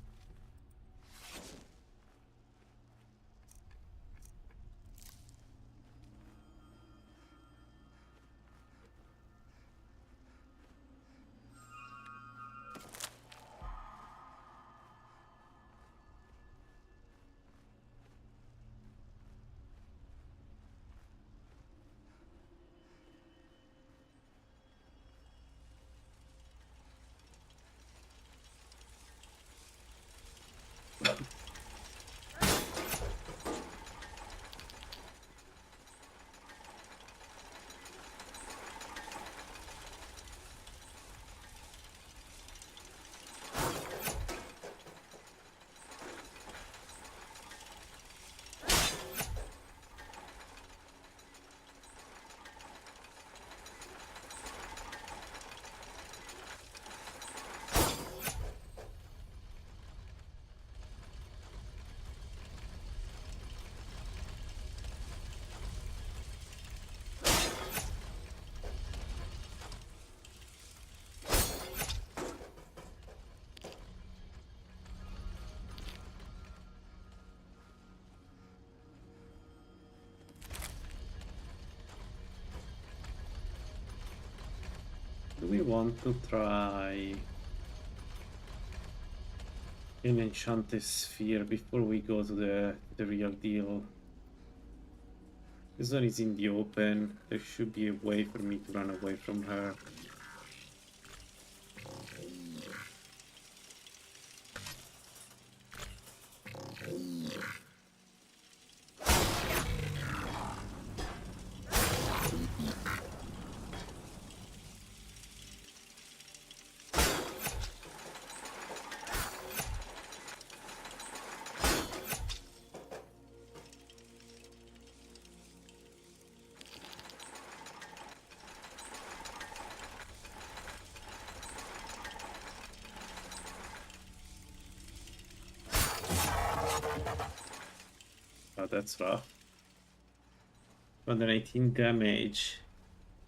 Do we want to try an enchanted sphere before we go to the real deal? This one is in the open. There should be a way for me to run away from her. Oh, that's rough. 118 damage.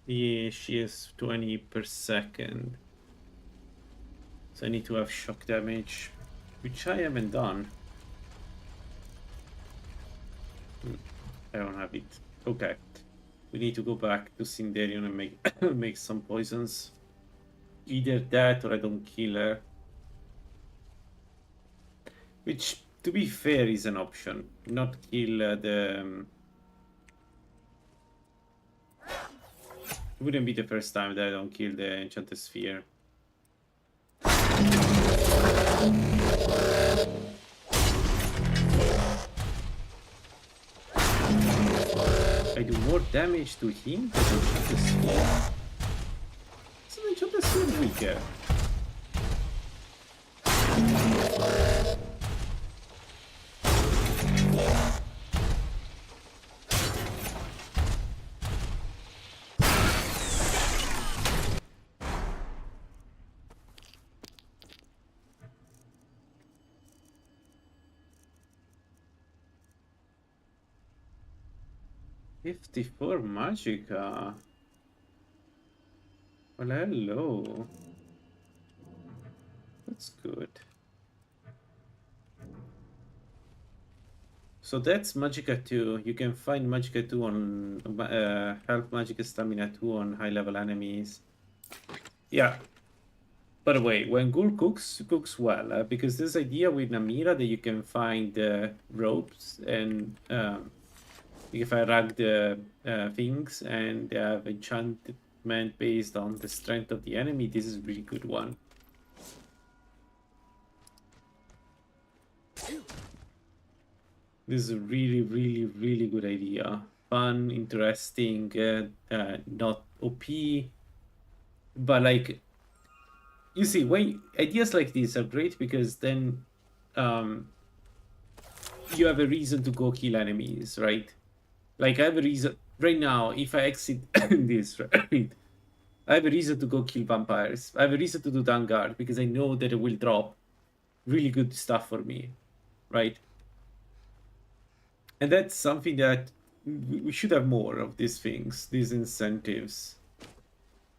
Yeah, she has 20 per second. So I need to have shock damage, which I haven't done. I don't have it. Okay. We need to go back to Sinderion and make make some poisons. Either that or I don't kill her. Which, to be fair, is an option. Not kill the... It wouldn't be the first time that I don't kill the Enchanted Sphere. I do more damage to him than Enchanted Sphere. It's an Enchanted Sphere weaker. $54 Magica. Well, hello. That's good. So that's Magica 2. You can find Magica 2 on Health Magica Stamina 2 on high level enemies. Yeah. By the way, when Ghoul cooks well, because this idea with Namira that you can find ropes and you can find rugged things and they have enchantment based on the strength of the enemy. This is a really good one. This is a really good idea. Fun, interesting, not OP, but like you see, when ideas like these are great because then you have a reason to go kill enemies, right? Like I have a reason right now. If I exit this, right, I have a reason to go kill vampires. I have a reason to do Vanguard because I know that it will drop really good stuff for me, right? And that's something that we should have more of these things, these incentives.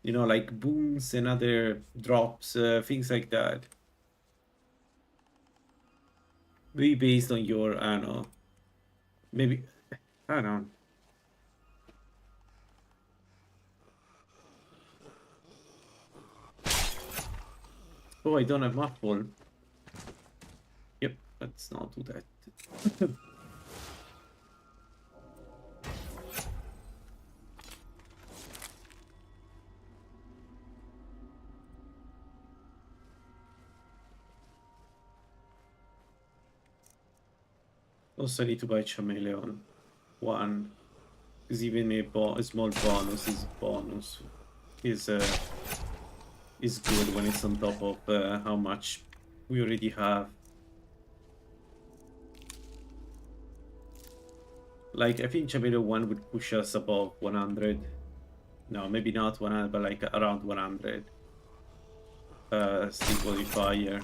You know, like boons and other drops, things like that. Maybe based on your, I don't know, maybe, I don't know. Oh, I don't have muffle. Yep, let's not do that. Also, I need to buy Chameleon 1. Because even a small bonus is good when it's on top of how much we already have. Like, I think Chameleon 1 would push us above 100. No, maybe not 100, but like around 100. Steel Qualifier.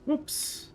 Whoops.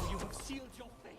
You have sealed your fate.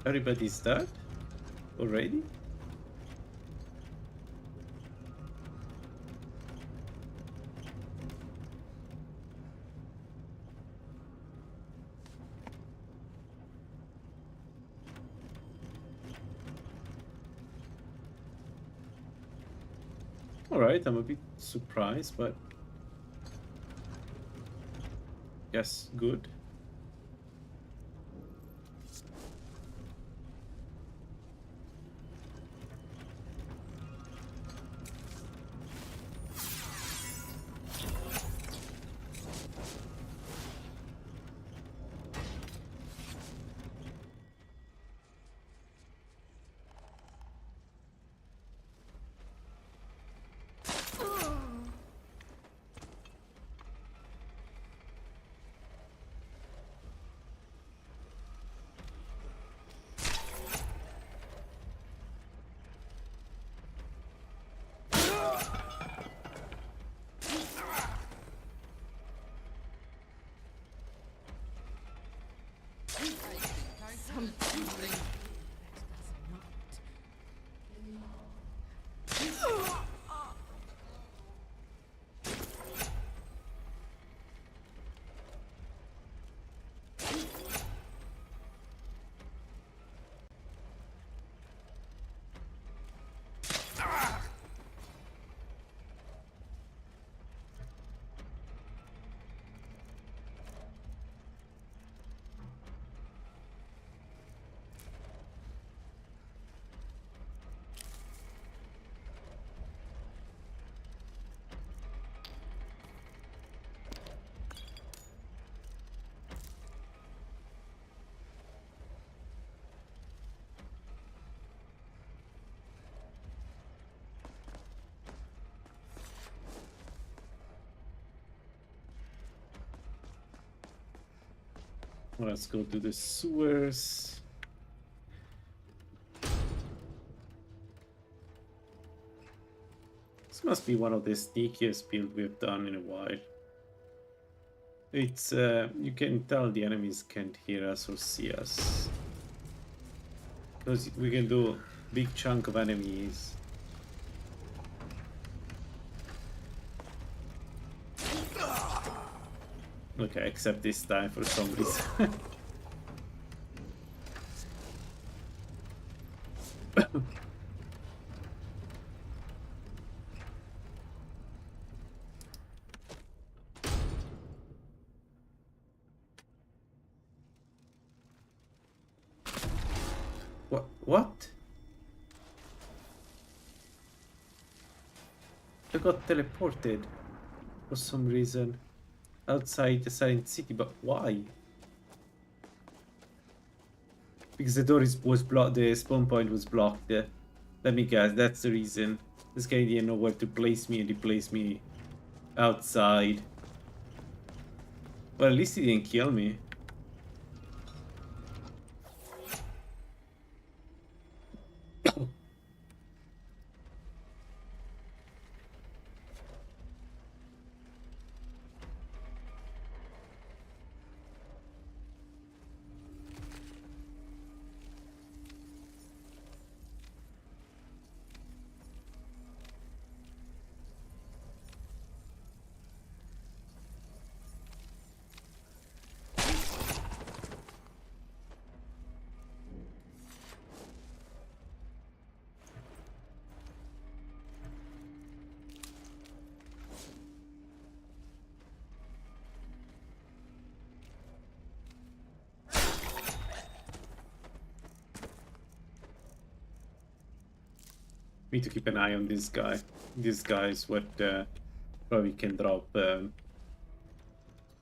Everybody's dead? Already? Alright, I'm a bit surprised, but yes, good. Let's go to the sewers. This must be one of the sneakiest builds we've done in a while. It's you can tell the enemies can't hear us or see us, because we can do a big chunk of enemies. Okay, except this time for some reason. What? I got teleported for some reason outside the Silent City, but why? Because the door was blocked, the spawn point was blocked. Let me guess, that's the reason. This guy didn't know where to place me and he placed me outside. Well, at least he didn't kill me. Need to keep an eye on this guy. This guy is what probably can drop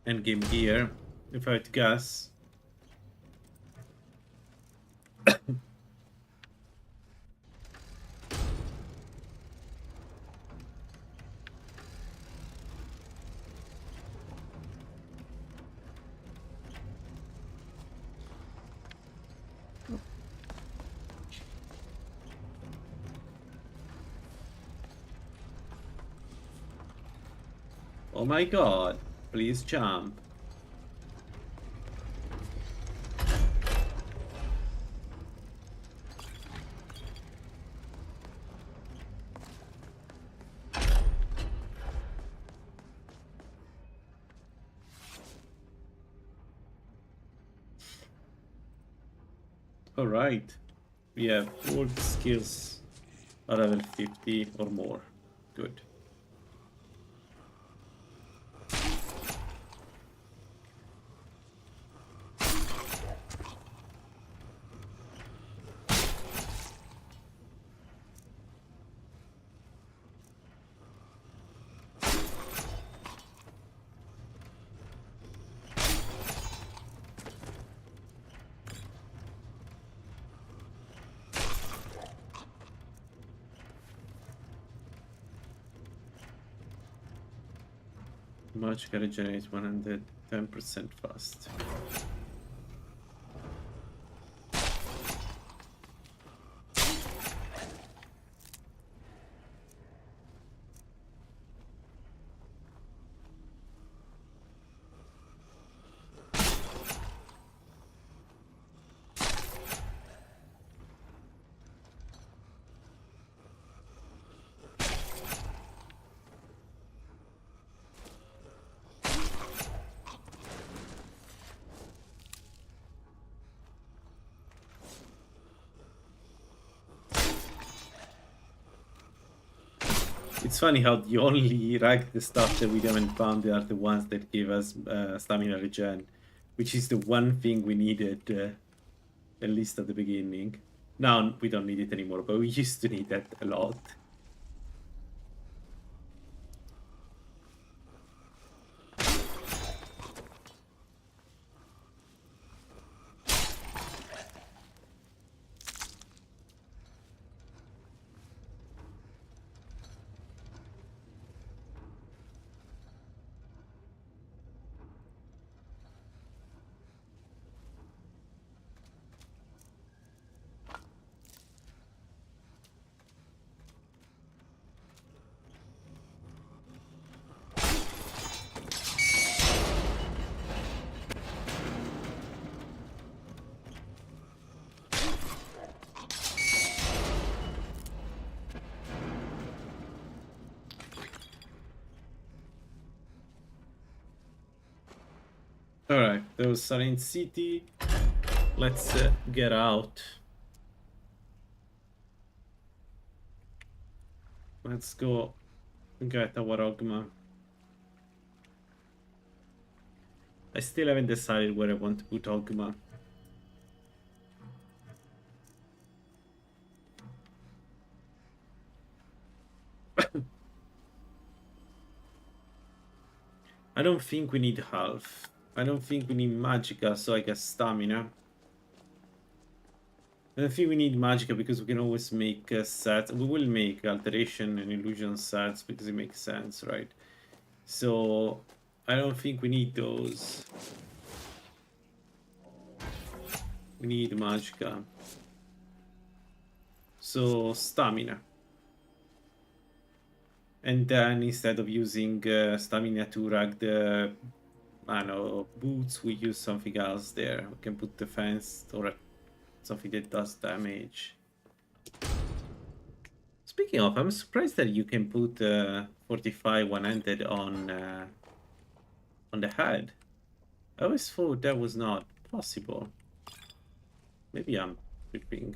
endgame gear, if I had to guess. Oh my god, please jump. Alright. We have all the skills are level 50 or more. Good. Magicka regenerates 110% fast. It's funny how the only ragged stuff that we haven't found are the ones that give us stamina regen, which is the one thing we needed, at least at the beginning. Now we don't need it anymore, but we used to need that a lot. Alright, those are in city. Let's get out. Let's go get our Ogma. I still haven't decided where I want to put Ogma. I don't think we need health. I don't think we need Magicka, so I guess stamina. I don't think we need Magicka because we can always make sets. We will make alteration and illusion sets because it makes sense, right? So I don't think we need those. We need Magicka. So stamina. And then instead of using stamina to rag the, I don't know, boots, we use something else there. We can put defense or something that does damage. Speaking of, I'm surprised that you can put 45 one-handed on the head. I always thought that was not possible. Maybe I'm tripping.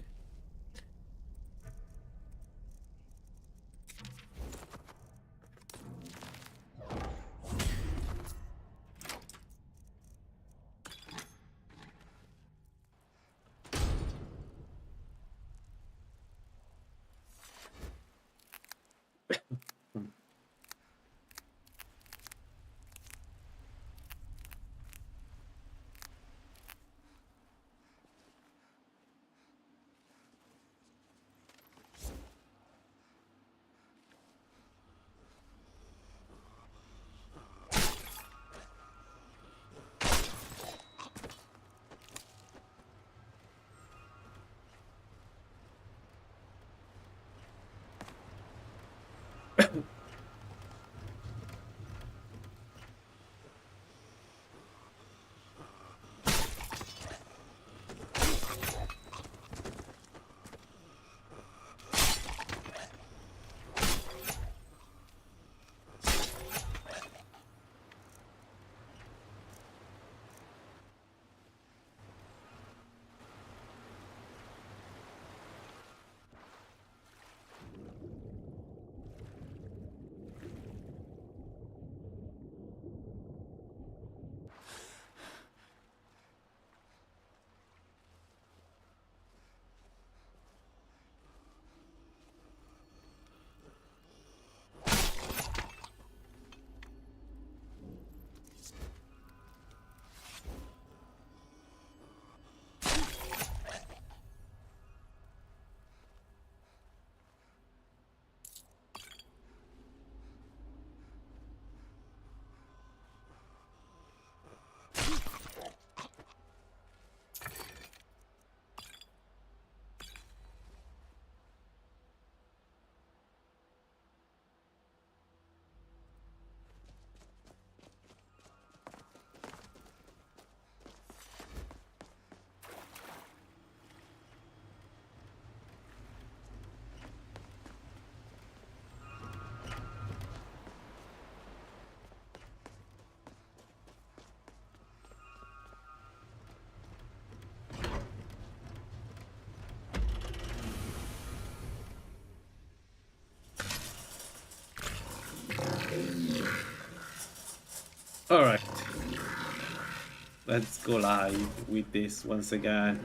Let's go live with this once again.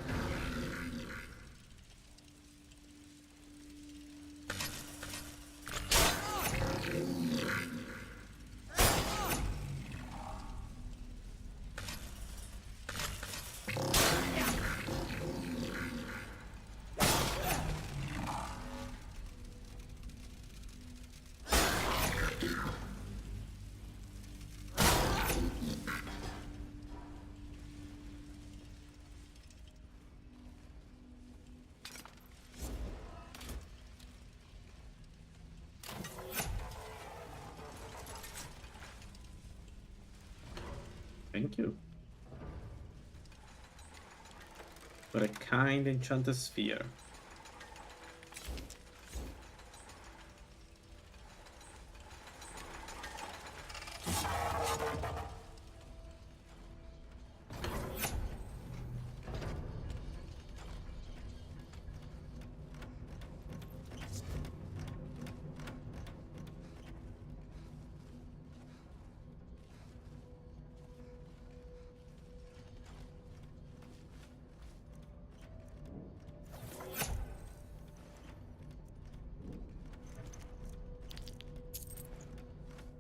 Thank you. For a kind enchanted sphere.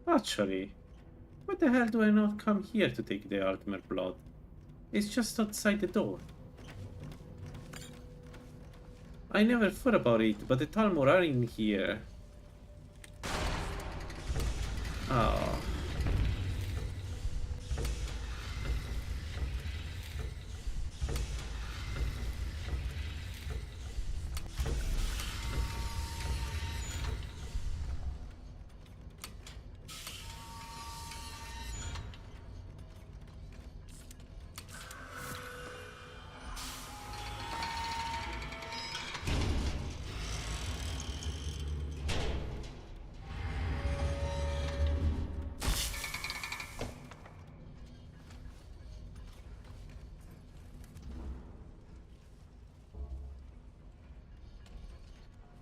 Actually, why the hell do I not come here to take the ultimate blood? It's just outside the door. I never thought about it, but the Talmor are in here. Oh.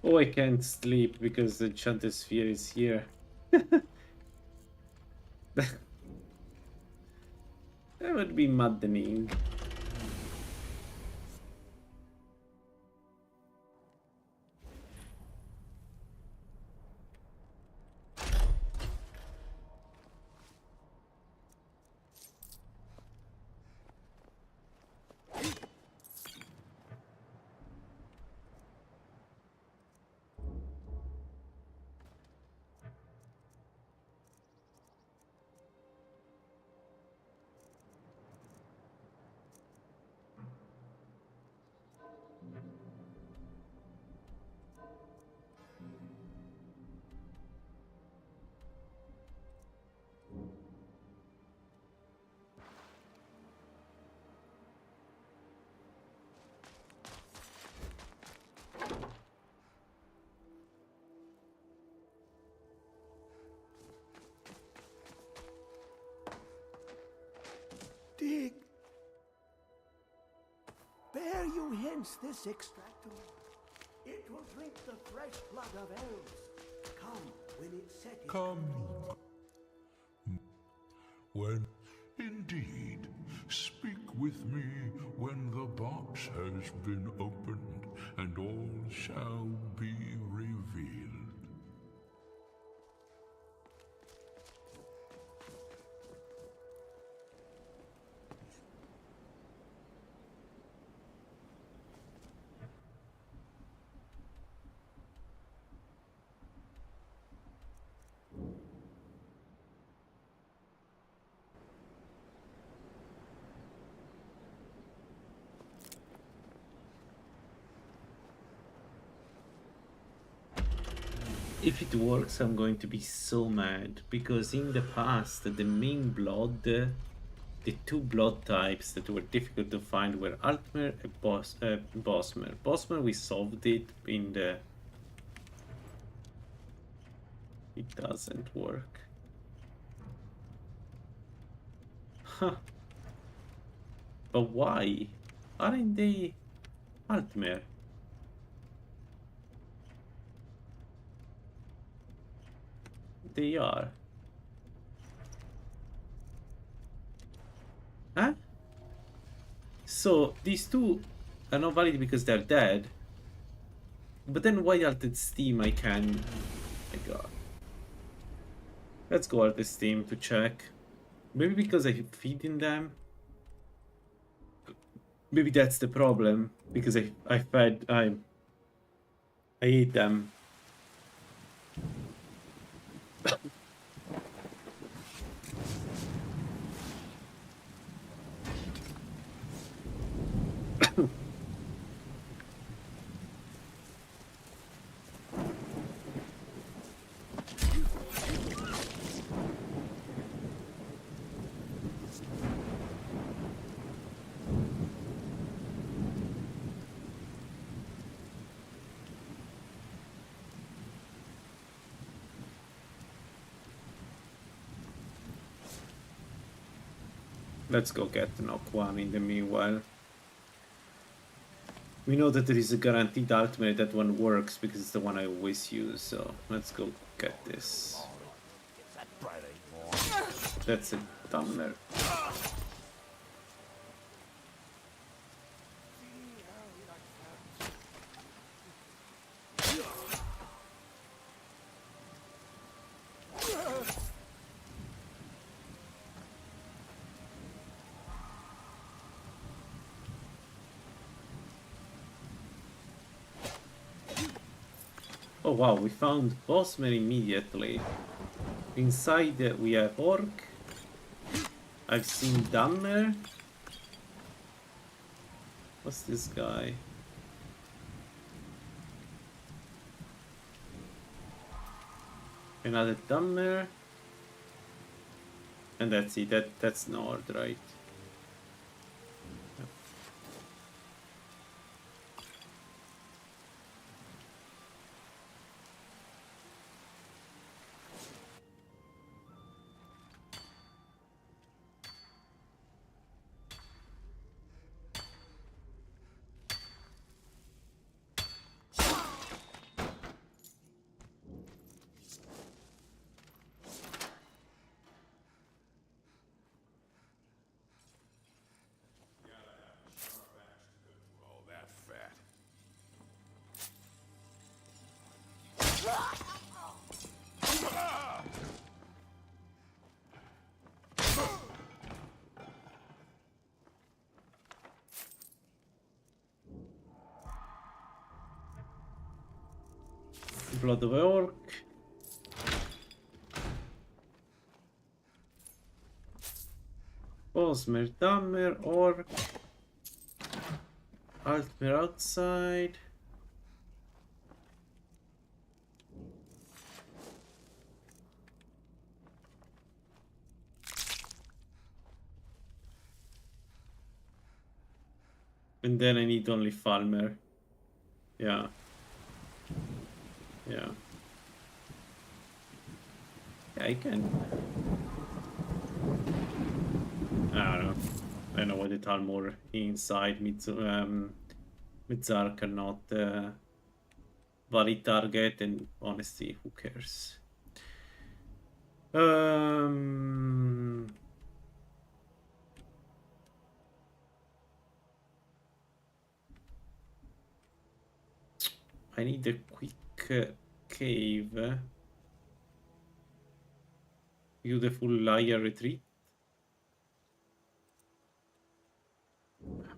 Oh, I can't sleep because the enchanted sphere is here. That would be maddening. Dig. Bear you hence this extractum. It will drink the fresh blood of elves. Come when it setteth. Come. When indeed, speak with me when the box has been opened, and all shall be revealed. If it works, I'm going to be so mad, because in the past, the main blood, the two blood types that were difficult to find were Altmer and Bosmer. Bosmer, we solved it in the... It doesn't work. Huh. But why? Aren't they Altmer? They are. Huh? So these two are not valid because they're dead. But then why Altered Steam I can... Oh my god. Let's go Altered Steam to check. Maybe because I keep feeding them. Maybe that's the problem. Because I ate them. Let's go get the knock one in the meanwhile. We know that there is a guaranteed ultimate that one works because it's the one I always use, so let's go get this. That's a tumbler. Oh wow, we found Bossman immediately. Inside we have Orc. I've seen Dammer. What's this guy? Another Dammer. And that's it, that's Nord, right? Blood of Orc. Osmer, Dammer, Orc. Altmer outside. And then I need only Falmer. Yeah. Yeah. Yeah, I can. I don't know. I know why the Talmor inside Mitzar cannot valid target, and honestly, who cares? I need a quick cave. Beautiful liar retreat.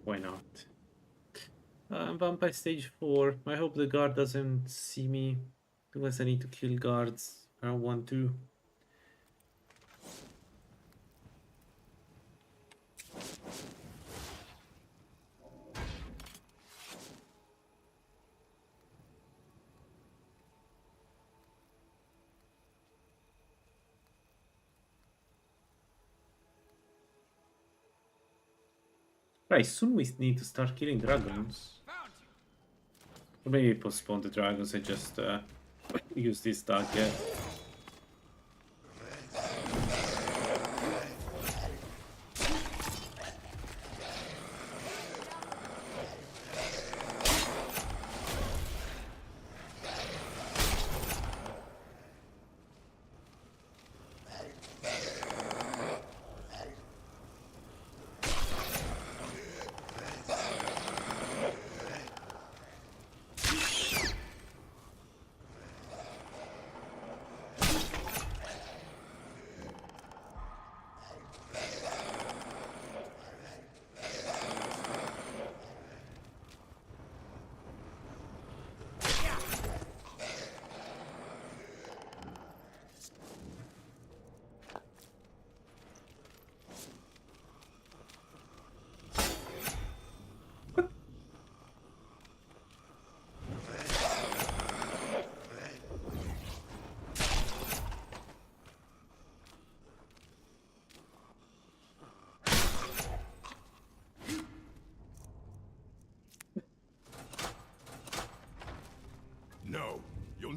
Why not? Vampire stage 4. I hope the guard doesn't see me. Unless I need to kill guards. I don't want to. Right, soon we need to start killing dragons. Or maybe postpone the dragons and just use this target.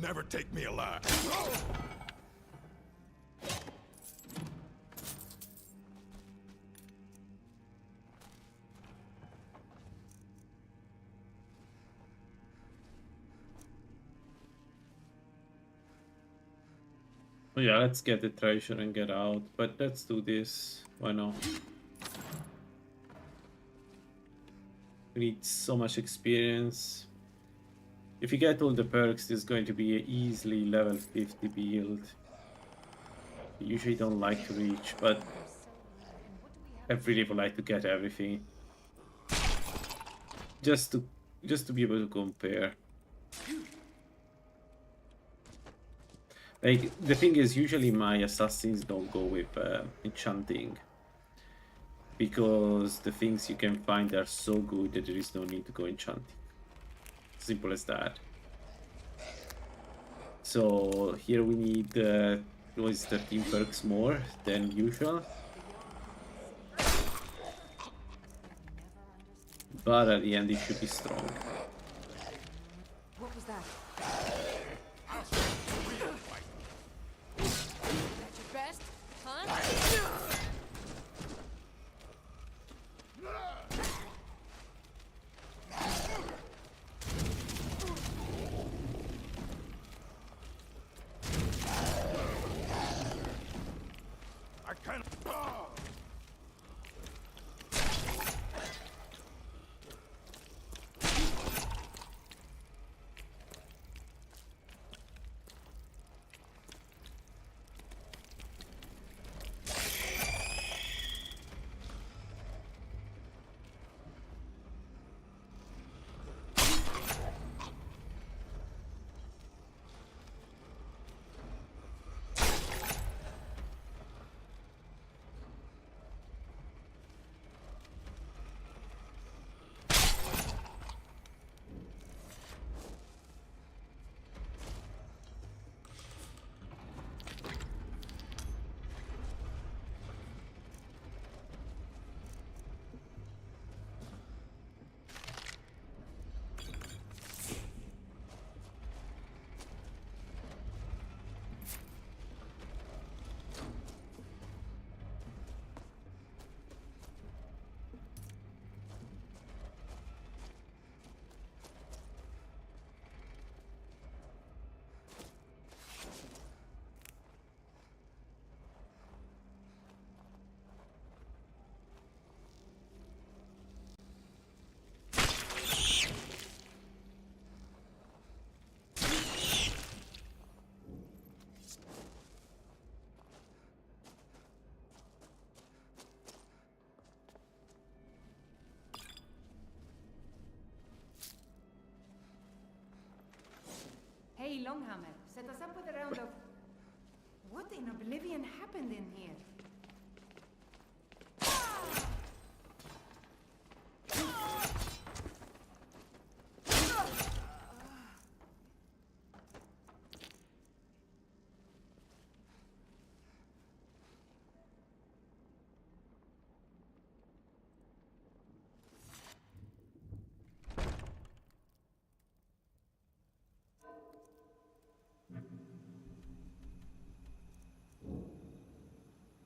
never take me alive. Oh yeah, let's get the treasure and get out. But let's do this. Why not? We need so much experience. If you get all the perks, this is going to be an easily level 50 build. I usually don't like to reach, but I really would like to get everything. Just to be able to compare. Like, the thing is, usually my assassins don't go with enchanting. Because the things you can find are so good that there is no need to go enchanting. Simple as that. So here we need 13 perks more than usual. But at the end it should be strong. What was that? That's your best, huh? Hey, Longhammer, set us up with a round of... What in oblivion happened in here?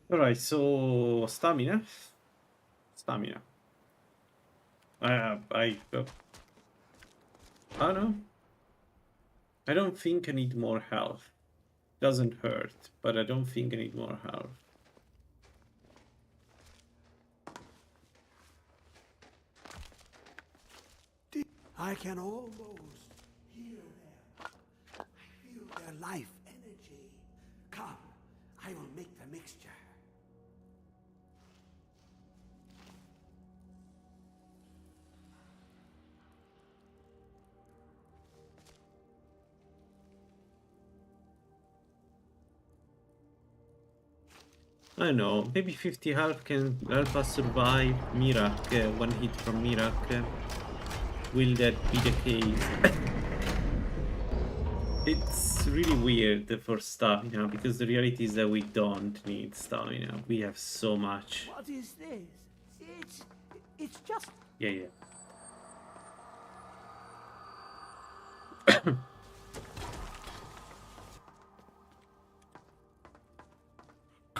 Alright, so stamina. I don't know. I don't think I need more health. Doesn't hurt, but I don't think I need more health. I can almost hear them. I feel their life energy. Come, I will make the mixture. I don't know, maybe 50 health can help us survive Mirak, one hit from Mirak. Will that be the case? It's really weird for stamina, because the reality is that we don't need stamina. We have so much. What is this? It's just... Yeah.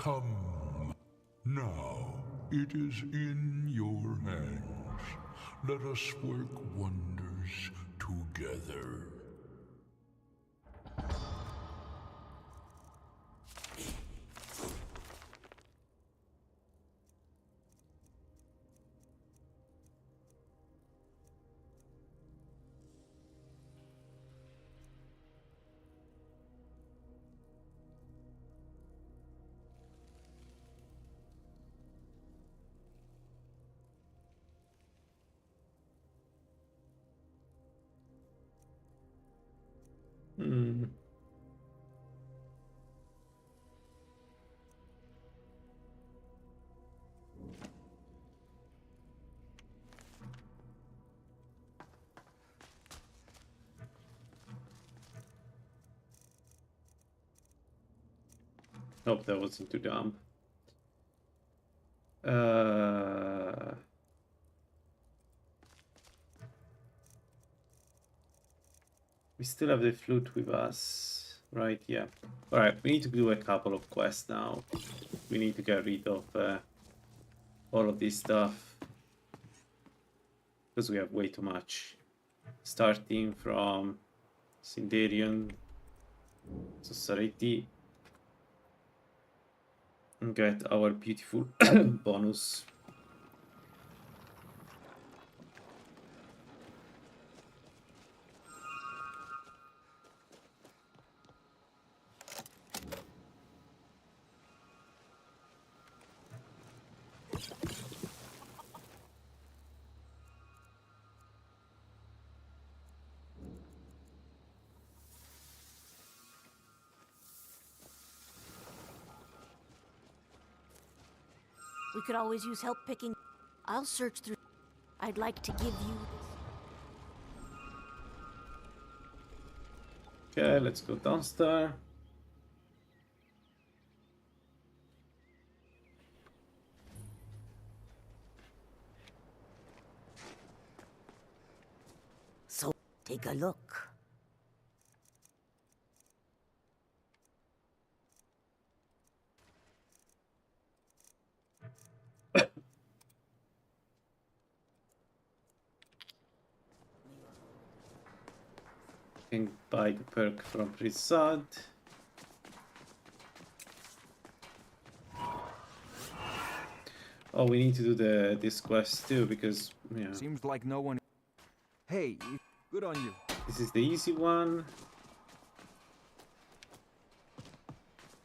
Come. Now it is in your hands. Let us work wonders together. Hmm. Hope that wasn't too dumb. We still have the flute with us, right? Yeah. Alright, we need to do a couple of quests now. We need to get rid of all of this stuff. Because we have way too much. Starting from Sindarian Society. And get our beautiful bonus. We could always use help picking. I'll search through. I'd like to give you this. Okay, let's go downstairs. So, take a look. Can buy the perk from Prasad. Oh, we need to do this quest too because yeah. Seems like no one. Hey, good on you. This is the easy one.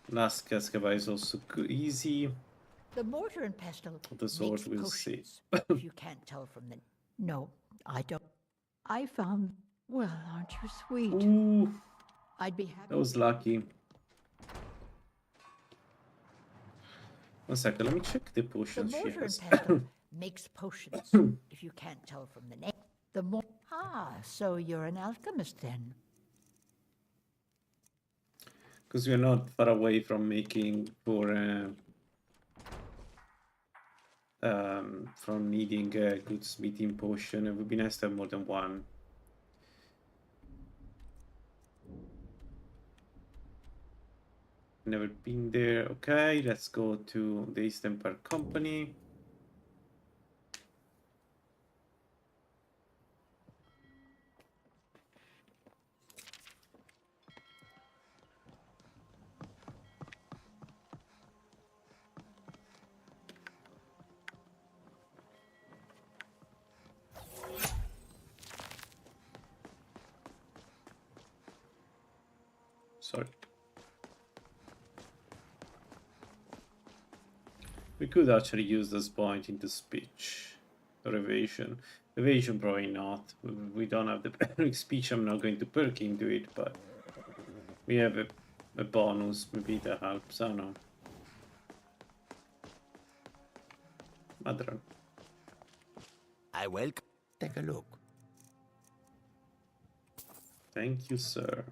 Last Cascaba is also easy. The mortar and pestle The sword makes we'll see. potions, if you can't tell from the... No, I don't. I found... Well, aren't you sweet? Ooh, I'd be happy... that was lucky. One second, let me check the The potions she mortar and has. pestle makes potions, if you can't tell from the name. The more... Ah, so you're an alchemist then. Because we're not far away from making for from needing a good smithing potion. It would be nice to have more than one. Never been there. Okay, let's go to the Eastern Park Company. Sorry. We could actually use this point into speech or evasion. Evasion probably not. We don't have the perk speech. I'm not going to perk into it, but we have a bonus. Maybe that helps. I don't know. Madron. I will take a look. Thank you, sir.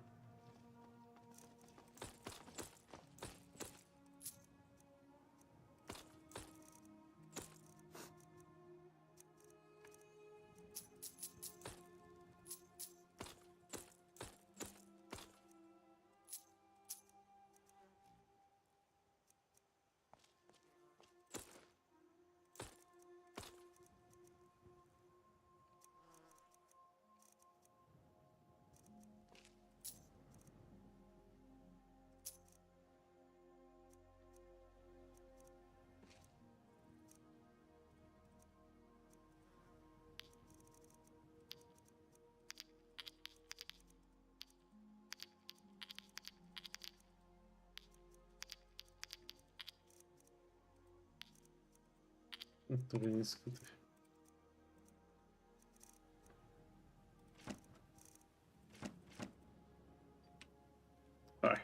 To be honest, good. Alright.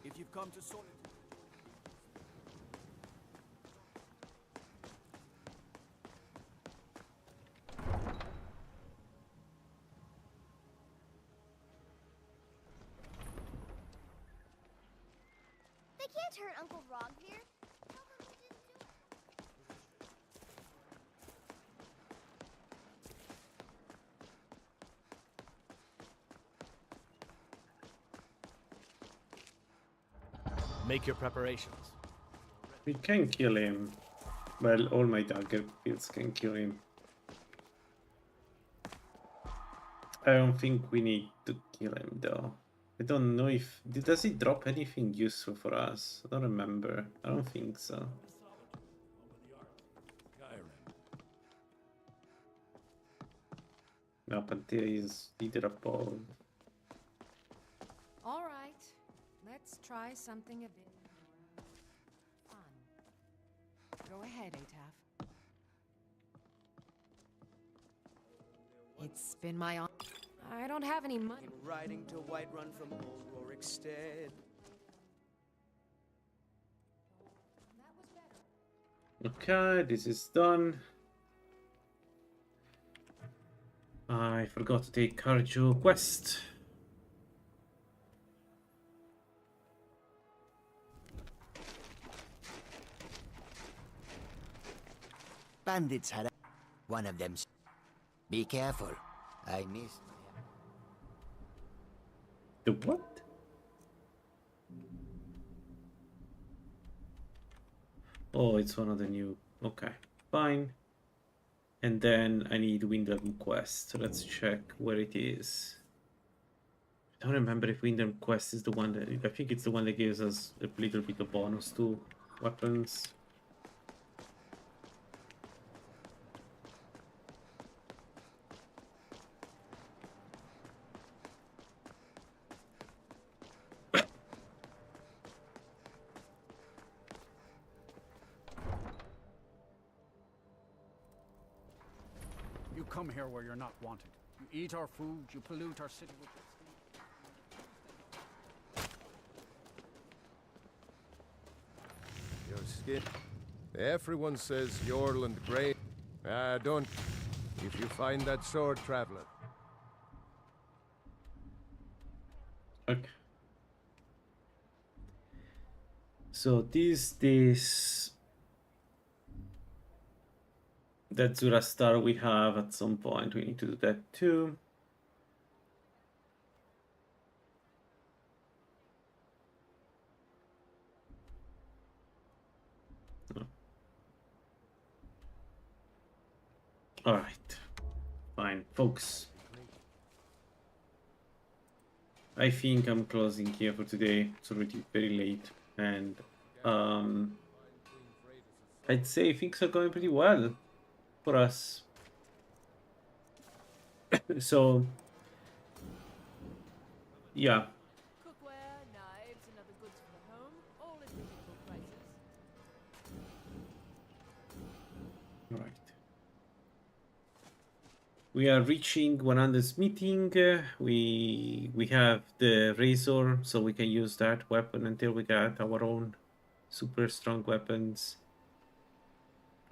If you've come to solitude. They can't hurt Uncle Rogvir. Tell them we didn't do it. Make your preparations. We can kill him. Well, all my dagger builds can kill him. I don't think we need to kill him though. I don't know if... Does he drop anything useful for us? I don't remember. I don't think so. No, Panthea is either above. All right, let's try something a bit more fun. Go ahead, Ataf. It's been my honor. I don't have any money. Riding to Whiterun from Old Rorikstead. Okay, this is done. I forgot to take Carjo quest. Bandits had one of them. Be careful. I missed. The what? Oh, it's one of the new... Okay, fine. And then I need Windham Quest. So let's check where it is. I don't remember if Windham Quest is the one that... I think it's the one that gives us a little bit of bonus to weapons. You come here where you're not wanted. You eat our food, you pollute our city with Your skin. Everyone says Yorland great. Don't. If you find that sword, traveler. Okay. So this that Zura Star we have at some point. We need to do that too. No. All right, fine, folks. I think I'm closing here for today. It's already very late, and I'd say things are going pretty well for us. So, yeah. Cookware, knives, and other goods for the home, all at reasonable prices. All right. We are reaching 100 meeting. We have the razor, so we can use that weapon until we get our own super strong weapons.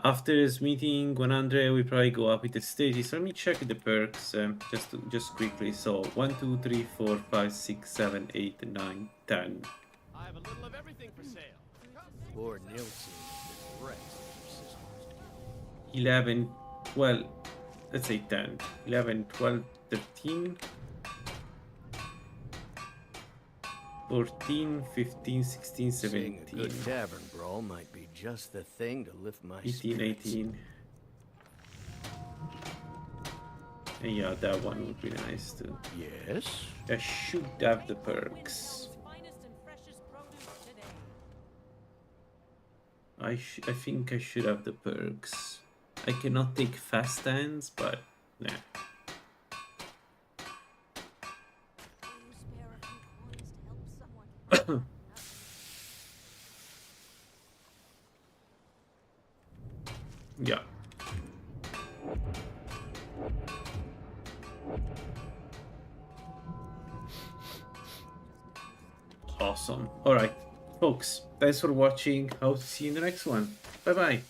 After this meeting 100, we probably go up with the stages. Let me check the perks just quickly. So 1, 2, 3, 4, 5, 6, 7, 8, 9, 10. I have a little of everything for sale. Lord Nilsson is right. 11, 12, let's say 10. 11, 12, 13. 14, 15, 16, 17. A good tavern brawl might be just the thing to lift my 18, spirits. 18. And yeah, that one would be nice too. Yes? I should have the perks. I think I should have the perks. I cannot take fast hands, but nah. Yeah. Awesome. Alright, folks, thanks for watching. Hope to see you in the next one. Bye bye.